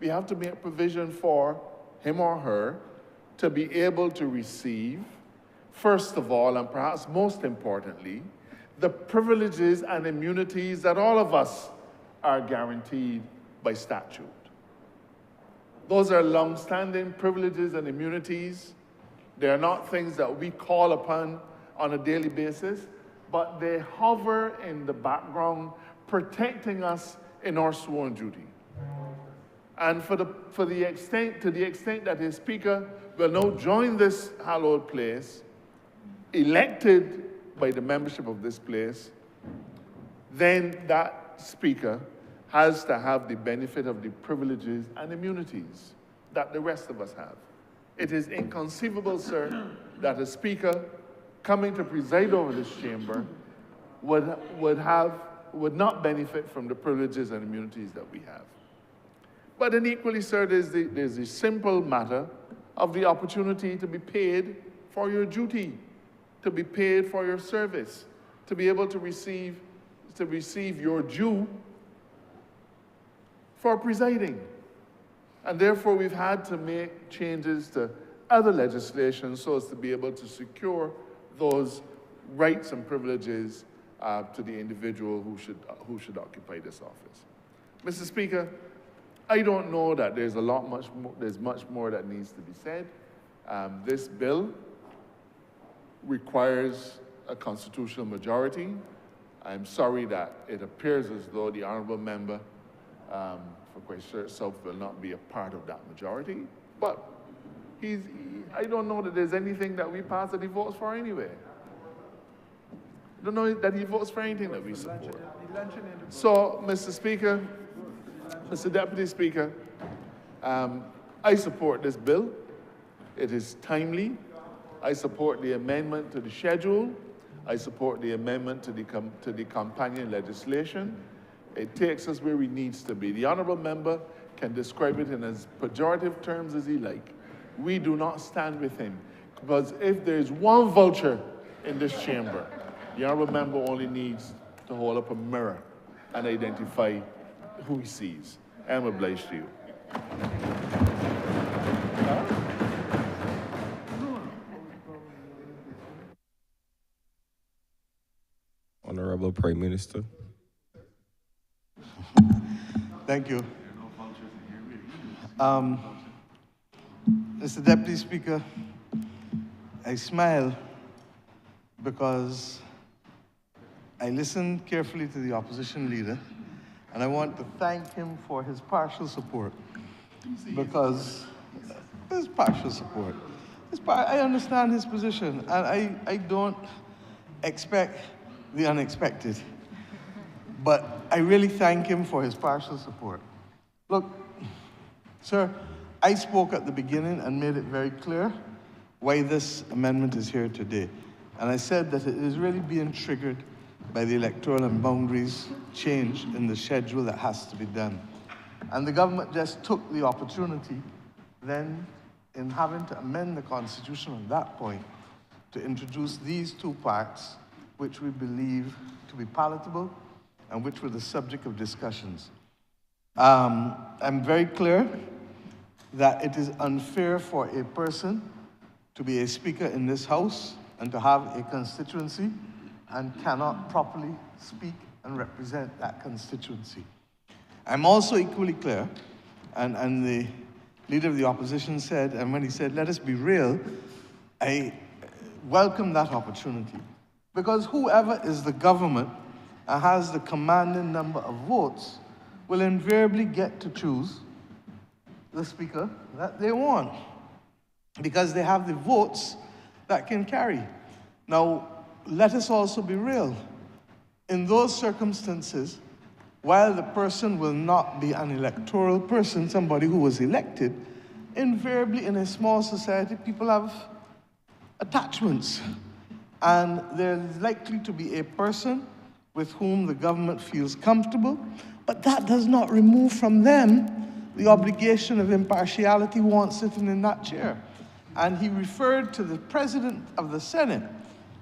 We have to make provision for him or her to be able to receive, first of all, and perhaps most importantly, the privileges and immunities that all of us are guaranteed by statute. Those are long-standing privileges and immunities. They are not things that we call upon on a daily basis, but they hover in the background, protecting us in our sworn duty. And to the extent that a Speaker will now join this hallowed place, elected by the membership of this place, then that Speaker has to have the benefit of the privileges and immunities that the rest of us have. It is inconceivable, sir, that a Speaker coming to preside over this chamber would not benefit from the privileges and immunities that we have. But then equally, sir, there's the simple matter of the opportunity to be paid for your duty, to be paid for your service, to be able to receive your due for presiding. And therefore, we've had to make changes to other legislation so as to be able to secure those rights and privileges to the individual who should occupy this office. Mr. Speaker, I don't know that there's much more that needs to be said. This bill requires a constitutional majority. I'm sorry that it appears as though the honourable member for Christ itself will not be a part of that majority, but I don't know that there's anything that we pass that he votes for anyway. I don't know that he votes for anything that we support. So, Mr. Speaker, Mr. Deputy Speaker, I support this bill. It is timely. I support the amendment to the schedule. I support the amendment to the companion legislation. It takes us where it needs to be. The honourable member can describe it in as pejorative terms as he like. We do not stand with him, because if there's one vulture in this chamber, the honourable member only needs to hold up a mirror and identify who he sees. I am obliged to you. Honourable Prime Minister. Thank you. Mr. Deputy Speaker, I smile because I listened carefully to the opposition leader, and I want to thank him for his partial support, because his partial support. I understand his position, and I don't expect the unexpected, but I really thank him for his partial support. Look, sir, I spoke at the beginning and made it very clear why this amendment is here today. And I said that it is really being triggered by the electoral and boundaries change in the schedule that has to be done. And the government just took the opportunity then, in having to amend the Constitution at that point, to introduce these two parts, which we believe to be palatable and which were the subject of discussions. I'm very clear that it is unfair for a person to be a speaker in this House and to have a constituency and cannot properly speak and represent that constituency. I'm also equally clear, and the leader of the opposition said, and when he said, let us be real, I welcome that opportunity. Because whoever is the government and has the commanding number of votes will invariably get to choose the speaker that they want, because they have the votes that can carry. Now, let us also be real. In those circumstances, while the person will not be an electoral person, somebody who was elected, invariably in a small society, people have attachments. And there's likely to be a person with whom the government feels comfortable, but that does not remove from them the obligation of impartiality once sitting in that chair. And he referred to the President of the Senate.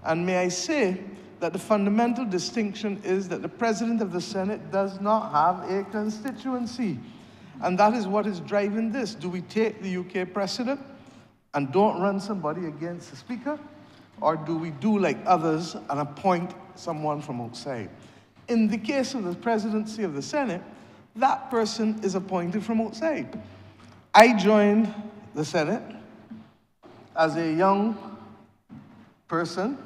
And may I say that the fundamental distinction is that the President of the Senate does not have a constituency. And that is what is driving this. Do we take the UK precedent and don't run somebody against the Speaker? Or do we do like others and appoint someone from outside? In the case of the presidency of the Senate, that person is appointed from outside. I joined the Senate as a young person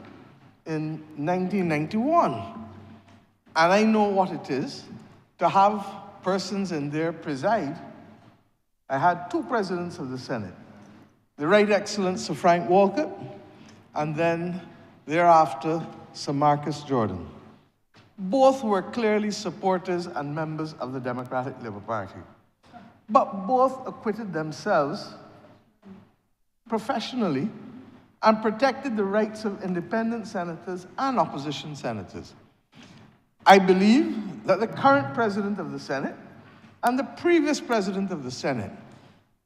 in 1991. And I know what it is to have persons in there preside. I had two presidents of the Senate, the Right Excellent Sir Frank Walcott, and then thereafter Sir Marcus Jordan. Both were clearly supporters and members of the Democratic Labour Party, but both acquitted themselves professionally and protected the rights of independent senators and opposition senators. I believe that the current president of the Senate and the previous president of the Senate,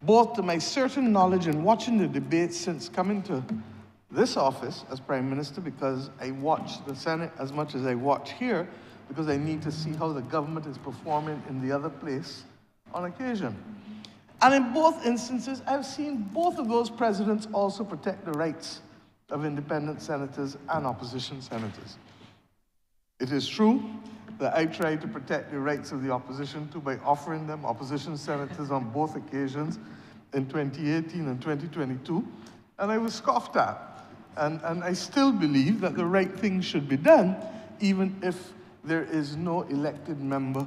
both to my certain knowledge in watching the debates since coming to this office as Prime Minister, because I watch the Senate as much as I watch here, because I need to see how the government is performing in the other place on occasion. And in both instances, I've seen both of those presidents also protect the rights of independent senators and opposition senators. It is true that I tried to protect the rights of the opposition too by offering them opposition senators on both occasions in 2018 and 2022, and I was scoffed at. And I still believe that the right thing should be done, even if there is no elected member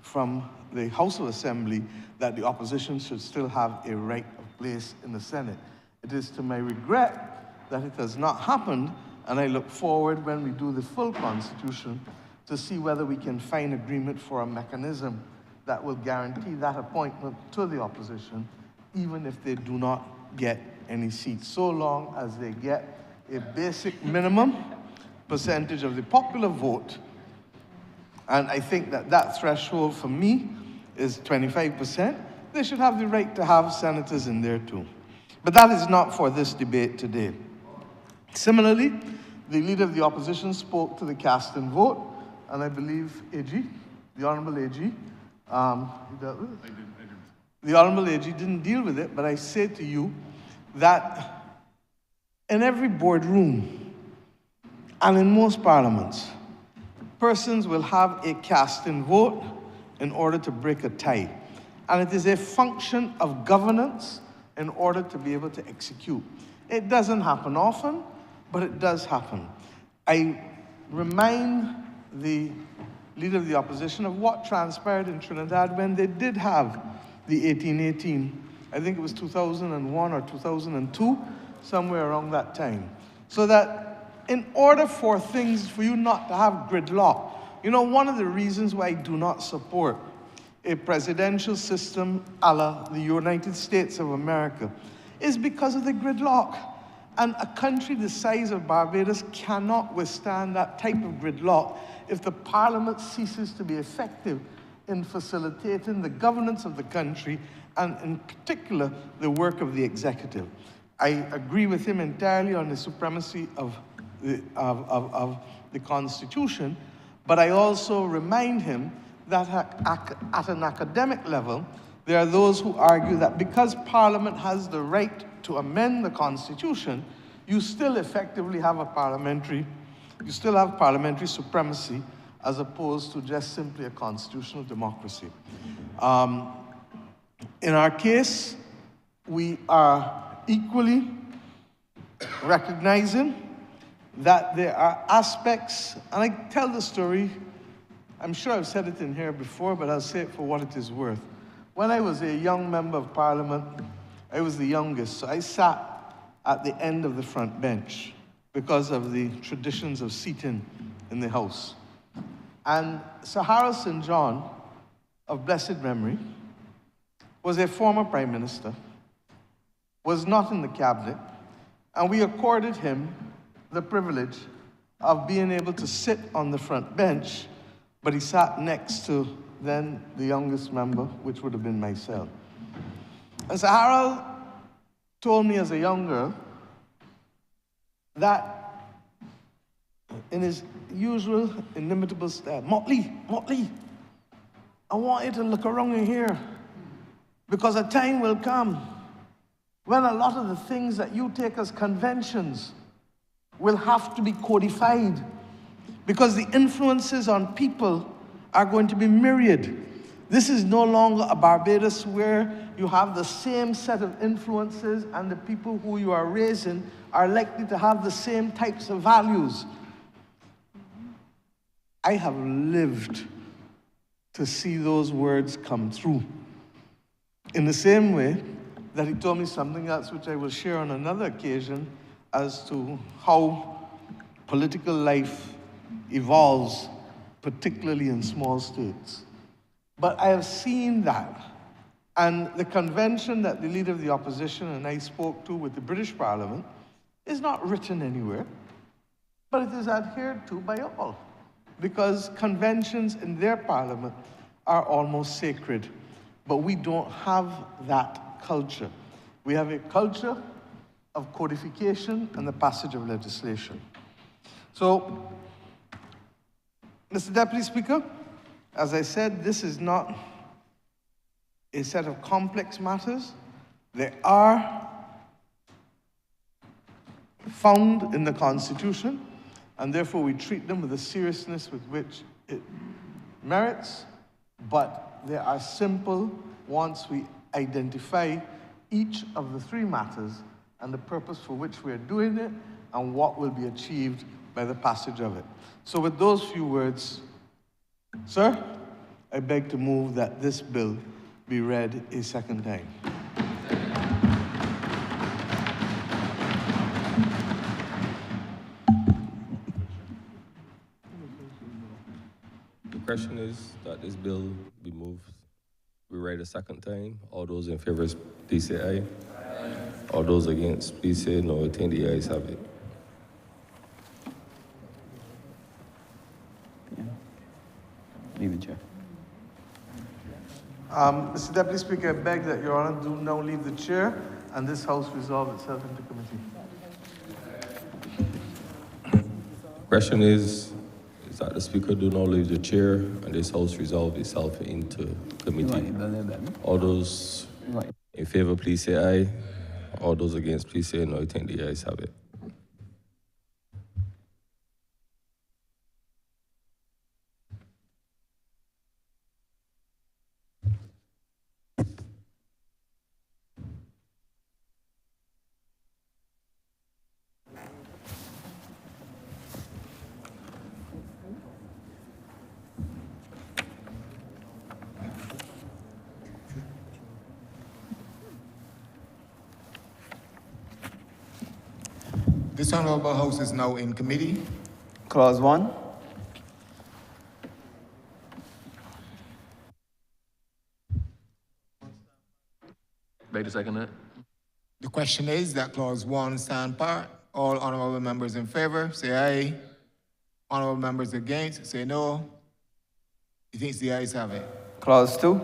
from the House of Assembly, that the opposition should still have a right of place in the Senate. It is to my regret that it has not happened, and I look forward, when we do the full Constitution, to see whether we can find agreement for a mechanism that will guarantee that appointment to the opposition, even if they do not get any seats, so long as they get a basic minimum percentage of the popular vote. And I think that that threshold for me is 25%. They should have the right to have senators in there too. But that is not for this debate today. Similarly, the leader of the opposition spoke to the cast and vote, and I believe AG, the Honourable AG, he dealt with it? I didn't. The Honourable AG didn't deal with it, but I say to you that in every boardroom and in most parliaments, persons will have a cast and vote in order to break a tie. And it is a function of governance in order to be able to execute. It doesn't happen often, but it does happen. I remind the leader of the opposition of what transpired in Trinidad when they did have the 1818, I think it was 2001 or 2002, somewhere around that time. So that in order for things, for you not to have gridlock, you know, one of the reasons why I do not support a presidential system a la the United States of America is because of the gridlock. And a country the size of Barbados cannot withstand that type of gridlock if the parliament ceases to be effective in facilitating the governance of the country and in particular the work of the executive. I agree with him entirely on the supremacy of the Constitution, but I also remind him that at an academic level, there are those who argue that because Parliament has the right to amend the Constitution, you still effectively have parliamentary supremacy as opposed to just simply a constitutional democracy. In our case, we are equally recognizing that there are aspects, and I tell the story, I'm sure I've said it in here before, but I'll say it for what it is worth. When I was a young member of Parliament, I was the youngest, so I sat at the end of the front bench because of the traditions of seating in the House. And Sir Harold St. John, of blessed memory, was a former Prime Minister, was not in the cabinet, and we accorded him the privilege of being able to sit on the front bench, but he sat next to then the youngest member, which would have been myself. And Sir Harold told me as a young girl that in his usual inimitable style, Motley, I want you to look around in here because a time will come when a lot of the things that you take as conventions will have to be codified because the influences on people are going to be myriad. This is no longer a Barbados where you have the same set of influences and the people who you are raising are likely to have the same types of values. I have lived to see those words come through. In the same way that he told me something else which I will share on another occasion as to how political life evolves, particularly in small states. But I have seen that. And the convention that the leader of the opposition and I spoke to with the British Parliament is not written anywhere, but it is adhered to by all, because conventions in their parliament are almost sacred. But we don't have that culture. We have a culture of codification and the passage of legislation. So, Mr. Deputy Speaker, as I said, this is not a set of complex matters. They are found in the Constitution, and therefore we treat them with the seriousness with which it merits, but they are simple once we identify each of the three matters and the purpose for which we are doing it and what will be achieved by the passage of it. So with those few words, sir, I beg to move that this bill be read a second time. Question is that this bill be moved. We read a second time. All those in favor, please say aye. All those against, please say no. I think the ayes have it. Leave it, Chair. Mr. Deputy Speaker, I beg that Your Honor do now leave the chair and this House resolve itself into committee. Question is that the Speaker do not leave the chair and this House resolve itself into committee. All those in favor, please say aye. All those against, please say no. I think the ayes have it. This Honourable House is now in committee. Clause 1. Beg to second that. The question is that Clause 1 stand part. All honourable members in favour, say aye. Honourable members against, say no. Methinks the ayes have it. Clause 2.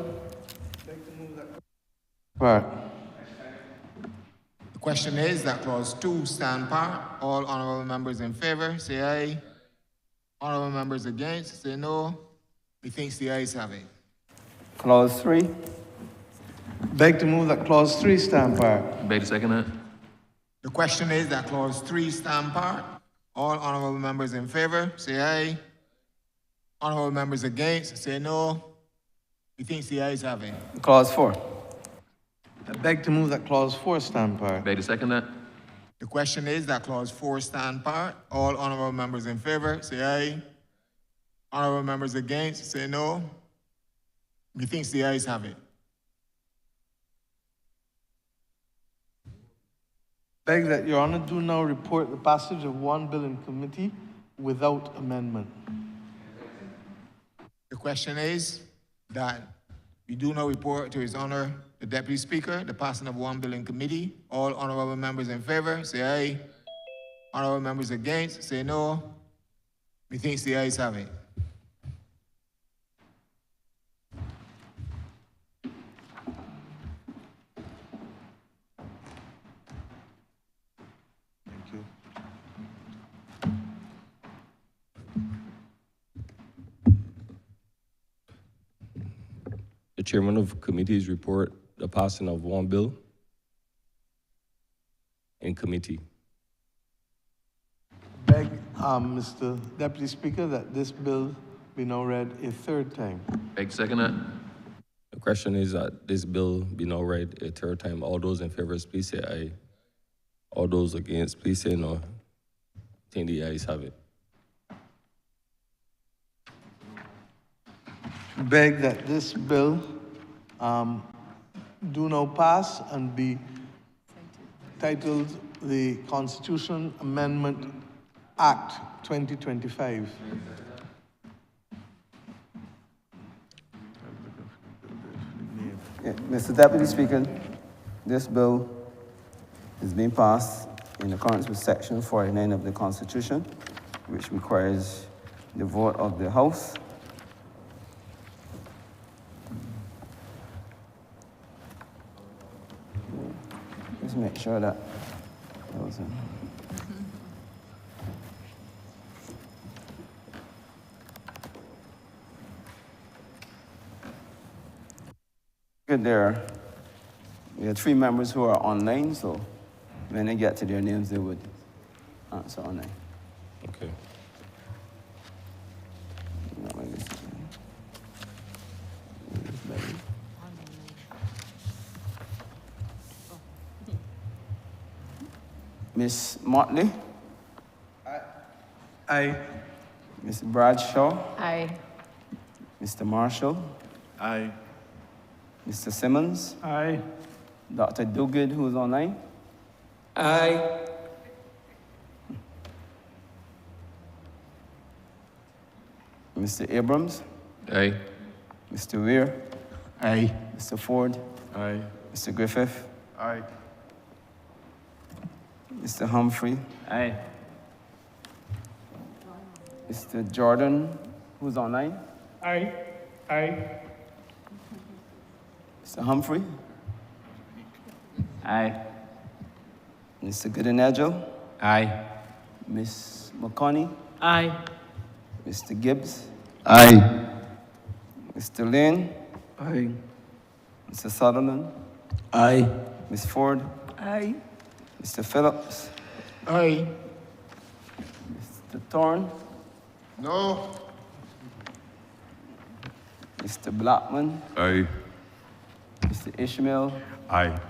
Part. The question is that Clause 2 stand part. All honourable members in favour, say aye. Honourable members against, say no. Methinks the ayes have it. Clause 3. Beg to move that clause 3 stand part. Beg to second that. The question is that Clause 3 stand part. All honourable members in favour, say aye. Honourable members against, say no. Methinks the ayes have it. Clause 4. I beg to move that clause 4 stand part. Beg to second that. The question is that Clause 4 stand part. All honourable members in favour, say aye. Honourable members against, say no. Methinks the ayes have it. Beg that Your Honor do now report the passage of one bill in committee without amendment. The question is that we do now report to His Honour the Deputy Speaker the passing of one bill in committee. All honourable members in favour, say aye. Honourable members against, say no. Methinks the ayes have it. Thank you. The chairman of committees report the passing of one bill in committee. Beg, Mr. Deputy Speaker, that this bill be now read a third time. Beg to second that. The question is that this bill be now read a third time. All those in favor, please say aye. All those against, please say no. I think the ayes have it. Beg that this bill do now pass and be titled the Constitution Amendment Act 2025. Yeah, Mr. Deputy Speaker, this bill is being passed in accordance with Section 49 of the Constitution, which requires the vote of the House. Just make sure that was in. Good, we have 3 members who are online, so when they get to their names, they would answer online. Okay. Not like this. Miss Motley, Aye. Miss Bradshaw, Aye. Mr. Marshall, Aye. Mr. Simmons, Aye. Dr. Duguid, who's online, Aye. Mr. Abrams, Aye. Mr. Weir, Aye. Mr. Ford, Aye. Mr. Griffith, Aye. Mr. Humphrey, Aye. Mr. Jordan, who's online, Aye. Aye. Mr. Humphrey, Aye. Mr. Goodenajo, Aye. Miss McConney, Aye. Mr. Gibbs, Aye. Mr. Lane, Aye. Mr. Sutherland, Aye. Miss Ford, Aye. Mr. Phillips, Aye. Mr. Thorne, No. Mr. Blackman, Aye. Mr. Ishmael, Aye.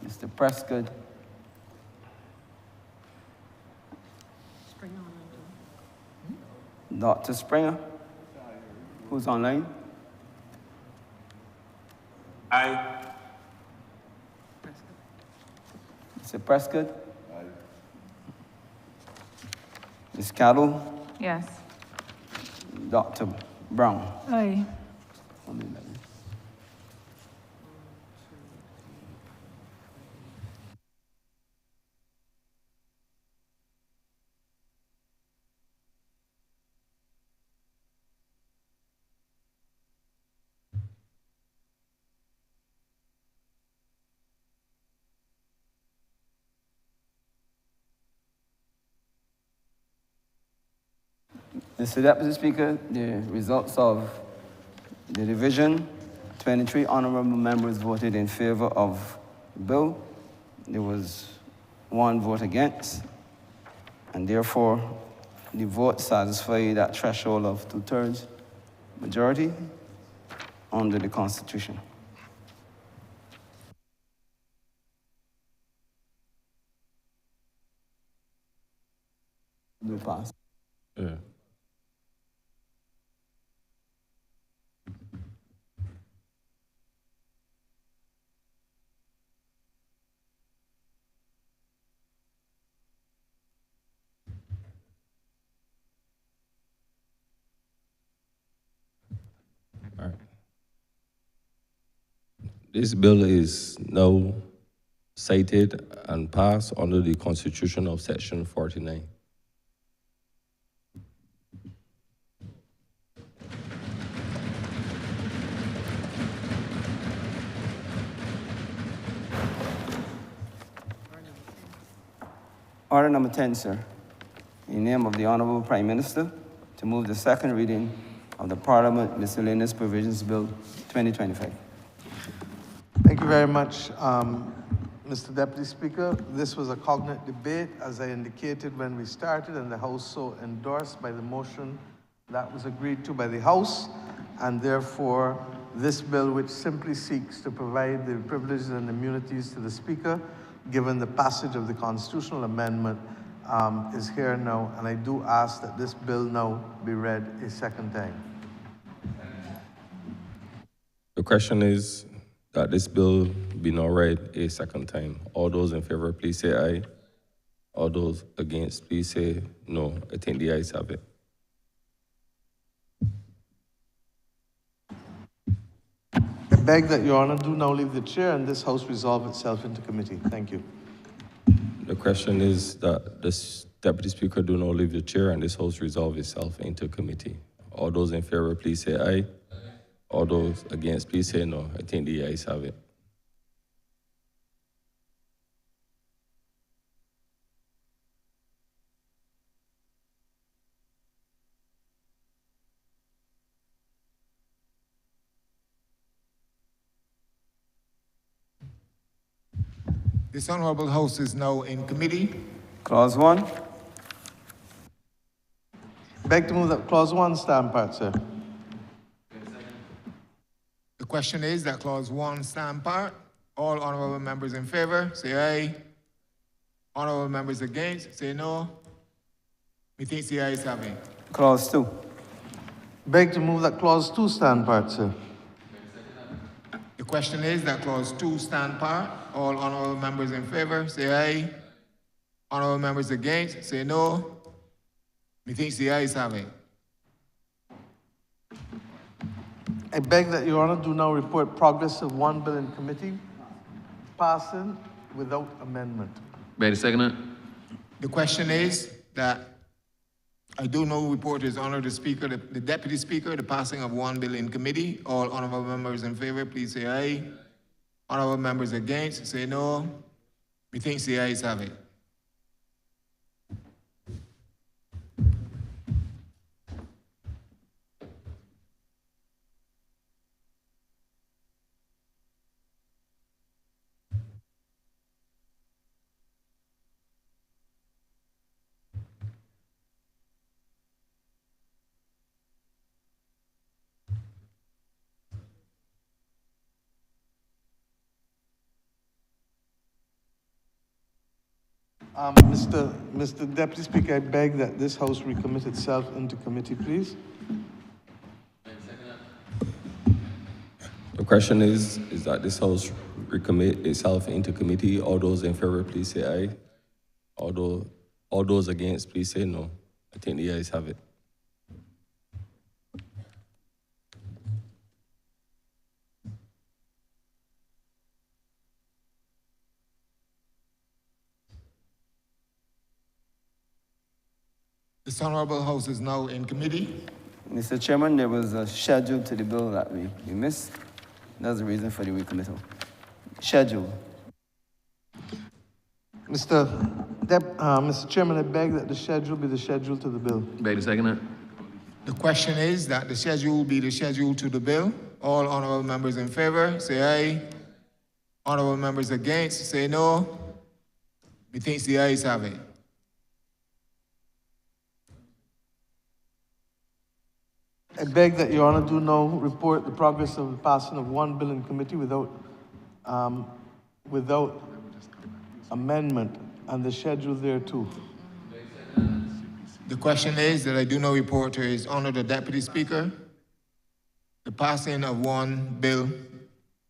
Mr. Prescott, Dr. Springer, who's online, Aye. Mr. Prescott, Ms. Cattle, Yes. Dr. Brown. Aye. Mr. Deputy Speaker, the results of the division, 23 honorable members voted in favor of the bill. There was 1 vote against, and therefore the vote satisfied that threshold of 2/3 majority under the Constitution. Bill passed. Yeah. All right. This bill is now cited and passed under the Constitution of Section 49. Order number 10, sir. In the name of the Honourable Prime Minister, to move the second reading of the Parliament Miscellaneous Provisions Bill 2025. Thank you very much, Mr. Deputy Speaker. This was a cognate debate, as I indicated when we started, and the House so endorsed by the motion that was agreed to by the House, and therefore this bill, which simply seeks to provide the privileges and immunities to the Speaker, given the passage of the constitutional amendment, is here now, and I do ask that this bill now be read a second time. The question is that this bill be now read a second time. All those in favor, please say aye. All those against, please say no. I think the ayes have it. I beg that Your Honor do now leave the chair and this House resolve itself into committee. Thank you. The question is that the Deputy Speaker do not leave the chair and this House resolve itself into committee. All those in favor, please say aye. All those against, please say no. I think the ayes have it. This Honourable House is now in committee. Clause 1. Beg to move that clause 1 stand part, sir. The question is that clause 1 stand part. All honourable members in favor, say aye. Honourable members against, say no. Methinks the ayes have it. Clause 2. Beg to move that clause 2 stand part, sir. The question is that clause 2 stand part. All honourable members in favor, say aye. Honourable members against, say no. Methinks the ayes have it. I beg that Your Honor do now report progress of one bill in committee passing without amendment. Ready to second it? The question is that I do know report is honor the speaker, the deputy speaker, the passing of one bill in committee. All honorable members in favor, please say aye. Honorable members against, say no. Methinks the ayes have it. Mr. Deputy Speaker, I beg that this House recommit itself into committee, please. The question is that this House recommit itself into committee. All those in favor, please say aye. All those against, please say no. I think the ayes have it. This honorable House is now in committee. Mr. Chairman, there was a schedule to the bill that we missed. That's the reason for the recommittal. Schedule. Mr. Chairman, I beg that the schedule be the schedule to the bill. Ready to second it? The question is that the schedule be the schedule to the bill. All honorable members in favor, say aye. Honorable members against, say no. Methinks the ayes have it. I beg that Your Honor do now report the progress of the passing of one bill in committee without amendment and the schedule there too. The question is that I do not report to His Honor the Deputy Speaker the passing of one bill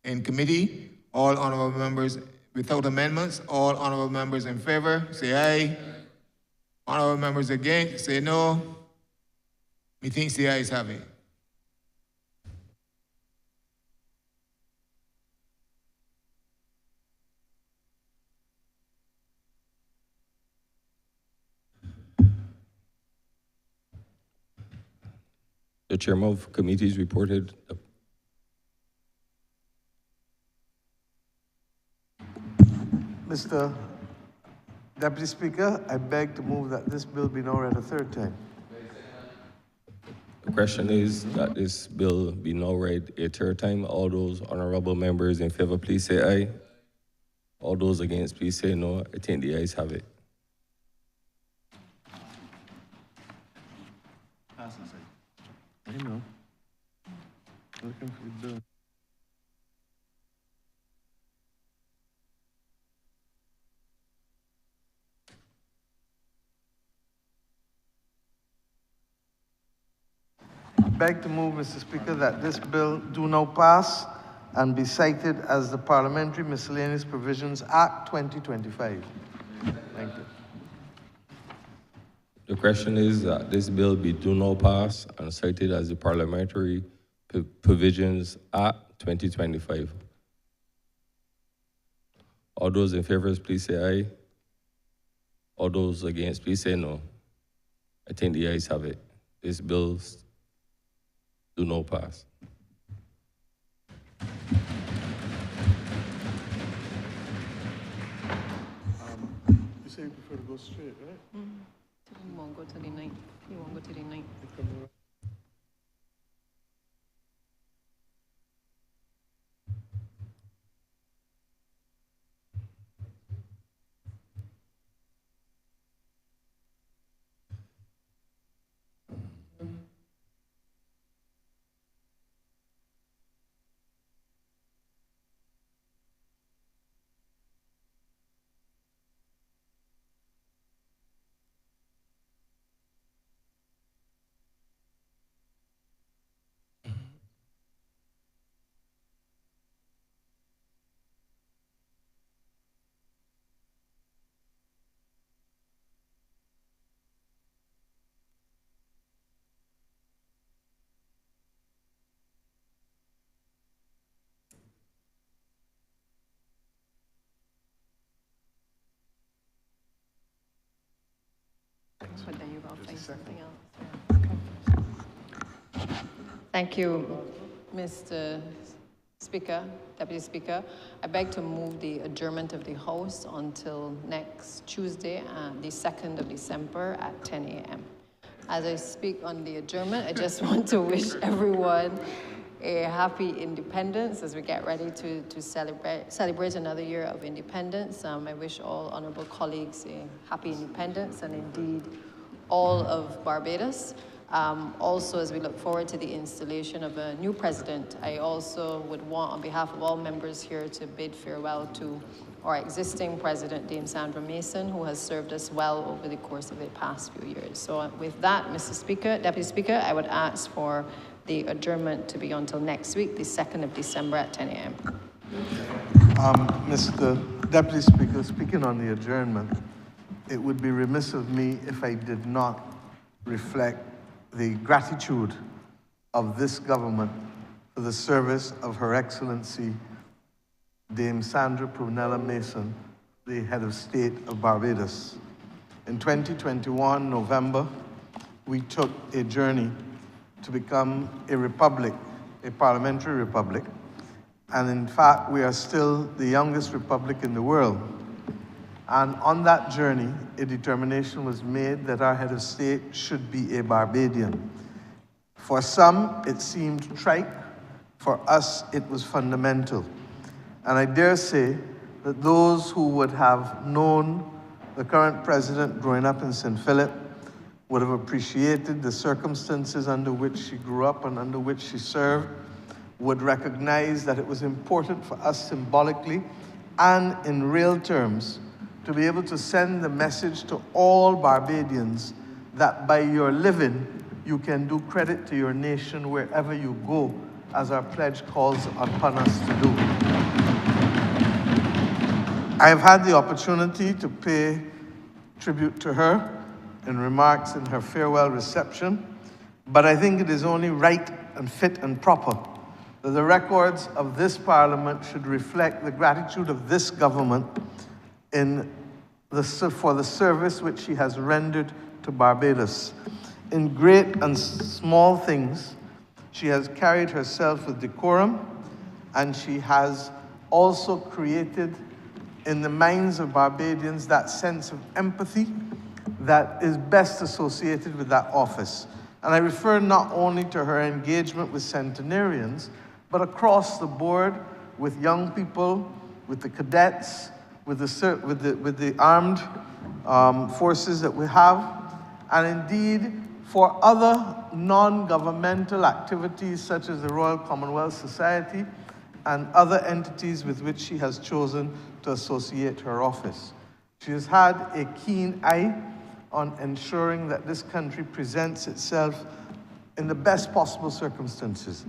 in committee. All honorable members without amendments. All honorable members in favor, say aye. Honorable members against, say no. Methinks the ayes have it. The chairman of committees reported. Mr. Deputy Speaker, I beg to move that this bill be now read a third time. The question is that this bill be now read a third time. All those honorable members in favor, please say aye. All those against, please say no. I think the ayes have it. I know. Looking for the bill. I beg to move, Mr. Speaker, that this bill do now pass and be cited as the Parliamentary Miscellaneous Provisions Act 2025. Thank you. The question is that this bill be do not pass and cited as the Parliamentary Provisions Act 2025. All those in favor, please say aye. All those against, please say no. I think the ayes have it. This bill do not pass. You say you prefer to go straight, right? You won't go to the ninth. You won't go to the ninth. something else. Thank you, Mr. Speaker, Deputy Speaker. I beg to move the adjournment of the House until next Tuesday, the 2nd of December at 10 a.m. As I speak on the adjournment, I just want to wish everyone a happy independence as we get ready to celebrate another year of independence. I wish all honourable colleagues a happy independence, and indeed all of Barbados. Also, as we look forward to the installation of a new president, I also would want, on behalf of all members here, to bid farewell to our existing president, Dame Sandra Mason, who has served us well over the course of the past few years. So with that, Mr. Speaker, Deputy Speaker, I would ask for the adjournment to be until next week, the 2nd of December at 10 a.m. Mr. Deputy Speaker, speaking on the adjournment, it would be remiss of me if I did not reflect the gratitude of this government for the service of Her Excellency Dame Sandra Prunella Mason, the head of state of Barbados. In 2021, November, we took a journey to become a republic, a parliamentary republic. And in fact, we are still the youngest republic in the world. And on that journey, a determination was made that our head of state should be a Barbadian. For some, it seemed trite. For us, it was fundamental. And I dare say that those who would have known the current president growing up in St. Philip would have appreciated the circumstances under which she grew up and under which she served, would recognize that it was important for us symbolically and in real terms to be able to send the message to all Barbadians that by your living, you can do credit to your nation wherever you go, as our pledge calls upon us to do. I have had the opportunity to pay tribute to her in remarks in her farewell reception, but I think it is only right and fit and proper that the records of this Parliament should reflect the gratitude of this government for the service which she has rendered to Barbados. In great and small things, she has carried herself with decorum, and she has also created in the minds of Barbadians that sense of empathy that is best associated with that office. And I refer not only to her engagement with centenarians, but across the board with young people, with the cadets, with the armed forces that we have, and indeed for other non-governmental activities such as the Royal Commonwealth Society and other entities with which she has chosen to associate her office. She has had a keen eye on ensuring that this country presents itself in the best possible circumstances.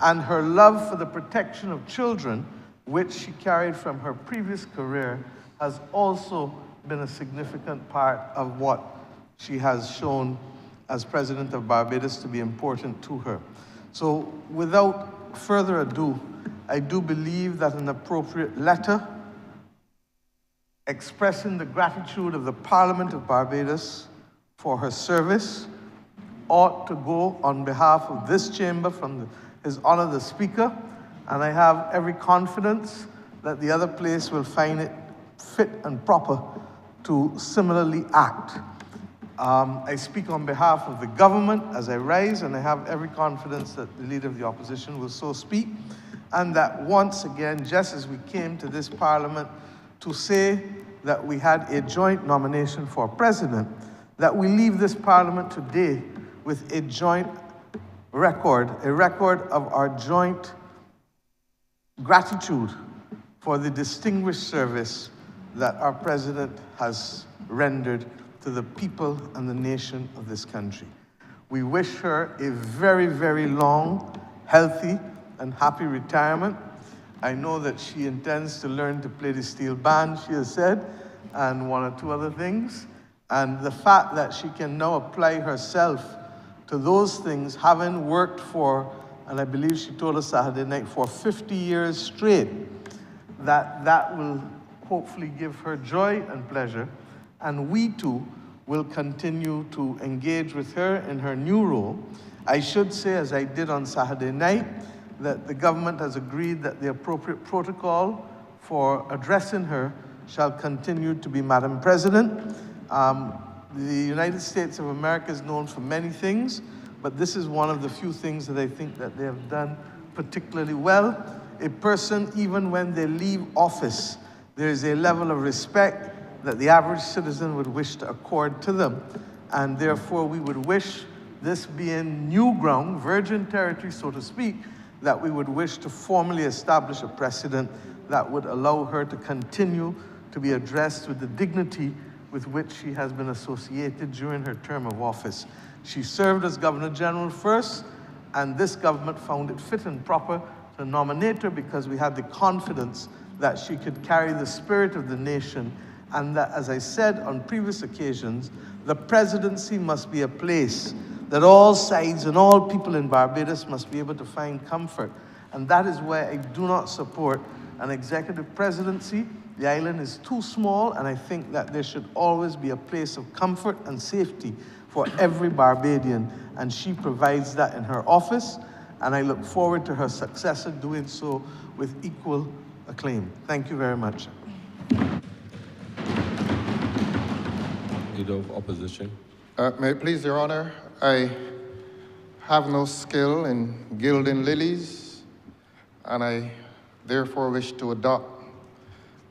And her love for the protection of children, which she carried from her previous career, has also been a significant part of what she has shown as President of Barbados to be important to her. So without further ado, I do believe that an appropriate letter expressing the gratitude of the Parliament of Barbados for her service ought to go on behalf of this chamber from His Honor the Speaker, and I have every confidence that the other place will find it fit and proper to similarly act. I speak on behalf of the government as I rise, and I have every confidence that the Leader of the Opposition will so speak, and that once again, just as we came to this Parliament to say that we had a joint nomination for President, that we leave this Parliament today with a joint record, a record of our joint gratitude for the distinguished service that our President has rendered to the people and the nation of this country. We wish her a very, very long, healthy, and happy retirement. I know that she intends to learn to play the steel band, she has said, and one or two other things. And the fact that she can now apply herself to those things, having worked for, and I believe she told us Saturday night, for 50 years straight, that will hopefully give her joy and pleasure. And we too will continue to engage with her in her new role. I should say, as I did on Saturday night, that the government has agreed that the appropriate protocol for addressing her shall continue to be Madam President. The United States of America is known for many things, but this is one of the few things that I think that they have done particularly well. A person, even when they leave office, there is a level of respect that the average citizen would wish to accord to them. And therefore, we would wish, this being new ground, virgin territory, so to speak, that we would wish to formally establish a precedent that would allow her to continue to be addressed with the dignity with which she has been associated during her term of office. She served as Governor General first, and this government found it fit and proper to nominate her because we had the confidence that she could carry the spirit of the nation, and that, as I said on previous occasions, the presidency must be a place that all sides and all people in Barbados must be able to find comfort. And that is why I do not support an executive presidency. The island is too small, and I think that there should always be a place of comfort and safety for every Barbadian, and she provides that in her office, and I look forward to her successor doing so with equal acclaim. Thank you very much. Leader of Opposition. May it please Your Honor, I have no skill in gilding lilies, and I therefore wish to adopt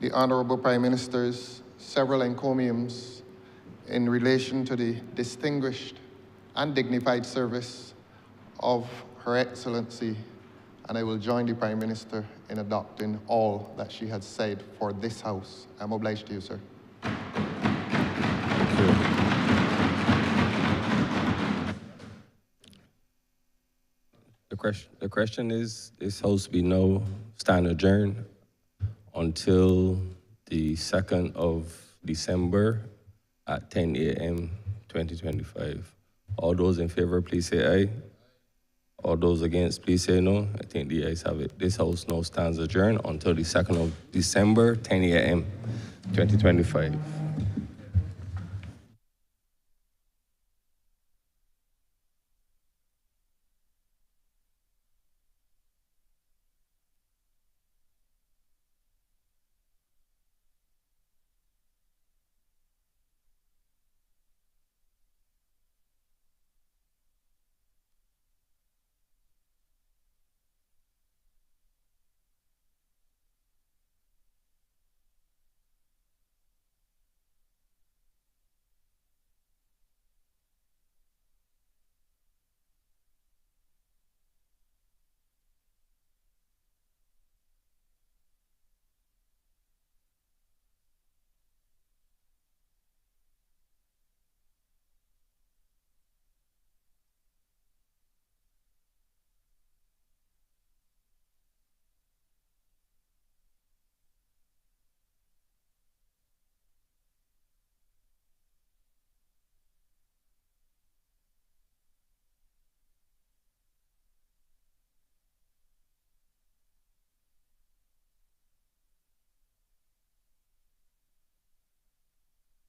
the Honourable Prime Minister's several encomiums in relation to the distinguished and dignified service of Her Excellency, and I will join the Prime Minister in adopting all that she has said for this House. I'm obliged to you, sir. The question is, this House will now stand adjourned until the 2nd of December at 10 a.m. 2025. All those in favor, please say aye. All those against, please say no. I think the ayes have it. This House now stands adjourned until the 2nd of December, 10 a.m. 2025.